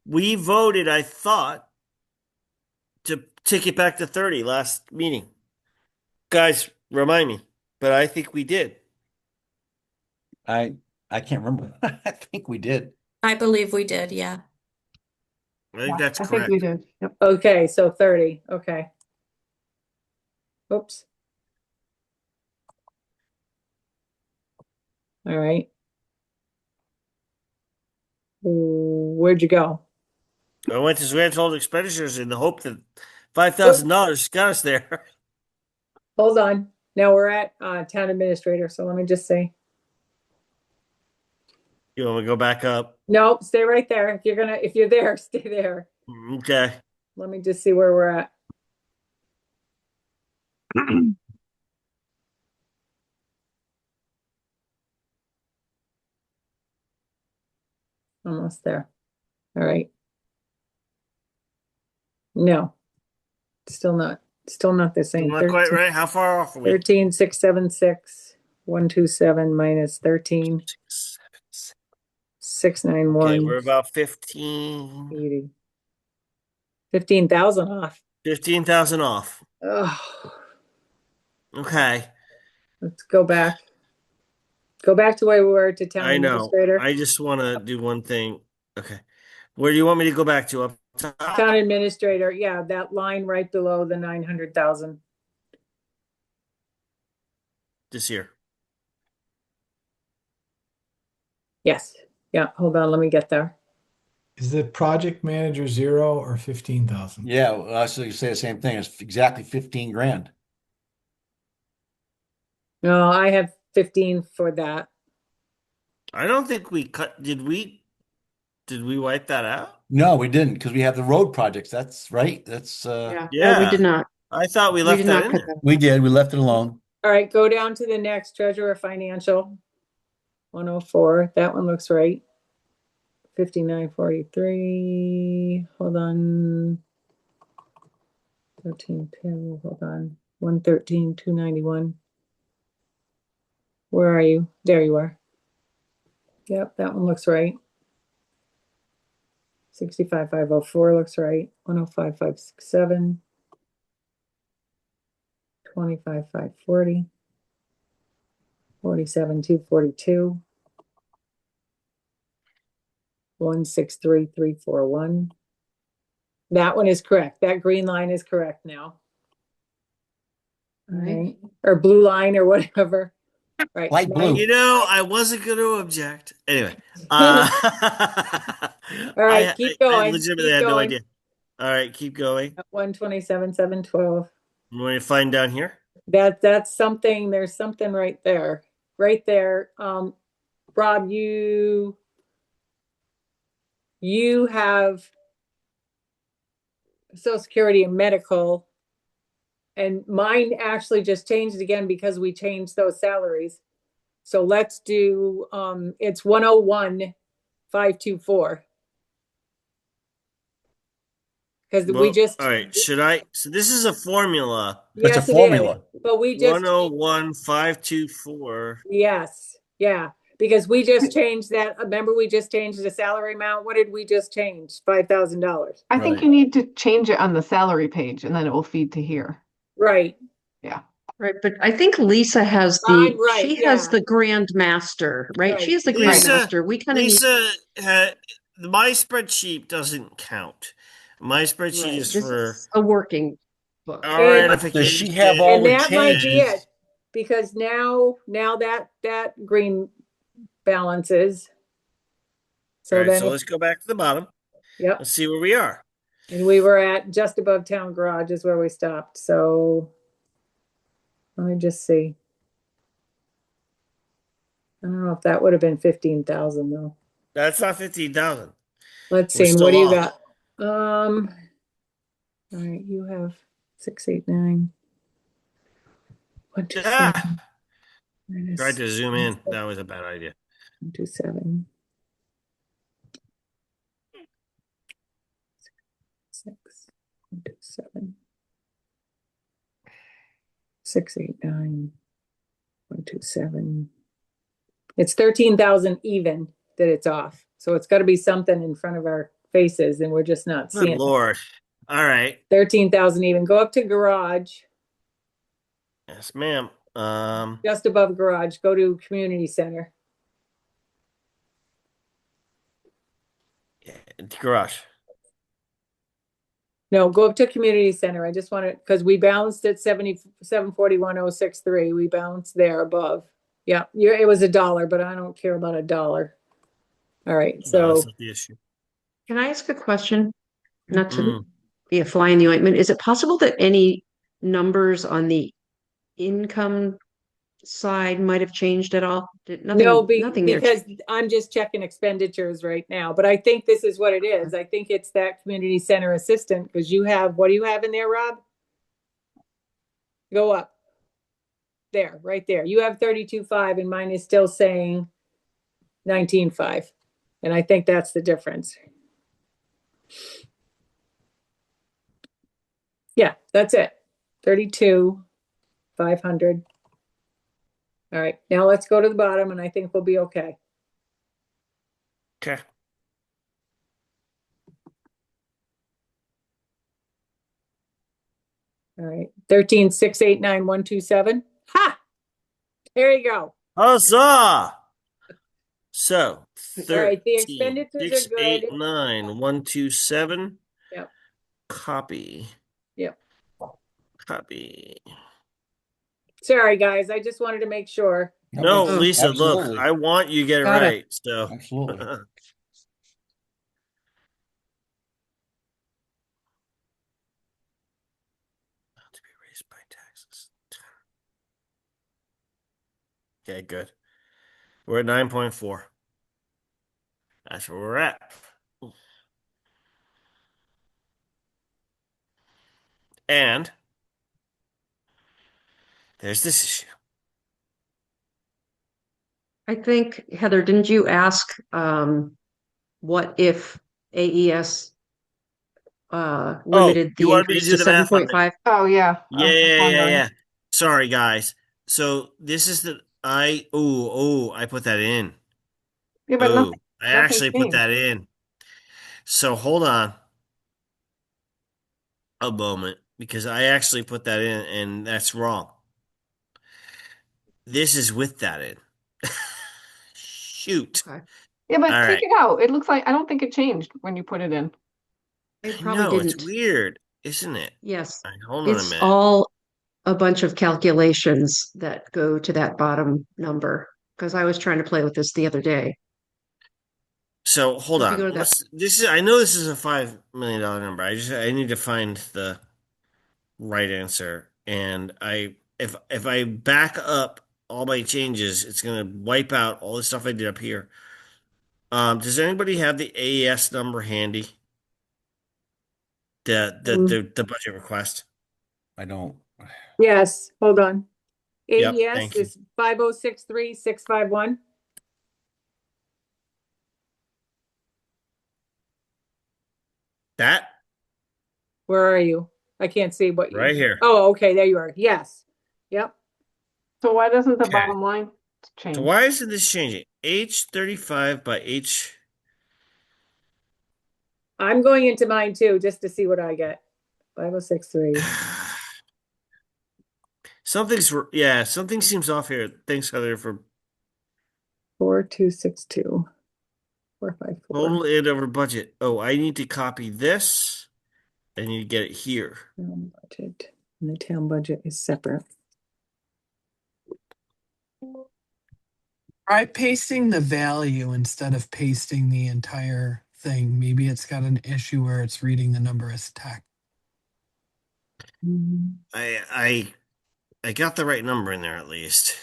we voted, I thought, to take it back to 30 last meeting. Guys, remind me, but I think we did. I can't remember. I think we did. I believe we did, yeah. I think that's I correct. think we did. Yep. Okay, so 30. Okay. Oops. All right. Where'd you go? I went to grand total expenditures in the hope that $5,000 got us there. Hold on. Now we're at town administrator. So let me just say, You want me to go back up? nope, stay right there. If you're there, stay there. Okay. Let me just see where we're at. Almost there. All right. No, still not the same. Not quite right. How far off are we? 13,676, 127 minus 13, 691. Okay, we're about 15. 80. 15,000 off. 15,000 off. Oh, Okay. let's go back. Go back to where we were to town I know. administrator. I just want to do one thing. Okay. Where do you want me to go back to? Up top? Town administrator, yeah, that line right below the 900,000. This year. Yes. Yeah, hold on, let me get there. Is the project manager 0 or 15,000? Yeah, well, I was going to say the same thing. It's exactly 15 grand. No, I have 15 for that. I don't think we cut. Did we wipe that out? No, we didn't because we have the road projects. That's right. That's Yeah, Yeah. no, we did not. I thought we We left did that not in cut there. that. we did. We left it alone. All right, go down to the next treasurer financial. 104, that one looks right. 5943. Hold on. 1310, hold on. 113, 291. Where are you? There you are. Yep, that one looks right. 65,504 looks right. 105,567. 25,540. 47,242. 163,341. That one is correct. That green line is correct now. All right. Or blue line or whatever. Right. Light blue. You know, I wasn't going to object. Anyway, All right, I keep going. legitimately Keep had no going. idea. All right, keep going. 127,712. Want to find down here? That's something, there's something right there. Right there. Rob, you have Social Security and medical, and mine actually just changed again because we changed those salaries. So let's do it's 101,524. Because we Well, just all right. Should I? So this is a formula. It's a yes, it is. formula. But we just 101,524. yes, yeah. Because we just changed that. Remember, we just changed the salary amount. What did we just change? $5,000. I think Right. you need to change it on the salary page and then it will feed to here. Right. Right, but I think Lisa has Fine, right, she has yeah. the Grand Master, right? She Right. has the Grand Lisa, Master. We kind of need, my spreadsheet doesn't count. My spreadsheet right, is this for is a working book. our And- Does she have all And the that might be changes? it. Because now that green balances. So All right, then, so let's go back to the bottom. yep. Let's see where we are. And we were at just above town garage is where we stopped. So let me just see. I don't know if that would have been 15,000 though. That's not 15,000. Let's We're see. And what do still you off. got? All right, you have 689. 127. Ah, minus tried to zoom in. That was a bad idea. 127. 6, 127. 689. 127. It's 13,000 even that it's off. So it's got to be something in front of our faces and we're just not Good seeing it. Lord. All right. 13,000 even. Go up to garage, Yes, ma'am. just above garage. Go to community center. Garage. No, go up to community center. I just want to, because we bounced at 741,063. We bounced there above. Yeah, it was $1, but I don't care about $1. All right, No, so that's not the issue. Can I ask a question? Not to Mm. be a fly in the ointment. Is it possible that any numbers on the income side might have changed at all? Nothing, no, nothing there. because I'm just checking expenditures right now, but I think this is what it is. I think it's that community center assistant, because you have, what do you have in there, Rob? Go up. There, right there. You have 32.5 and mine is still saying 19.5. And I think that's the difference. Yeah, that's it. 32,500. All right, now let's go to the bottom and I think we'll be okay. Okay. All right, 13,689,127. Ha! There you go. Huzzah! So, All right, the expenditures are good. 13,689,127. Yep. Copy. Yep. Copy. Sorry, guys, I just wanted to make sure. No, it's- Lisa, absolutely. look, I want you to get it Got it. right. So, Absolutely. to be raised by taxes. Okay, good. We're at 9.4. That's where we're at. And there's this issue. I think, Heather, didn't you ask what if AES limited you the wanted me to increase do to the math on it. 7.5? Oh, yeah. Yeah. Sorry, guys. So this is I put that in. Yeah, but Oh, I nothing actually put changed. that in. So hold on a moment because I actually put that in and that's wrong. This is with that in. Shoot. Okay. Yeah, but All take right. it out. It looks like, I don't think it changed when you put it in. It I probably know it's didn't. weird, isn't it? Yes. All right, hold on a It's minute. all a bunch of calculations that go to that bottom number. Because I was trying to play with this the other day. So hold If you go on. to that, I know this is a $5 million number. I need to find the right answer. And if I back up all my changes, it's gonna wipe out all the stuff I did up here. Does anybody have the AES number handy? The budget request. I don't. Yes, hold on. Yep, AES thank you. is 5063651. That Where are you? I can't see what you. right here. Oh, okay, there you are. Yes. Yep. So why doesn't the Okay. bottom line change? So why isn't this changing? H35 by H. I'm going into mine too, just to see what I get. 5063. Something seems off here. Thanks, Heather, for 4262. 454. total id over budget. Oh, I need to copy this. I need to get it here. Town budget. And the town budget is separate. Try pasting the value instead of pasting the entire thing. Maybe it's got an issue where it's reading the number as text. I got the right number in there at least.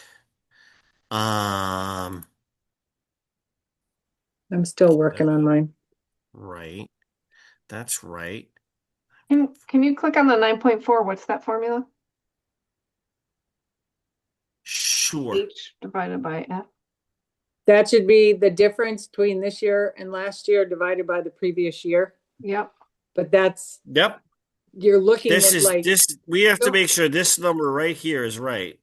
I'm still working on mine. Right. That's right. Can you click on the 9.4? What's that formula? Sure. H divided by F. That should be the difference between this year and last year divided by the previous year. Yep. But that's, Yep. you're looking This at is like, this we have to Nope. make sure this number right here is right.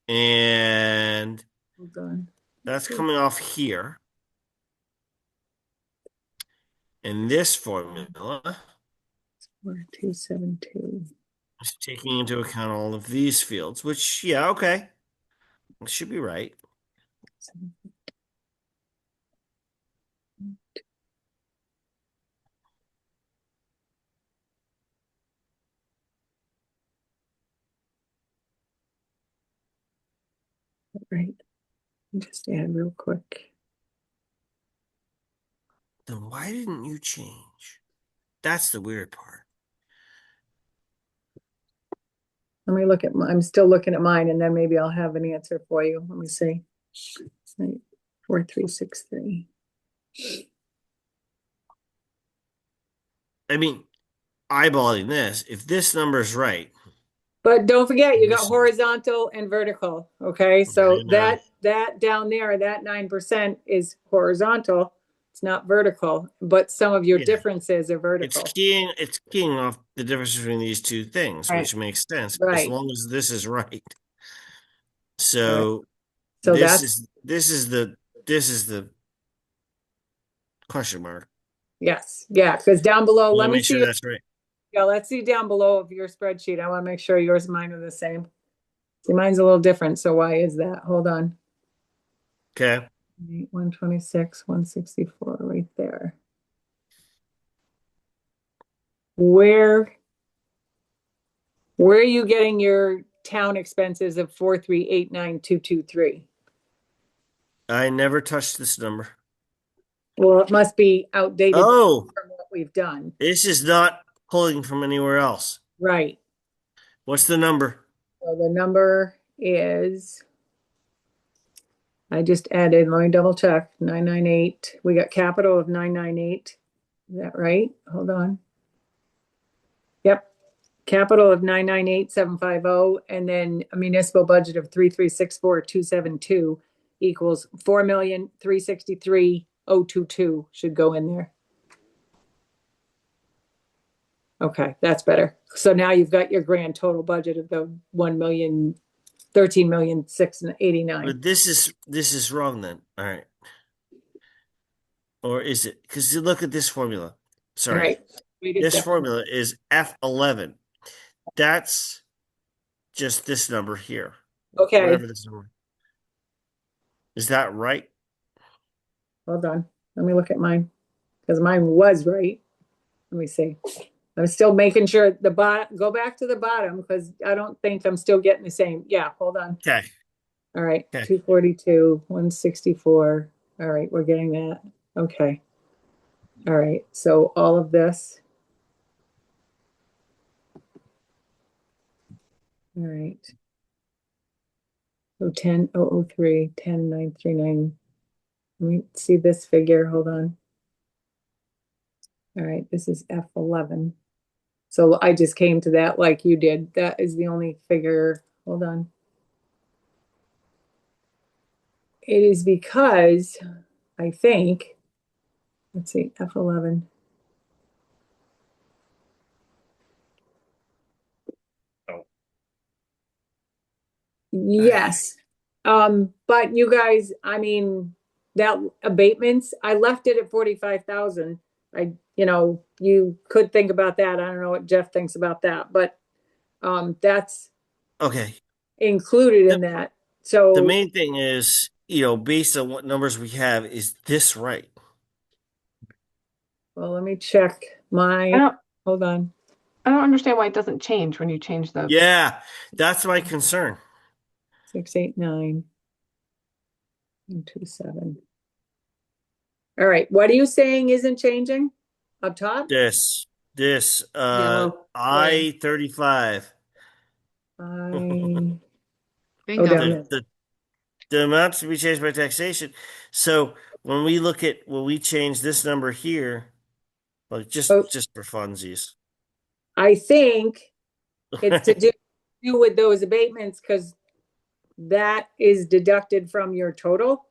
And hold on. that's coming off here. And this formula 4272. is taking into account all of these fields, which, yeah, okay. It should be right. Right. Just add real quick. Then why didn't you change? That's the weird part. Let me look at I'm still looking at mine and then maybe I'll have an answer for you. Let me see. 4363. I mean, eyeballing this, if this number is right, But don't forget, you got Listen. horizontal and vertical. Okay, so I know. that down there, that 9% is horizontal. It's not vertical, but some of your Yeah. differences are vertical. it's keying off the difference between these two things, Right. which makes sense as Right. long as this is right. So So this that's is the question mark. yes, yeah. Because down below, Let let me make sure see. that's right. Yeah, let's see down below of your spreadsheet. I want to make sure yours and mine are the same. See, mine's a little different. So why is that? Hold on. Okay. 126, 164, right there. Where are you getting your town expenses of 4389223? I never touched this number. Well, it must be outdated Oh, from what we've done. this is not pulling from anywhere else. Right. What's the number? So the number is, I just added, let me double check, 998. We got capital of 998. Is that right? Hold on. Yep. Capital of 998,750, and then a municipal budget of 3364272 equals 4,363,000 022 should go in there. Okay, that's better. So now you've got your grand total budget of the 13,000,689. But this is wrong then. All right. Or is it? Because you look at this formula. All Sorry. right. Read it This down. formula is F11. That's just this number here. Okay, Whatever this number. Is that right? hold on. Let me look at mine because mine was right. Let me see. I'm still making sure the bottom, go back to the bottom because I don't think I'm still getting the same. Yeah, hold on. Okay. All right, Okay. 242, 164. All right, we're getting that. Okay. All right, so all of this. All right. So 10,003, 10,939. Let me see this figure. Hold on. All right, this is F11. So I just came to that like you did. That is the only figure. Hold on. It is because I think, let's see, F11. Oh. Yes. But you guys, I mean, that abatements, I left it at 45,000. You could think about that. I don't know what Jeff thinks about that, but that's Okay. included in that. So The main thing is, based on what numbers we have, is this right? well, let me check my, hold on. I don't understand why it doesn't change when you change the. Yeah, that's my concern. 689 and 27. All right, what are you saying isn't changing up top? This, Yellow. I-35. I Bingo. down there. The amount to be changed by taxation. So when we change this number here, like just Oh. for funsies. I think it's to do with those abatements because that is deducted from your total.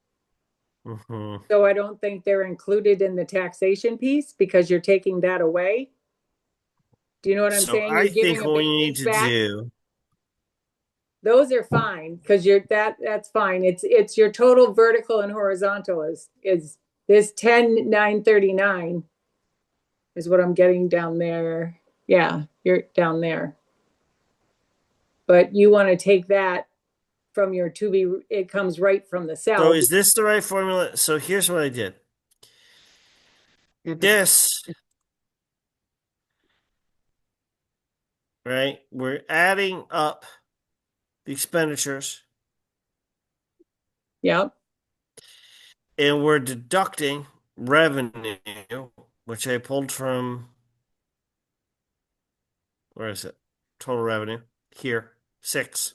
Mhm. So I don't think they're included in the taxation piece because you're taking that away. Do you know what I'm So saying? I You're giving think what we need abatements to back. do. Those are fine because that's fine. It's your total vertical and horizontal is this 10,939 is what I'm getting down there. Yeah, you're down there. But you want to take that from your it comes right from the cell. So is this the right formula? So here's what I did. Yeah, but This, right? We're adding up the expenditures Yeah. and we're deducting revenue, which I pulled from, where is it? Total revenue here, 6.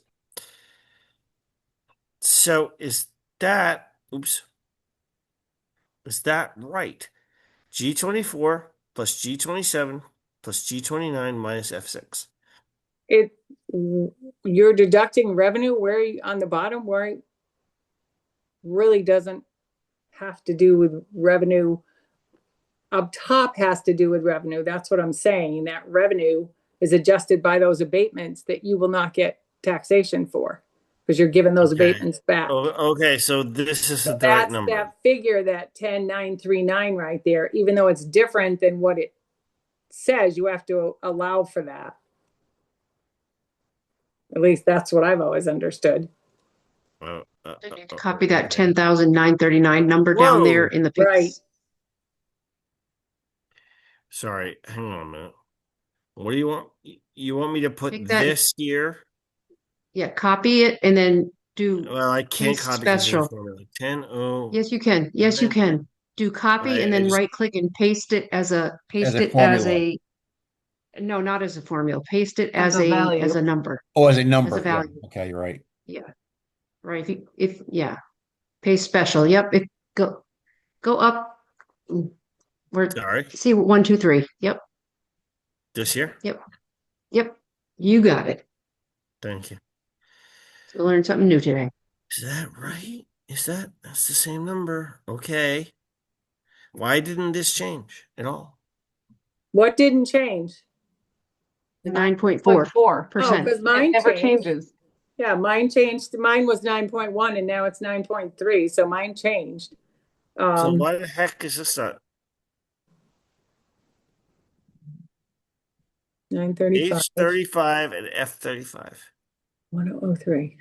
So is that right? G24 plus G27 plus G29 minus F6. You're deducting revenue where on the bottom where it really doesn't have to do with revenue. Up top has to do with revenue. That's what I'm saying. That revenue is adjusted by those abatements that you will not get taxation for because you're given those Okay. abatements back. Oh, okay, so this isn't the right That's number. that figure, that 10,939 right there. Even though it's different than what it says, you have to allow for that. At least that's what I've always understood. you need to copy that 10,939 number Whoa. down there in the pic- Right. Sorry, hang on a minute. What do you want? You want me to put Take that- this here? Yeah, copy it and then do. Well, I can't Paste copy because special. formula. 10 Yes, you can. Yes, you then- can. Do copy and I then just- right click and paste it as a formula. no, not as a formula. Paste it As as a value. as a number. Oh, as a number. As a Yeah. value. Okay, you're right. Yeah. Right. If yeah. Paste special. Yep. Go up. Where Sorry, see 1, 2, 3. Yep. this here? Yep. You got it. Thank you. So learn something new today. Is that right? That's the same number? Okay. Why didn't this change at all? What didn't change? The 9.4%. 4. Oh, because mine It never changed. changes. Yeah, mine changed. Mine was 9.1 and now it's 9.3. So mine changed. So why the heck is this not 935. H35 and F35? 1003.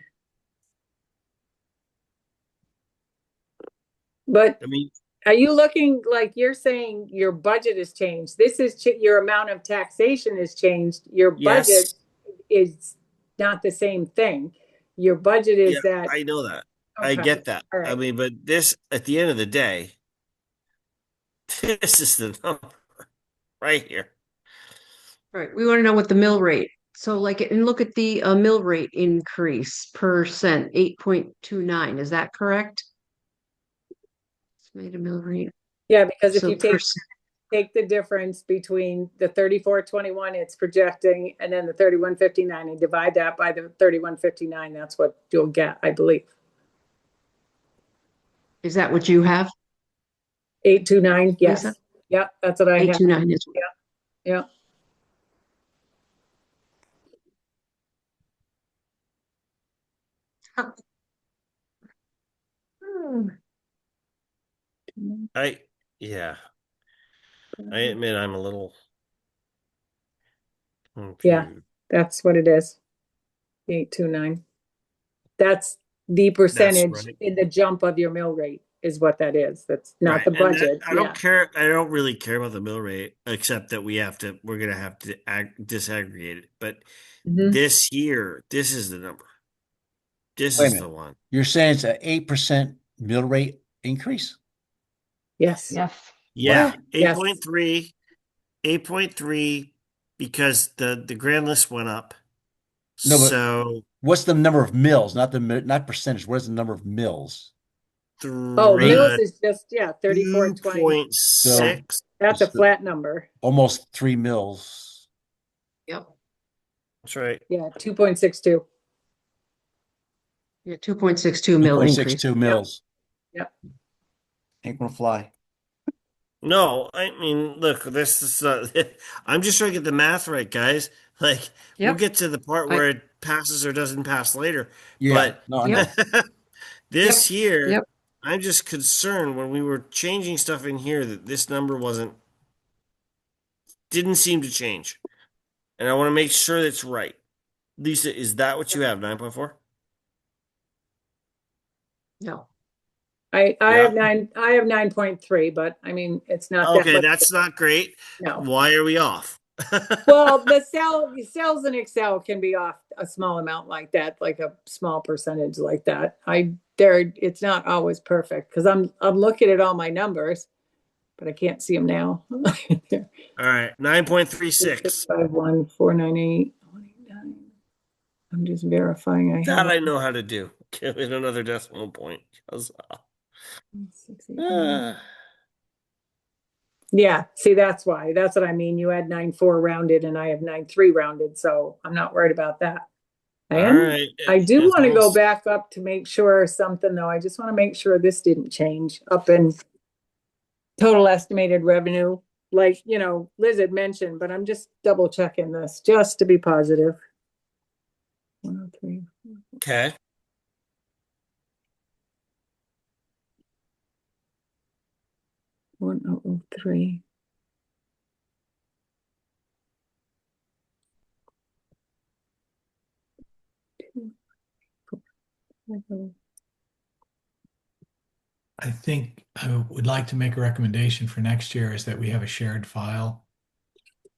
But I mean, are you looking like you're saying your budget has changed? This is your amount of taxation has changed. Your budget yes, is not the same thing. Your budget is yeah, that. I know that. I Okay. get that. All I right. mean, but this, at the end of the day, this is the number right here. Right, we want to know what the mill rate. So like, and look at the mill rate increase percent, 8.29. Is that correct? It's made a mill rate. Yeah, because if So you take percent. the difference between the 3421 it's projecting and then the 3159 and divide that by the 3159, that's what you'll get, I believe. Is that what you have? 829, yes. Lisa? Yeah, that's what I have. 829 is. Yeah. Yeah. I admit I'm a little Yeah, confused. that's what it is. 829. That's the percentage right. in the jump of your mill rate is what that is. That's not Right. the And budget. I don't care. I don't really care about the mill rate, except that we're going to have to disaggregate it. But Mhm. this year, this is the number. This Wait a is minute. the one. You're saying it's an 8% mill rate increase? Yes. Yes. Yeah. Yes. 8.3, 8.3, because the grand list went up. No, but So what's the number of mills? Not percentage. What is the number of mills? Oh, mills is just 3420. 2.6. That's a flat number. Almost 3 mills. Yep. That's right. Yeah, 2.62. Yeah, 2.62 mill increase. 2.62 mills. Yep. Ain't gonna fly. No, I mean, look, this is I'm just trying to get the math right, guys. Like, we'll Yep. get to the part where it passes or doesn't pass later. Yeah. But No, I know. this year, Yep. I'm just concerned when we were changing stuff in here that this number didn't seem to change. And I want to make sure that's right. Lisa, is that what you have, 9.4? No. I Yeah. have 9.3, but I mean it's not that Okay, much. that's not great. No. Why are we off? Well, the cells in Excel can be off a small amount like that, like a small percentage like that. It's not always perfect because I'm looking at all my numbers, but I can't see them now. All right, 9.36. 651,498. I'm just verifying I That have I know how to do. Give it another decimal point. Yeah, see, that's why. That's what I mean. You had 9.4 rounded and I have 9.3 rounded, so I'm not worried about that. All right. I do It's want to go almost- back up to make sure something though. I just want to make sure this didn't change up in total estimated revenue. Like, Liz had mentioned, but I'm just double checking this just to be positive. 103. Okay. Oh, 3. I think I would like to make a recommendation for next year is that we have a shared file.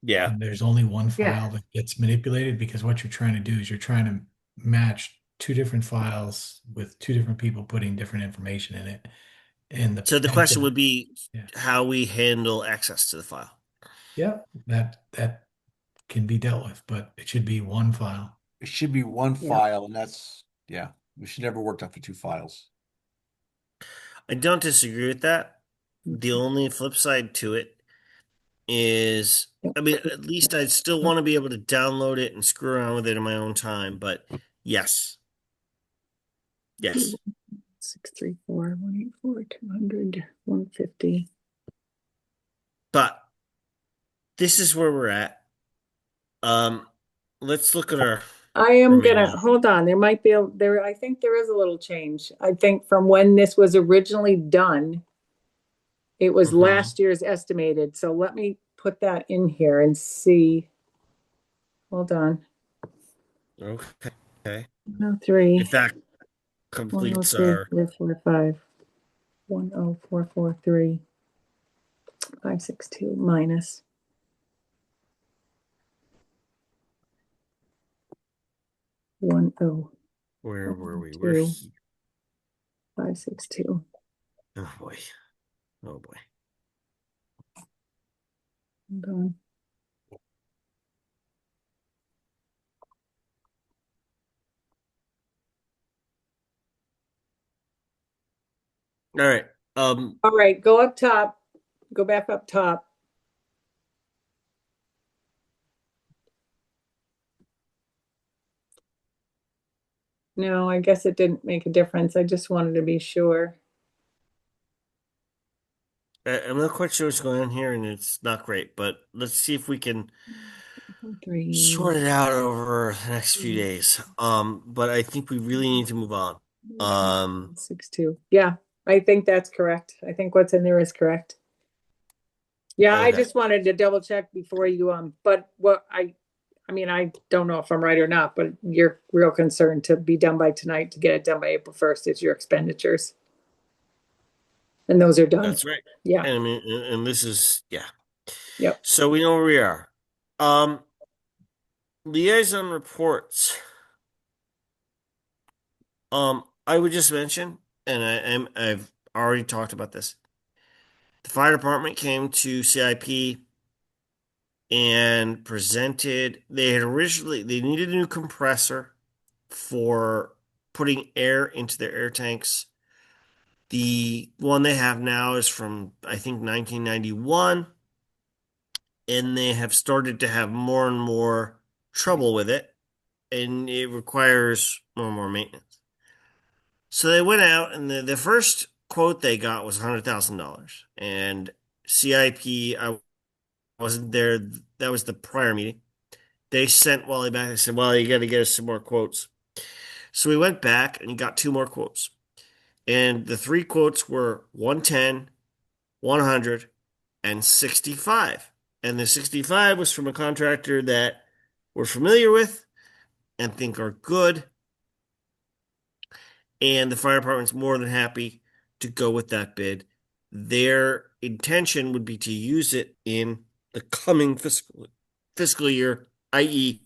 Yeah. And there's only one Yeah. file that gets manipulated because what you're trying to do is you're trying to match two different files with two different people putting different information in it. And So the question would be Yeah. how we handle access to the file. Yeah, that can be dealt with, but it should be one file. It should be one Yeah. file, and we should never work off of 2 files. I don't disagree with that. The only flip side to it is, I mean, at least I'd still want to be able to download it and screw around with it in my own time, but yes. Yes. 634, 184, 200, 150. But this is where we're at. Let's look at our I am gonna, meeting. hold on, there might be, there, I think there is a little change. I think from when this was originally done, it was Mhm. last year's estimated, so let me put that in here and see. Hold on. Okay. 103, If that completes 103, our 445, 10443, 562 minus 10, where were we? We're 2, here. 562. Oh boy. Oh boy. Hold on. All right. All right, go up top, go back up top. No, I guess it didn't make a difference. I just wanted to be sure. I'm not quite sure what's going on here, and it's not great, but let's see if we can 3, sort it out over the next few days. But I think we really need to move on. 62. Yeah, I think that's correct. I think what's in there is correct. Yeah, I Okay. just wanted to double check before you, but what I mean, I don't know if I'm right or not, but you're real concerned to be done by tonight, to get it done by April 1st is your expenditures. And those are done. That's right. Yeah. And I mean, and this is, yeah. Yep. So we know where we are. Liaison reports. I would just mention, and I've already talked about this. The fire department came to CIP and presented. They needed a new compressor for putting air into their air tanks. The one they have now is from, I think, 1991, and they have started to have more and more trouble with it, and it requires more and more maintenance. So they went out, and the first quote they got was $100,000. And CIP, I wasn't there. That was the prior meeting. They sent Wally back. They said, well, you got to get us some more quotes. So we went back and he got two more quotes. And the three quotes were 110, 100, and 65. And the 65 was from a contractor that we're familiar with and think are good. And the fire department's more than happy to go with that bid. Their intention would be to use it in the coming fiscal year, i.e.,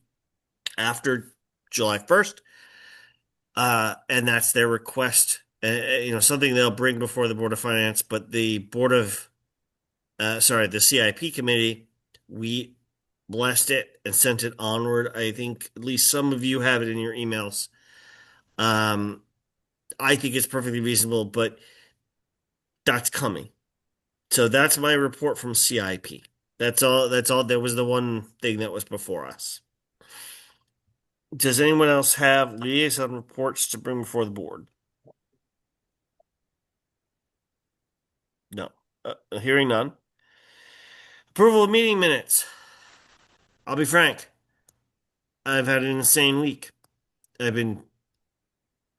after July 1st. And that's their request. Something they'll bring before the Board of Finance, but the the CIP committee, we blessed it and sent it onward. I think at least some of you have it in your emails. I think it's perfectly reasonable, but that's coming. So that's my report from CIP. That's all. There was the one thing that was before us. Does anyone else have liaison reports to bring before the board? No. Hearing none. Approval of meeting minutes. I'll be frank. I've had an insane week. I've been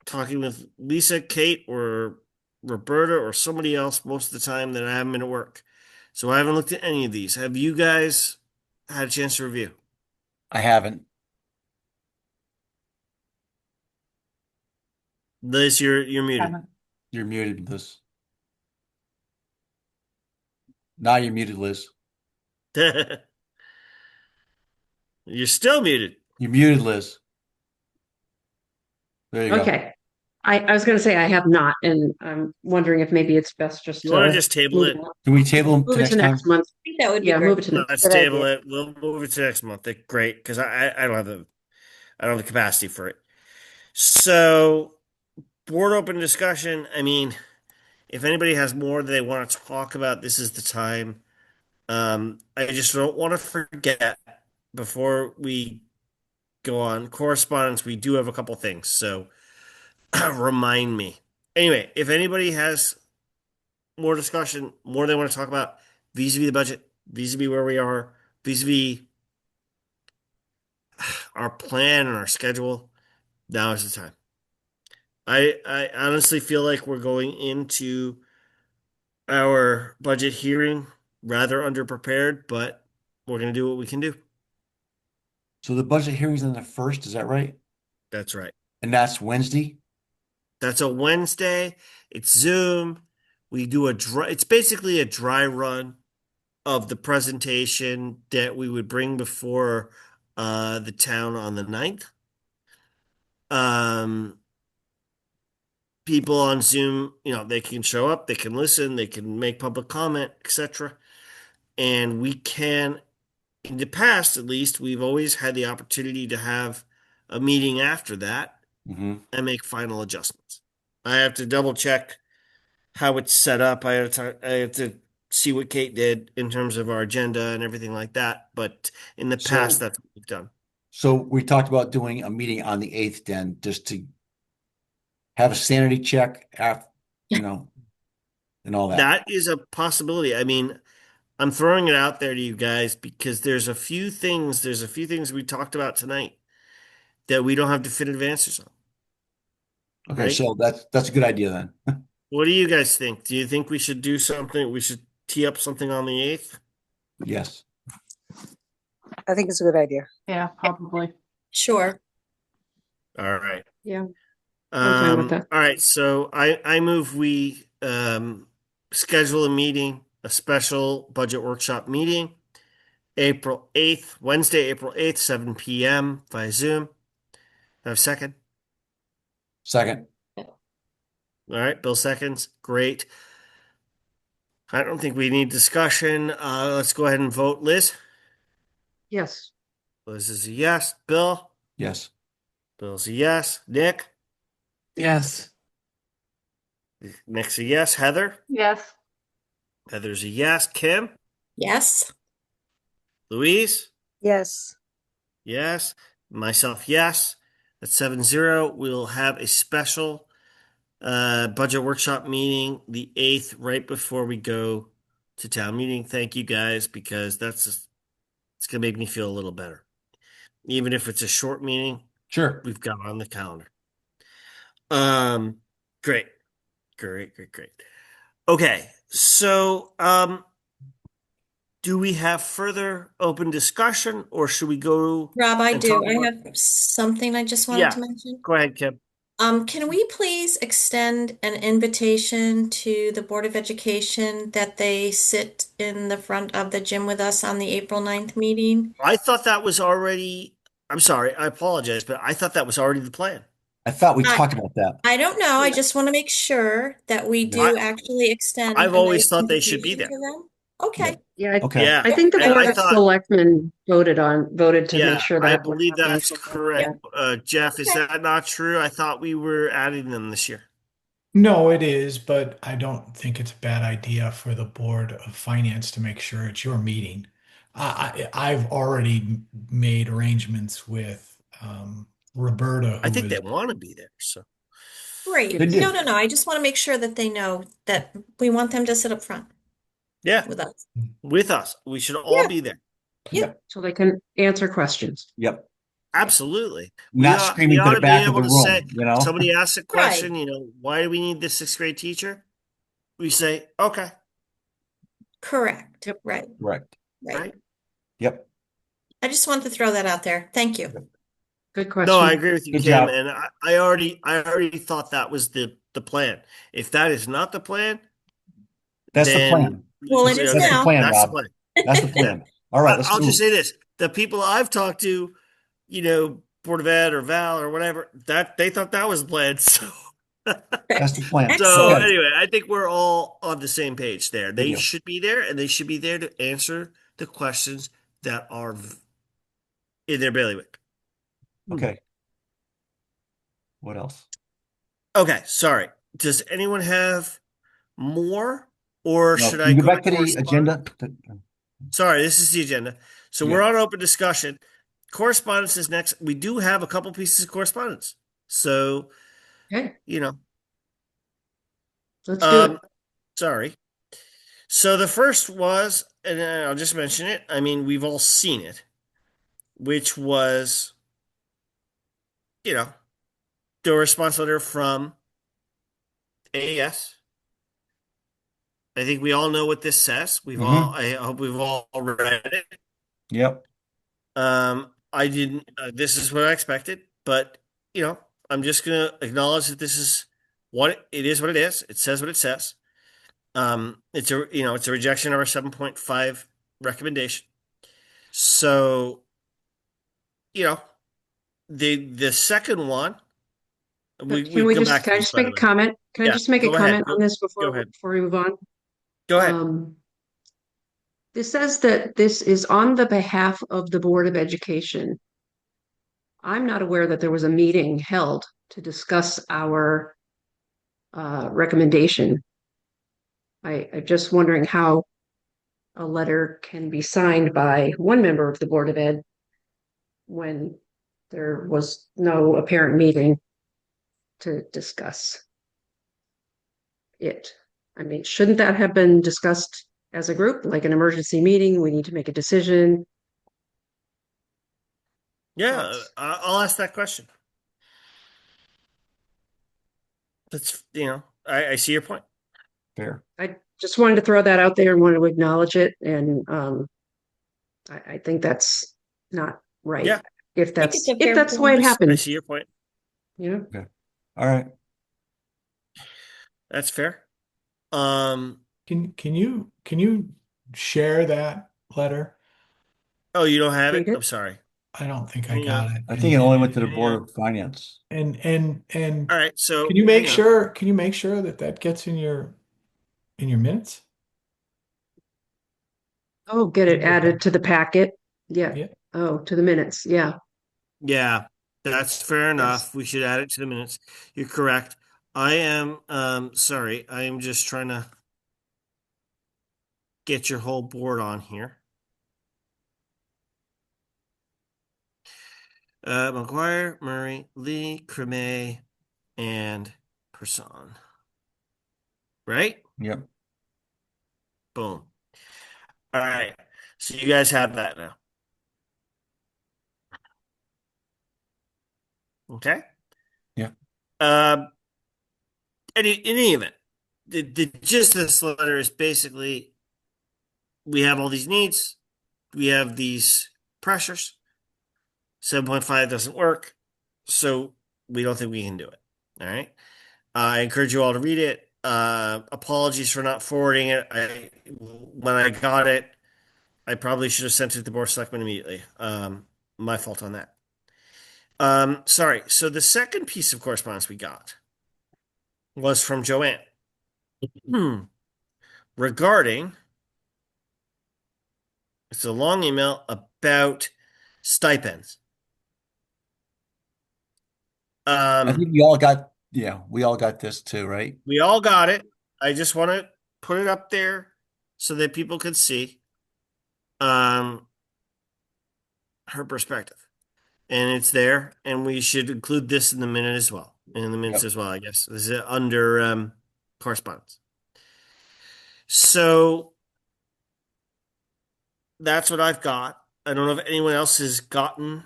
talking with Lisa, Kate, or Roberta, or somebody else most of the time that I haven't been at work. So I haven't looked at any of these. Have you guys had a chance to review? I haven't. Liz, you're muted. You're muted, Liz. Now you're muted, Liz. You're still muted. You're muted, Liz. There you go. Okay. I was going to say I have not, and I'm wondering if maybe it's best just You want to to just table it? Can we table them to move it next to time? next month. I think that would be Yeah, great. move it to next. Let's Good table idea. it. We'll move it to next month. Great, because I don't have the capacity for it. So, board open discussion. I mean, if anybody has more that they want to talk about, this is the time. I just don't want to forget before we go on correspondence. We do have a couple things, so remind me. Anyway, if anybody has more discussion, more they want to talk about vis-a-vis the budget, vis-a-vis where we are, vis-a-vis our plan and our schedule, now is the time. I honestly feel like we're going into our budget hearing rather underprepared, but we're going to do what we can do. So the budget hearing's on the 1st, is that right? That's right. And that's Wednesday? That's a Wednesday. It's Zoom. We do it's basically a dry run of the presentation that we would bring before the town on the 9th. People on Zoom, they can show up, they can listen, they can make public comment, etc. And we can, in the past at least, we've always had the opportunity to have a meeting after that Mm-hmm. and make final adjustments. I have to double check how it's set up. I have to see what Kate did in terms of our agenda and everything like that. But in the past, that's what we've done. So we talked about doing a meeting on the 8th then, just to have a sanity check after, and all that. That is a possibility. I mean, I'm throwing it out there to you guys because there's a few things we talked about tonight that we don't have definitive answers on. Okay, right? so that's a good idea then. What do you guys think? Do you think we should do something? We should tee up something on the 8th? Yes. I think it's a good idea. Yeah, probably. Sure. All right. Yeah. I'm fine with that. All right. So I move we schedule a meeting, a special budget workshop meeting, April 8th, Wednesday, April 8th, 7 p.m. via Zoom. I have a second. Second. All right, Bill seconds. Great. I don't think we need discussion. Let's go ahead and vote. Liz? Yes. Liz is a yes. Bill? Yes. Bill's a yes. Nick? Yes. Nick's a yes. Heather? Yes. Heather's a yes. Kim? Yes. Louise? Yes. Yes. Myself, yes. That's 7-0. We'll have a special budget workshop meeting the 8th, right before we go to town meeting. Thank you guys, because it's going to make me feel a little better. Even if it's a short meeting, Sure. we've got it on the calendar. Great. Okay, so do we have further open discussion, or should we go? Rob, I and do. talk I about- have something I just wanted Yeah. to mention. Go ahead, Kim. Can we please extend an invitation to the Board of Education that they sit in the front of the gym with us on the April 9th meeting? I thought that was already, I'm sorry, I apologize, but I thought that was already the plan. I thought we I- talked about that. I don't know. I just want to make sure that we do actually extend I've a always nice thought they should be invitation there. to them. Okay. Yeah. Okay. Yeah. I think the and Board I of thought- Selectmen voted to Yeah, make sure that I would believe happen. that's correct. Jeff, is Okay. that not true? I thought we were adding them this year. No, it is, but I don't think it's a bad idea for the Board of Finance to make sure it's your meeting. I've already made arrangements with Roberta, I who think is they want to be there. So Great. They do. No. I just want to make sure that they know that we want them to sit up front yeah, with us. with us, we should all Yeah. be there. So they can answer questions. Yep. Absolutely. Not ought- screaming to ought the be back of able the to room, say, somebody asks a question, Right. why do we need this 6th grade teacher? We say, okay, Correct. Yep. Right. Correct. right? Yep. I just wanted to throw that out there. Thank you. Good question. No, I agree with you, Good Kim, job. and I already thought that was the plan. If that is not the plan, That's the then plan. Well, it is That's the now. plan, That's the Rob. plan. That's the plan. All right, let's I'll move. just say this: the people I've talked to, Board of Ed or Val or whatever, that they thought that was the plan. So, That's the plan. so Excellent. anyway, I think we're all on the same page there. They you. should be there, and they should be there to answer the questions that are in their bailiwick. Okay. What else? Okay, sorry. Does anyone have more, or No, should can I you go go back to to the correspondence? agenda? Sorry, this is the agenda. So we're on open discussion. Correspondence is next. We do have a couple pieces of correspondence. So, Okay, you know, let's do it. sorry. So the first was, and I'll just mention it. I mean, we've all seen it, which was, you know, the response letter from AES. I think we all know what this says. I hope we've all read it. Yep. I didn't, this is what I expected, but I'm just gonna acknowledge that this is what it is, what it is. It says what it says. It's a rejection of our 7.5 recommendation. So, the second one, we Can we come just, back can to I this, just by make the a way. comment? Can I Yeah, just make a go ahead. comment on this Go before ahead. we move on? Go ahead. This says that this is on the behalf of the Board of Education. I'm not aware that there was a meeting held to discuss our recommendation. I'm just wondering how a letter can be signed by one member of the Board of Ed when there was no apparent meeting to discuss it. I mean, shouldn't that have been discussed as a group, like an emergency meeting? We need to make a decision. Yeah, I'll ask that question. I see your point. Fair. I just wanted to throw that out there and wanted to acknowledge it. And I think that's not right. Yeah. If I think that's it's a fair the way it point. I happened, see your point. Okay. All right. That's fair. Um, Can you share that letter? oh, you don't have it? read it. I'm sorry. I don't think I Hang got on. it. I think it only went to the Hang Board on. of Finance. And All right, so can you make hang on. sure that that gets in your minutes? Oh, get it added to the packet. Yeah. Yeah. Oh, to the minutes. Yeah. Yeah, that's fair Yes. enough. We should add it to the minutes. You're correct. I am sorry. I am just trying to get your whole board on here. McGuire, Murray, Lee, Creme, and Person. Right? Yep. Boom. All right. So you guys have that now. Okay? Yeah. In any event, the gist of this letter is basically we have all these needs, we have these pressures. 7.5 doesn't work, so we don't think we can do it. All right. I encourage you all to read it. Apologies for not forwarding it. When I got it, I probably should have sent it to the Board of Selectmen immediately. My fault on that. Sorry. So the second piece of correspondence we got was from Joanne regarding, it's a long email about stipends. I think we all got this too, right? We all got it. I just want to put it up there so that people could see her perspective. And it's there, and we should include this in the minute as well. In the minutes Yep. as well, I guess. This is under correspondence. So that's what I've got. I don't know if anyone else has gotten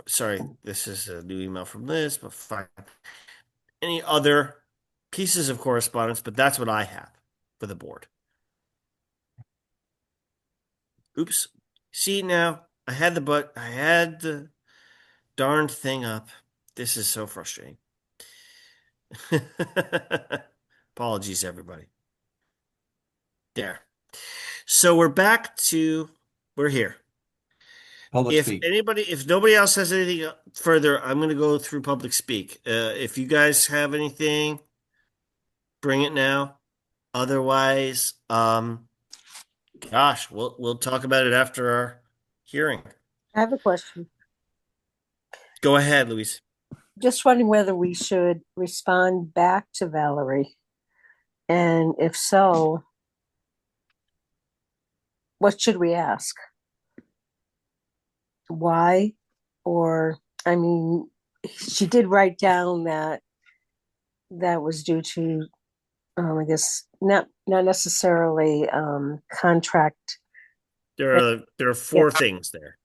sorry, this is a new email from Liz, but fine. Any other pieces of correspondence, but that's what I have for the board. Oops. See now, I had the darn thing up. This is so frustrating. Apologies, everybody. There. So we're here. Public speak. If nobody else has anything further, I'm going to go through public speak. If you guys have anything, bring it now. Otherwise, gosh, we'll talk about it after our hearing. I have a question. Go ahead, Louise. Just wondering whether we should respond back to Valerie. And if so, what should we ask? Why? Or, I mean, she did write down that was due to I guess not necessarily contract. There are Yeah. four things there,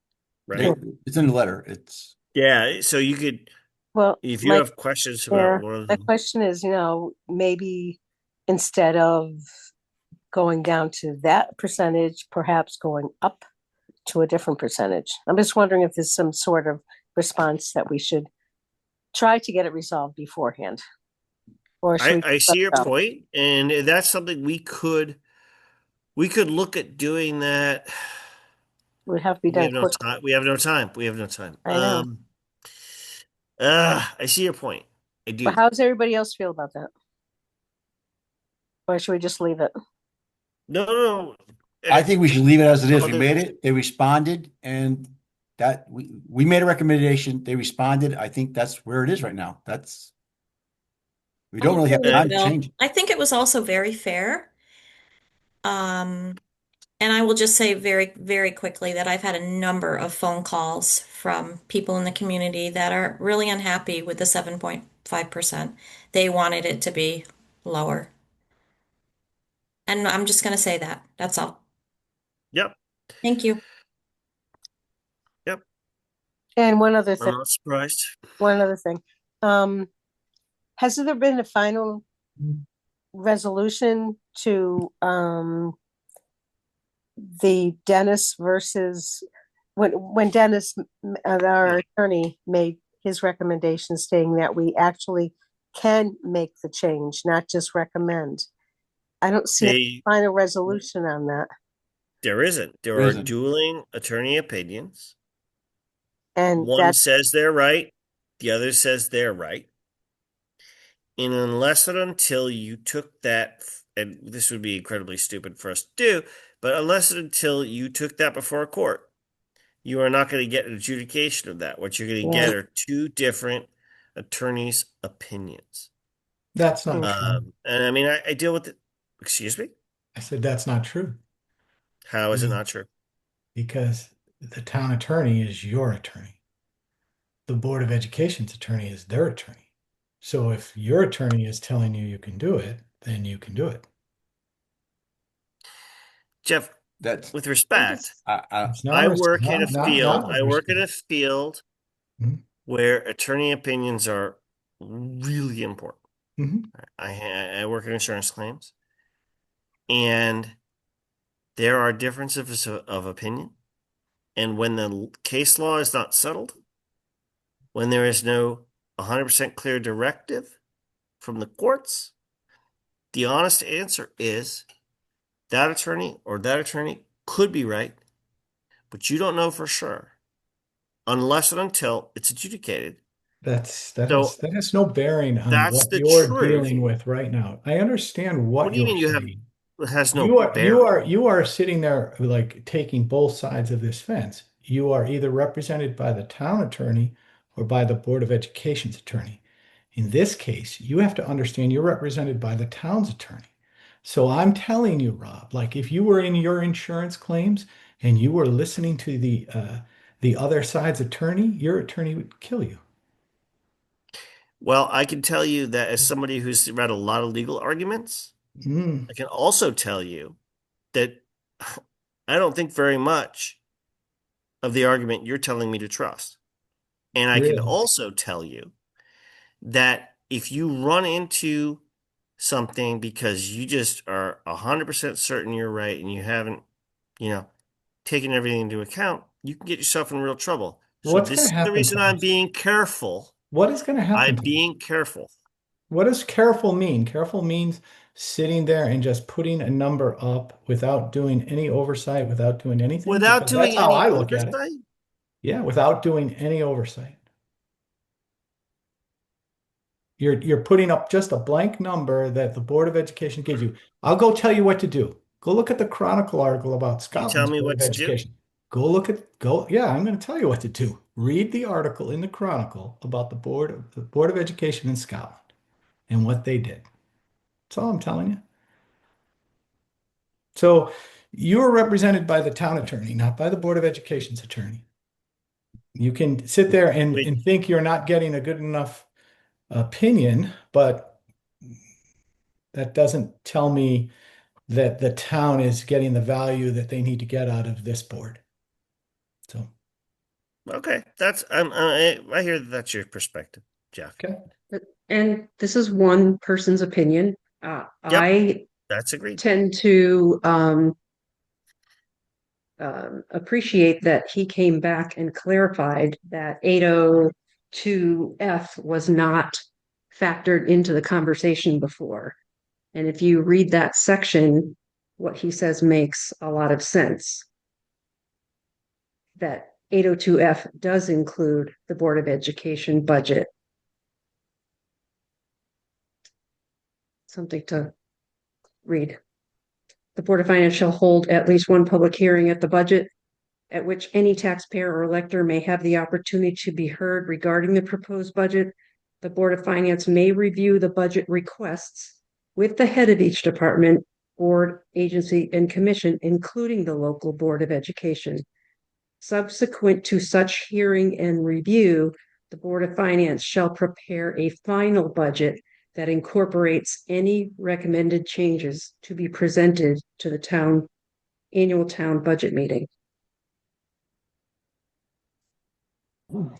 right? It's in the letter. It's Yeah, so you could, Well, if you my have questions about one of my them, question is, maybe instead of going down to that percentage, perhaps going up to a different percentage. I'm just wondering if there's some sort of response that we should try to get it resolved beforehand. Or should I we let see your it go? point, and that's something we could look at doing that. It would have to be We done have no quickly. time. We have no time. We have no time. I know. I see your point. I But do. how does everybody else feel about that? Or should we just leave it? No. I think we should leave it as it is. We Other- made it, they responded, and that we made a recommendation, they responded. I think that's where it is right now. We don't really have agree with time to Bill. change it. I think it was also very fair. And I will just say very, very quickly that I've had a number of phone calls from people in the community that are really unhappy with the 7.5%. They wanted it to be lower. And I'm just going to say that. That's all. Yep. Thank you. Yep. And one other I'm thing. not surprised. One other thing. Has there been a final resolution to the Dennis versus when Dennis, our attorney, made his recommendation stating that we actually can make the change, not just recommend. I don't see a final resolution on that. There isn't. There There are isn't. dueling attorney opinions. And One that's says they're right, the other says they're right. And unless and until you took that, and this would be incredibly stupid for us to do, but unless and until you took that before a court, you are not going to get an adjudication of that. What you're going to get are two different attorneys' opinions. That's not true. And I mean, I deal with it. Excuse me? I said that's not true How is it not true? because the town attorney is your attorney. The Board of Education's attorney is their attorney. So if your attorney is telling you you can do it, then you can do it. Jeff, That's with respect, It's not I res- work in a not- field. not I with work in a respect. field Mhm. where attorney opinions are really important. Mhm. I work in insurance claims, and there are differences of opinion. And when the case law is not settled, when there is no 100% clear directive from the courts, the honest answer is that attorney or that attorney could be right, but you don't know for sure unless and until it's adjudicated. That So has no bearing on that's what the you're truth. dealing with right now. I understand What what do you you're mean you have saying. it has no You bearing? are sitting there like taking both sides of this fence. You are either represented by the town attorney or by the Board of Education's attorney. In this case, you have to understand you're represented by the town's attorney. So I'm telling you, Rob, like if you were in your insurance claims and you were listening to the other side's attorney, your attorney would kill you. Well, I can tell you that as somebody who's read a lot of legal arguments, Mm. I can also tell you that I don't think very much of the argument you're telling me to trust. And I can Really? also tell you that if you run into something because you just are 100% certain you're right and you haven't, taken everything into account, you can get yourself in real trouble. So What's this going is to the happen reason to I'm us? being careful. What is going to happen I'm to us? being careful. What does careful mean? Careful means sitting there and just putting a number up without doing any oversight, without doing anything. Without Because doing that's how any I look at it. oversight? Yeah, without doing any oversight. You're putting up just a blank number that the Board of Education gives you. I'll go tell you what to do. Go look at the Chronicle article about You tell Scotland's me Board what of to do? Education. Yeah, I'm going to tell you what to do. Read the article in the Chronicle about the Board of Education in Scotland and what they did. That's all I'm telling you. So you're represented by the town attorney, not by the Board of Education's attorney. You can sit there and think you're not getting a good enough opinion, but That doesn't tell me that the town is getting the value that they need to get out of this board. So, Okay, I hear that's your perspective, Jeff. okay. And this is one person's opinion. Yep. I That's agreed. tend to appreciate that he came back and clarified that 802F was not factored into the conversation before. And if you read that section, what he says makes a lot of sense. That 802F does include the Board of Education budget. Something to read. The Board of Finance shall hold at least one public hearing at the budget, at which any taxpayer or elector may have the opportunity to be heard regarding the proposed budget. The Board of Finance may review the budget requests with the head of each department, board, agency, and commission, including the local Board of Education. Subsequent to such hearing and review, the Board of Finance shall prepare a final budget that incorporates any recommended changes to be presented to the annual town budget meeting.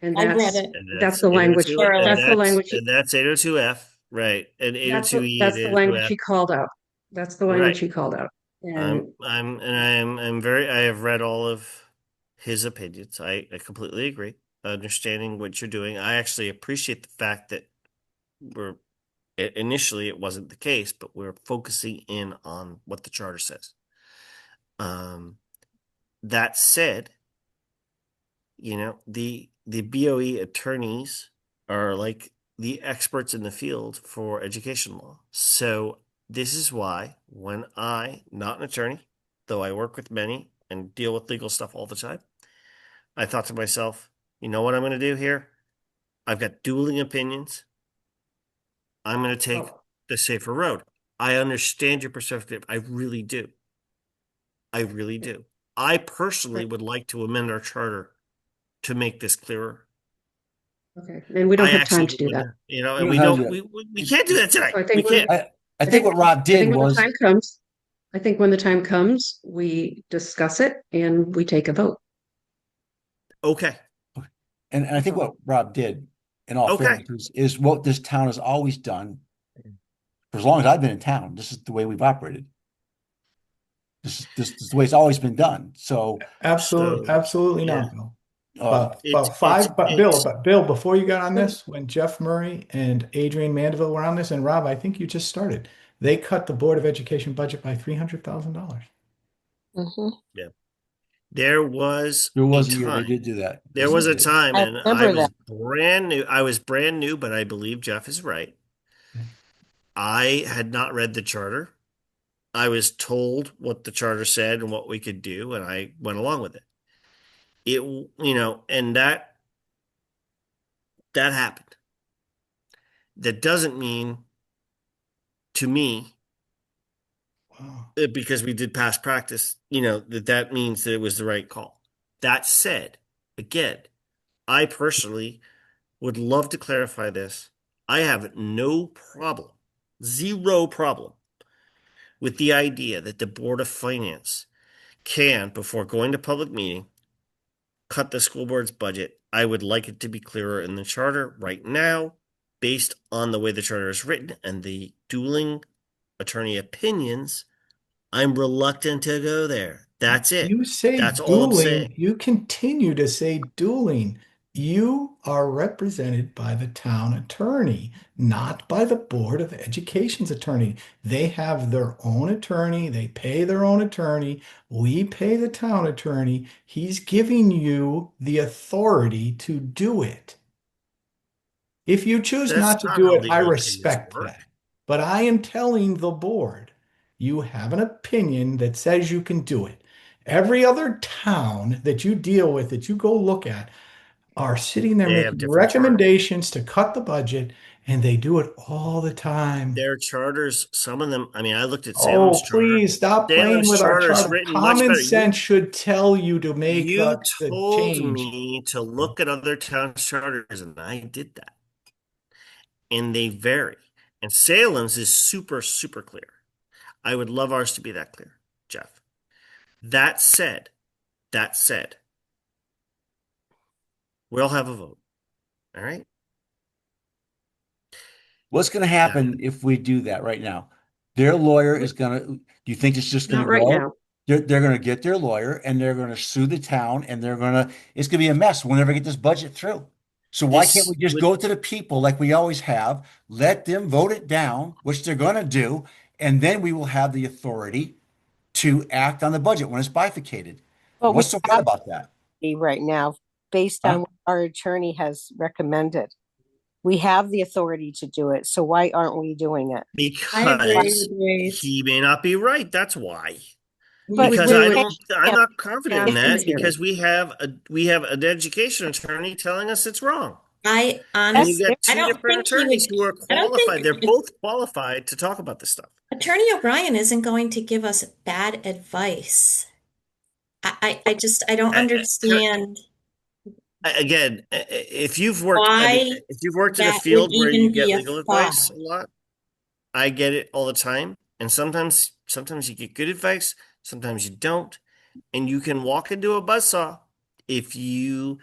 And I read that's it. And that's the language. 802 and That's the language. And that's 802F, right? And That's 802E that's and the language 802F. he called out. That's the Right. language he called out. And I have read all of his opinions. I completely agree. Understanding what you're doing. I actually appreciate the fact that initially it wasn't the case, but we're focusing in on what the charter says. That said, the BOE attorneys are like the experts in the field for education law. So this is why when not an attorney, though I work with many and deal with legal stuff all the time, I thought to myself, you know what I'm going to do here? I've got dueling opinions. I'm going to take the safer road. I understand your perspective. I really do. I really do. I personally would like to amend our charter to make this clearer. okay, and we don't have time to do that. And We don't have to. we can't do that tonight. So I think We can't. I think what Rob I did think when was, the time comes, I think when the time comes, we discuss it and we take a vote. Okay. and I think what Rob did, in all Okay. fairness, is what this town has always done. For as long as I've been in town, this is the way we've operated. This is the way it's always been done. So, Absolutely yeah. not, Bill. uh, But Bill, before you got on this, when Jeff Murray and Adrian Mandeville were on this, and Rob, I think you just started, they cut the Board of Education budget by $300,000. Mhm. There was there was a a year they time. did do that. There was a Yes, time, I and remember I was that. brand new. I was brand new, but I believe Jeff is right. I had not read the charter. I was told what the charter said and what we could do, and I went along with it. And that happened. That doesn't mean, to me, Wow. because we did past practice, that means that it was the right call. That said, again, I personally would love to clarify this. I have no problem, zero problem, with the idea that the Board of Finance can, before going to public meeting, cut the school board's budget. I would like it to be clearer in the charter right now, based on the way the charter is written and the dueling attorney opinions. I'm reluctant to go there. That's it. You say That's all I'm dueling, saying. you continue to say dueling. You are represented by the town attorney, not by the Board of Education's attorney. They have their own attorney. They pay their own attorney. We pay the town attorney. He's giving you the authority to do it. If you choose That's not to not do how it, I legal opinions respect work. that. But I am telling the board, you have an opinion that says you can do it. Every other town that you deal with, that you go look at, are sitting there They have making different charters. recommendations to cut the budget, and they do it all the time. Their charters, some of them, I looked at Oh, Salem's charter. please stop playing Salem's with our charter is charter. written much Common better. sense should tell you to make You the told change. me to look at other towns' charters, and I did that. And they vary. And Salem's is super, super clear. I would love ours to be that clear, Jeff. That said, we'll have a vote. All right? What's going to happen if we do that right now? Their lawyer is going to, do you think it's just going Not to right go? now. They're going to get their lawyer and they're going to sue the town and it's going to be a mess. We'll never get this budget through. So why can't This we just would- go to the people like we always have, let them vote it down, which they're going to do, and then we will have the authority to act on the budget when it's bifurcated. But What's so bad about that? right now, based Huh? on what our attorney has recommended. We have the authority to do it, so why aren't we doing it? I agree Because with Louise. he may not be right. That's why. But Because we I would- don't, I'm not confident in After the that hearing. because we have an education attorney telling us it's wrong. I And honestly, you've got I two don't different think he would. attorneys who are I don't think- qualified. They're both qualified to talk about this stuff. Attorney O'Brien isn't going to give us bad advice. I just I don't understand Again, if you've worked, why if you've worked in a that field would where even you get be a legal advice a thought. lot, I get it all the time. And sometimes you get good advice, sometimes you don't. And you can walk into a buzzsaw if you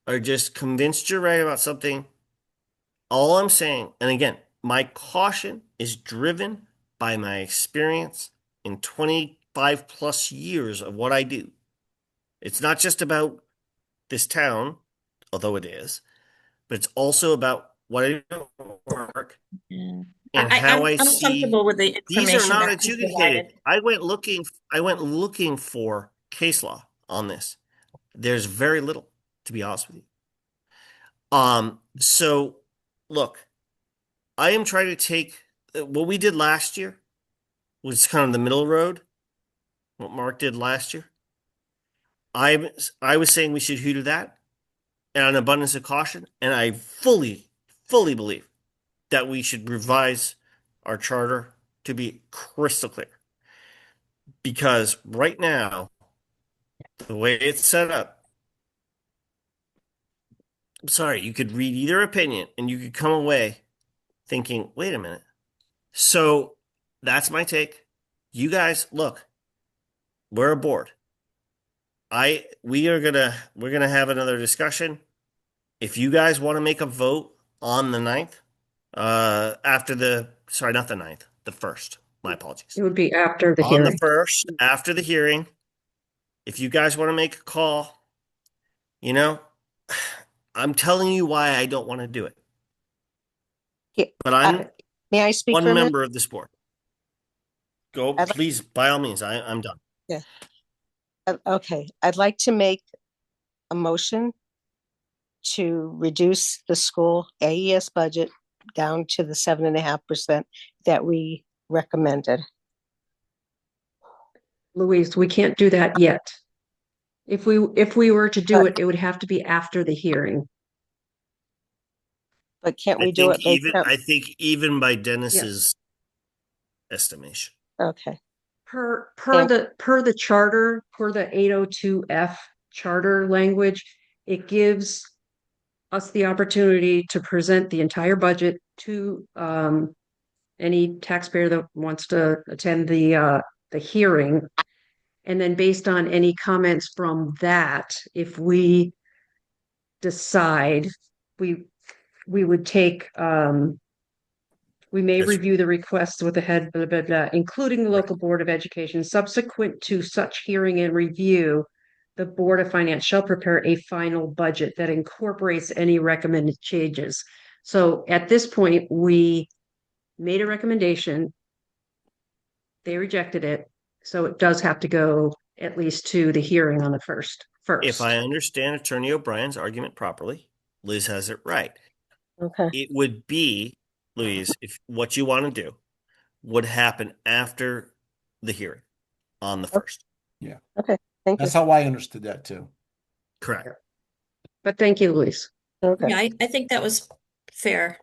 are just convinced you're right about something. All I'm saying, and again, my caution is driven by my experience in 25 plus years of what I do. It's not just about this town, although it is, but it's also about what I do at work and how I I'm see. comfortable with the These are information not that was adjudicated. provided. I went looking for case law on this. There's very little, to be honest with you. So look, I am trying to take what we did last year, which is kind of the middle road, what Mark did last year. I was saying we should do that and an abundance of caution, and I fully believe that we should revise our charter to be crystal clear. Because right now, the way it's set up, I'm sorry, you could read either opinion and you could come away thinking, wait a minute. So that's my take. You guys, look, we're a board. We're gonna have another discussion. If you guys want to make a vote on the 9th, not the 9th, the 1st. My apologies. It would be after the On hearing. the 1st, after the hearing, if you guys want to make a call, I'm telling you why I don't want to do it. Yeah, But I'm May I speak one for a minute? member of this board. Go, I'd like- please, by all means. I'm done. Okay, I'd like to make a motion to reduce the school AES budget down to the 7.5% that we recommended. Louise, we can't do that yet. If we were to do But- it, it would have to be after the hearing. But can't we do it based on? I think even by Dennis's estimation. Okay, Per And- the charter, per the 802F charter language, it gives us the opportunity to present the entire budget to any taxpayer that wants to attend the hearing. And then based on any comments from that, if we decide we would take we may That's- review the requests with the head, blah, blah, blah, including the local board of education. Subsequent to such hearing and review, the Board of Finance shall prepare a final budget that incorporates any recommended changes. So at this point, we made a recommendation. They rejected it. So it does have to go at least to the hearing on the first. If I understand Attorney O'Brien's argument properly, Liz has it right. okay, It would be, Louise, if what you want to do would happen after the hearing on the 1st. thank you. That's how I understood that too. Correct. But thank you, Louise. Okay, Yeah, I think that was fair,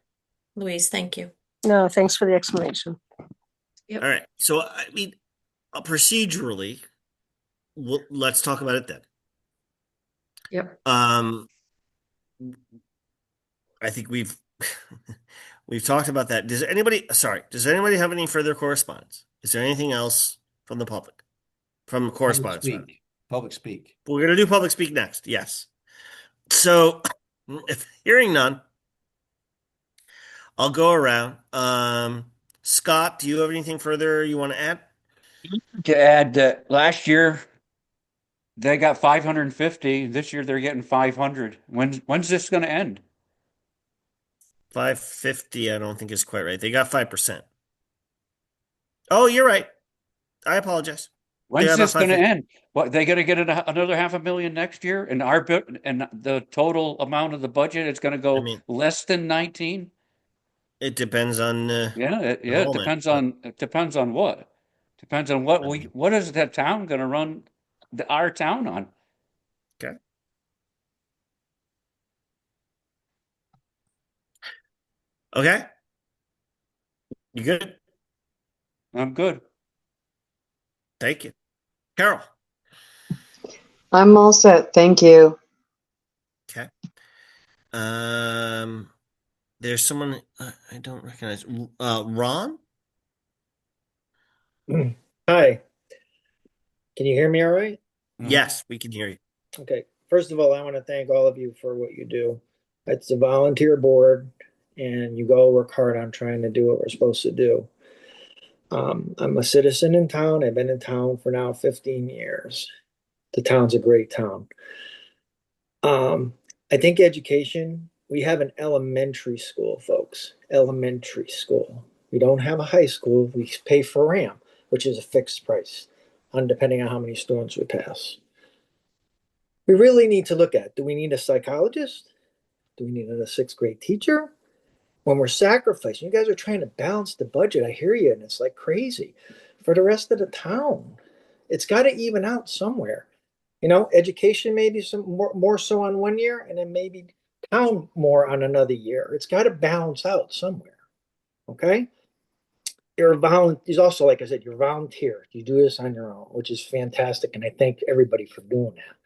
Louise. Thank you. no, thanks for the explanation. All right. So, I mean, procedurally, let's talk about it then. Yep. I think we've We've talked about that. Does anybody have any further correspondence? Is there anything else from the public? From Public correspondence, rather? speak. Public speak. We're gonna do public speak next, yes. So if hearing none, I'll go around. Scott, do you have anything further you want to add? To add that last year they got 550. This year they're getting 500. When's this going to end? 550, I don't think is quite right. They got 5%. Oh, you're right. I apologize. When's about this going to 550. end? What, they going to get another 500,000 next year, and and the total amount of the budget is going to I go mean, less than 19? it depends on Yeah, it enrollment, depends but on what. Depends on what is that town going to run our town on? okay. Okay. You good? I'm good. Thank you. Carol. I'm all set. Thank you. Okay. There's someone I don't recognize. Ron? Hi, can you hear me all right? Yes, we can hear you. Okay, first of all, I want to thank all of you for what you do. It's a volunteer board, and you go work hard on trying to do what we're supposed to do. I'm a citizen in town. I've been in town for now 15 years. The town's a great town. I think education, we have an elementary school, folks. Elementary school. We don't have a high school. We pay for RAM, which is a fixed price, depending on how many students we pass. We really need to look at, do we need a psychologist? Do we need a sixth grade teacher? When we're sacrificing, you guys are trying to balance the budget. I hear you, and it's like crazy. For the rest of the town, it's got to even out somewhere. You know, education maybe some more so on one year, and then maybe town more on another year. It's got to balance out somewhere. Okay. There's also, like I said, you're volunteer. You do this on your own, which is fantastic, and I thank everybody for doing that.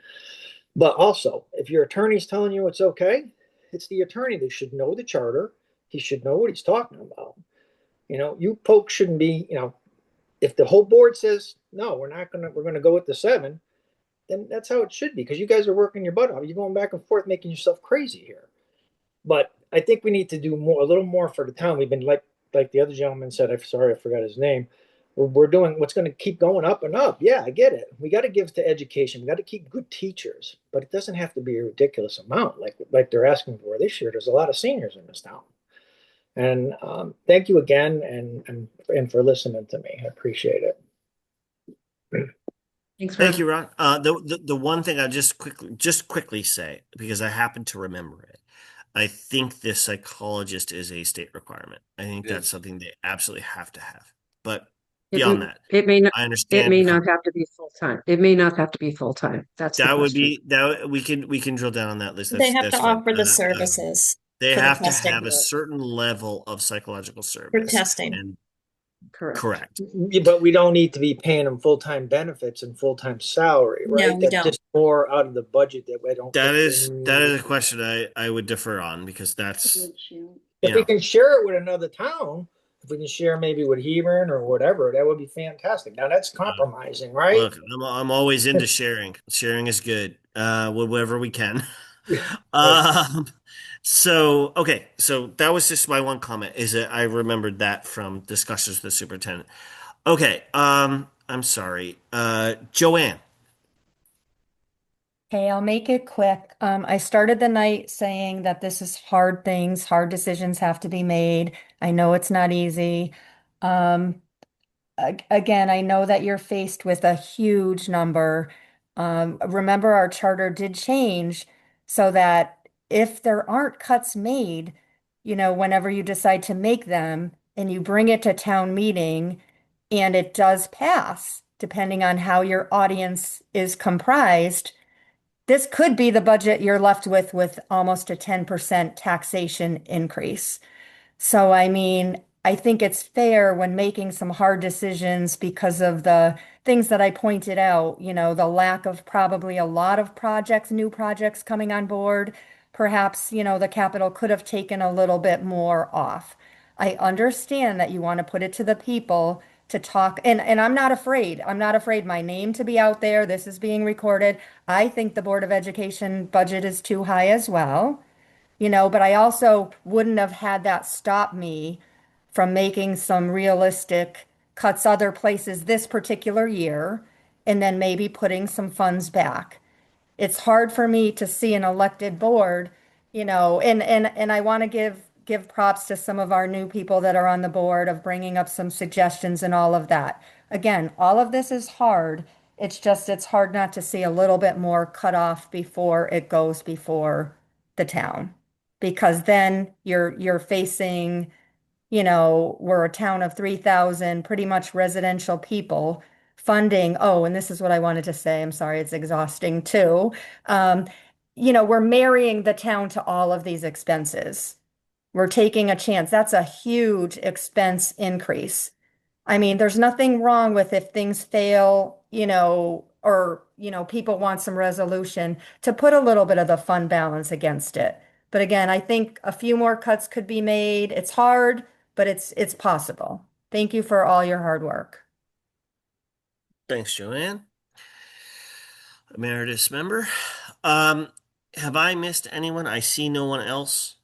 But also, if your attorney's telling you it's okay, it's the attorney that should know the charter. He should know what he's talking about. You know, you folks shouldn't be, you know, if the whole board says, no, we're going to go with the 7, then that's how it should be, because you guys are working your butt off. You're going back and forth, making yourself crazy here. But I think we need to do a little more for the town. We've been like the other gentleman said, I'm sorry, I forgot his name. We're doing what's going to keep going up and up. Yeah, I get it. We got to give to education. We got to keep good teachers, but it doesn't have to be a ridiculous amount like they're asking for this year. There's a lot of seniors in this town. And thank you again, and for listening to me. I appreciate it. Thanks, Thank you, Ron. The one thing I just quickly say, because I happen to remember it, I think this psychologist is a state requirement. I think It that's is. something they absolutely have to have. But It, beyond that, it may not. I It understand may not have to be full time. It may not have to be full time. That's the that would question. be that we can drill down on that list. They have That's to fine. offer the services They for the have to testing. have a certain level of psychological For service. testing. And Correct. correct. But we don't need to be paying them full-time benefits and full-time salary, No, right? we That's don't. just more out of the budget that I don't. That think is we that need. is a question I would defer on, because that's If we can share it with another town, if we can share maybe with Hebron or whatever, that would be fantastic. Now that's compromising, right? look, I'm always into sharing. Sharing is good. Whatever we can. So okay, so that was just my one comment, is that I remembered that from discussions with the superintendent. Okay, I'm sorry. Joanne. Okay, I'll make it quick. I started the night saying that this is hard things, hard decisions have to be made. I know it's not easy. Um, Again, I know that you're faced with a huge number. Remember, our charter did change so that if there aren't cuts made, you know, whenever you decide to make them and you bring it to town meeting and it does pass, depending on how your audience is comprised, this could be the budget you're left with almost a 10% taxation increase. So, I mean, I think it's fair when making some hard decisions because of the things that I pointed out, you know, the lack of probably a lot of projects, new projects coming on board, perhaps, the capital could have taken a little bit more off. I understand that you want to put it to the people to talk, and I'm not afraid. I'm not afraid my name to be out there. This is being recorded. I think the Board of Education budget is too high as well, but I also wouldn't have had that stop me from making some realistic cuts other places this particular year and then maybe putting some funds back. It's hard for me to see an elected board, and I want to give props to some of our new people that are on the board of bringing up some suggestions and all of that. Again, all of this is hard. It's hard not to see a little bit more cut off before it goes before the town. Because then you're facing, we're a town of 3,000 pretty much residential people funding. Oh, and this is what I wanted to say. I'm sorry, it's exhausting too. We're marrying the town to all of these expenses. We're taking a chance. That's a huge expense increase. I mean, there's nothing wrong with if things fail, or, people want some resolution to put a little bit of the fund balance against it. But again, I think a few more cuts could be made. It's hard, but it's possible. Thank you for all your hard work. Thanks, Joanne. Emeritus member. Have I missed anyone? I see no one else.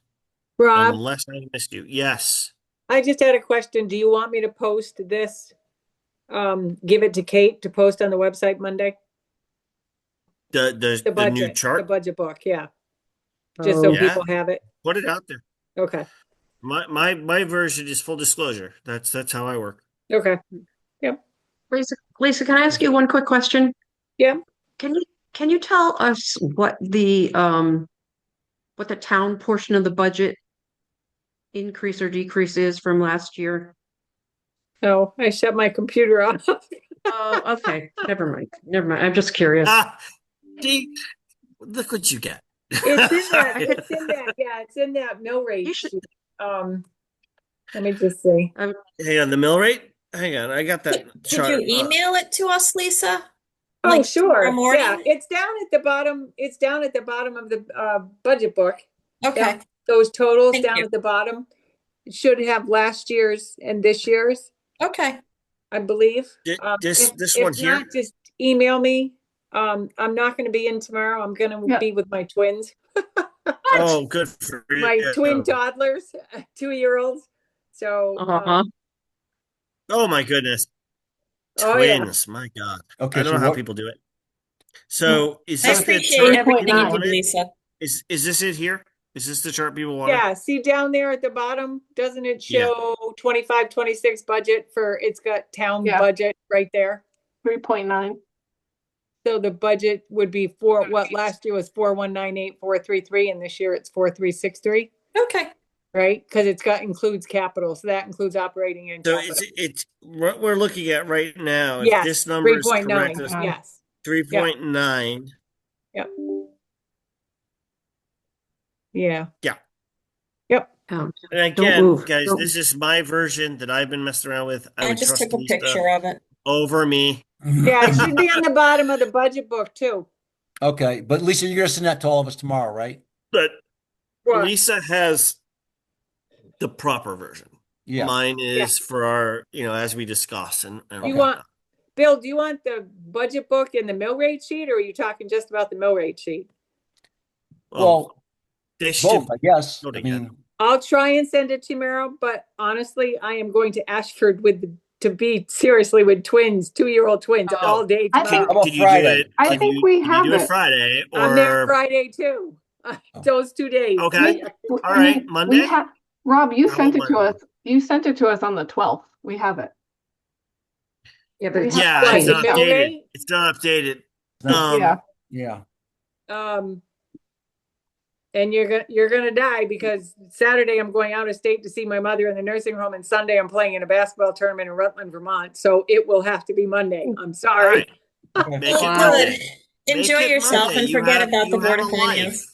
Rob, Unless I missed you. Yes. I just had a question. Do you want me to post this? Give it to Kate to post on the website Monday? The budget, new chart? the budget book, yeah. Just so Yeah. people have it. Put it out there. Okay. My version is full disclosure. That's how I work. Okay. Lisa, can I ask you one quick question? Yeah. Can you tell us what the town portion of the budget increase or decrease is from last year? No, I shut my computer off. Oh, okay. Never mind. I'm just curious. See, look what you get. It's in that mill rate. Let me just see. Hang on, the mill rate? Hang on, I got that Could chart. you email it to us, Lisa? Oh, Like sure. tomorrow morning? Yeah, it's down at the bottom. It's down at the bottom of the budget book. Okay. Those totals Thank down you. at the bottom. It should have last year's and this year's, Okay. I believe. This If one here? not, just email me. I'm not going to be in tomorrow. I'm going to be with my twins, Oh, good for you. my twin toddlers, 2-year-olds. So, Oh my goodness. Oh, yeah. Twins, my God. Okay, I don't so know how what- people do it. So is I this the appreciate chart everything people you do, wanted? Lisa. Is this it here? Is this the chart people wanted? yeah, see down there at the bottom, doesn't it show 25, 26 budget it's got town Yeah. budget right there? 3.9. So the budget would be what last year was 4,198,433, and this year it's 4,363, Okay. right? Because includes capital, so that includes operating and So capital. it's what we're looking at right now. If Yes, this number is 3.9, correct, yes. 3.9. Yep. Yeah. Yeah. Yep. And Don't again, move. guys, Don't- this is my version that I've been messing around with. I I would just trust took a Lisa picture of it. over me. Yeah, it should be on the bottom of the budget book too. Okay, but Lisa, you're gonna send that to all of us tomorrow, right? But What? Lisa has the proper version. Yeah. Mine is for our, as we discuss and You want, Bill, do you want the budget book and the mill rate sheet, or are you talking just about the mill rate sheet? Well, they should both, I guess. go I together. mean, I'll try and send it tomorrow, but honestly, I am going to Ashford to be seriously with twins, 2-year-old twins all day I tomorrow. think- How about Could you Friday? do it? I could think you- we could have you do it it. Friday I'm there or Friday too. Those 2 days. Okay. All right, Monday? Rob, you How sent it about to Monday? us. You sent it to us on the 12th. We have it. Yeah, but it's yeah, What, it's the not mill updated. rate? It's not updated. Yeah. yeah. And you're gonna die because Saturday I'm going out of state to see my mother in the nursing home, and Sunday I'm playing in a basketball tournament in Rutland, Vermont. So it will have to be Monday. I'm All sorry. right. Make it Well, Monday. good. Enjoy Make it yourself Monday. and You forget have- about the you Board have of a Finance.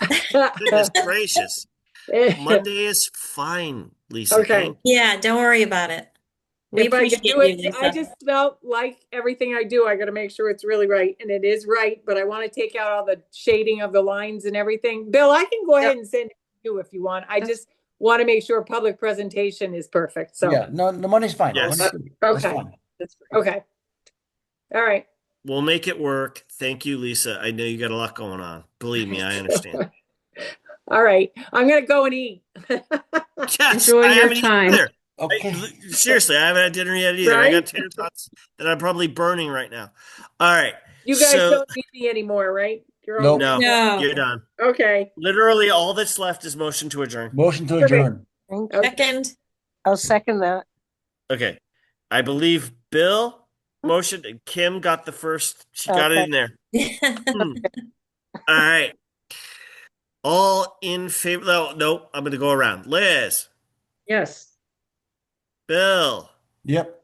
Goodness gracious. Monday is fine, Lisa. Okay. Yeah, don't worry about it. We If I can appreciate do you, it, I Lisa. just felt like everything I do, I gotta make sure it's really right, and it is right, but I want to take out all the shading of the lines and everything. Bill, I can go ahead and send it to you if you want. I just want to make sure public presentation is perfect, so. Yeah, no, the money's fine. Yes. Money's good. That's Okay. fine. Okay. All right. We'll make it work. Thank you, Lisa. I know you got a lot going on. Believe me, I understand. All right. I'm gonna go and eat. Yes, Enjoy I your haven't eaten time. either. Okay. Seriously, I haven't had dinner yet either. I got Right? tater tots that I'm probably burning right now. All right. You guys So, don't need me anymore, right? You're all. Nope. no, No. you're done. Okay. Literally, all that's left is motion to adjourn. Motion to Perfect. adjourn. Thank you. Second. I'll second that. Okay. I believe Bill motioned and Kim got the first. She got it Okay. in there. Hmm. All right. All in favor? No, I'm going to go around. Liz, Yes. Bill, Yep.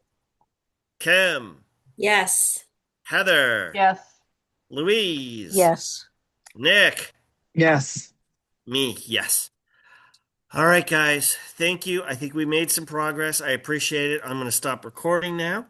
Kim, Yes. Heather, Yes. Louise, Yes. Nick, Yes. me, yes. All right, guys. Thank you. I think we made some progress. I appreciate it. I'm going to stop recording now.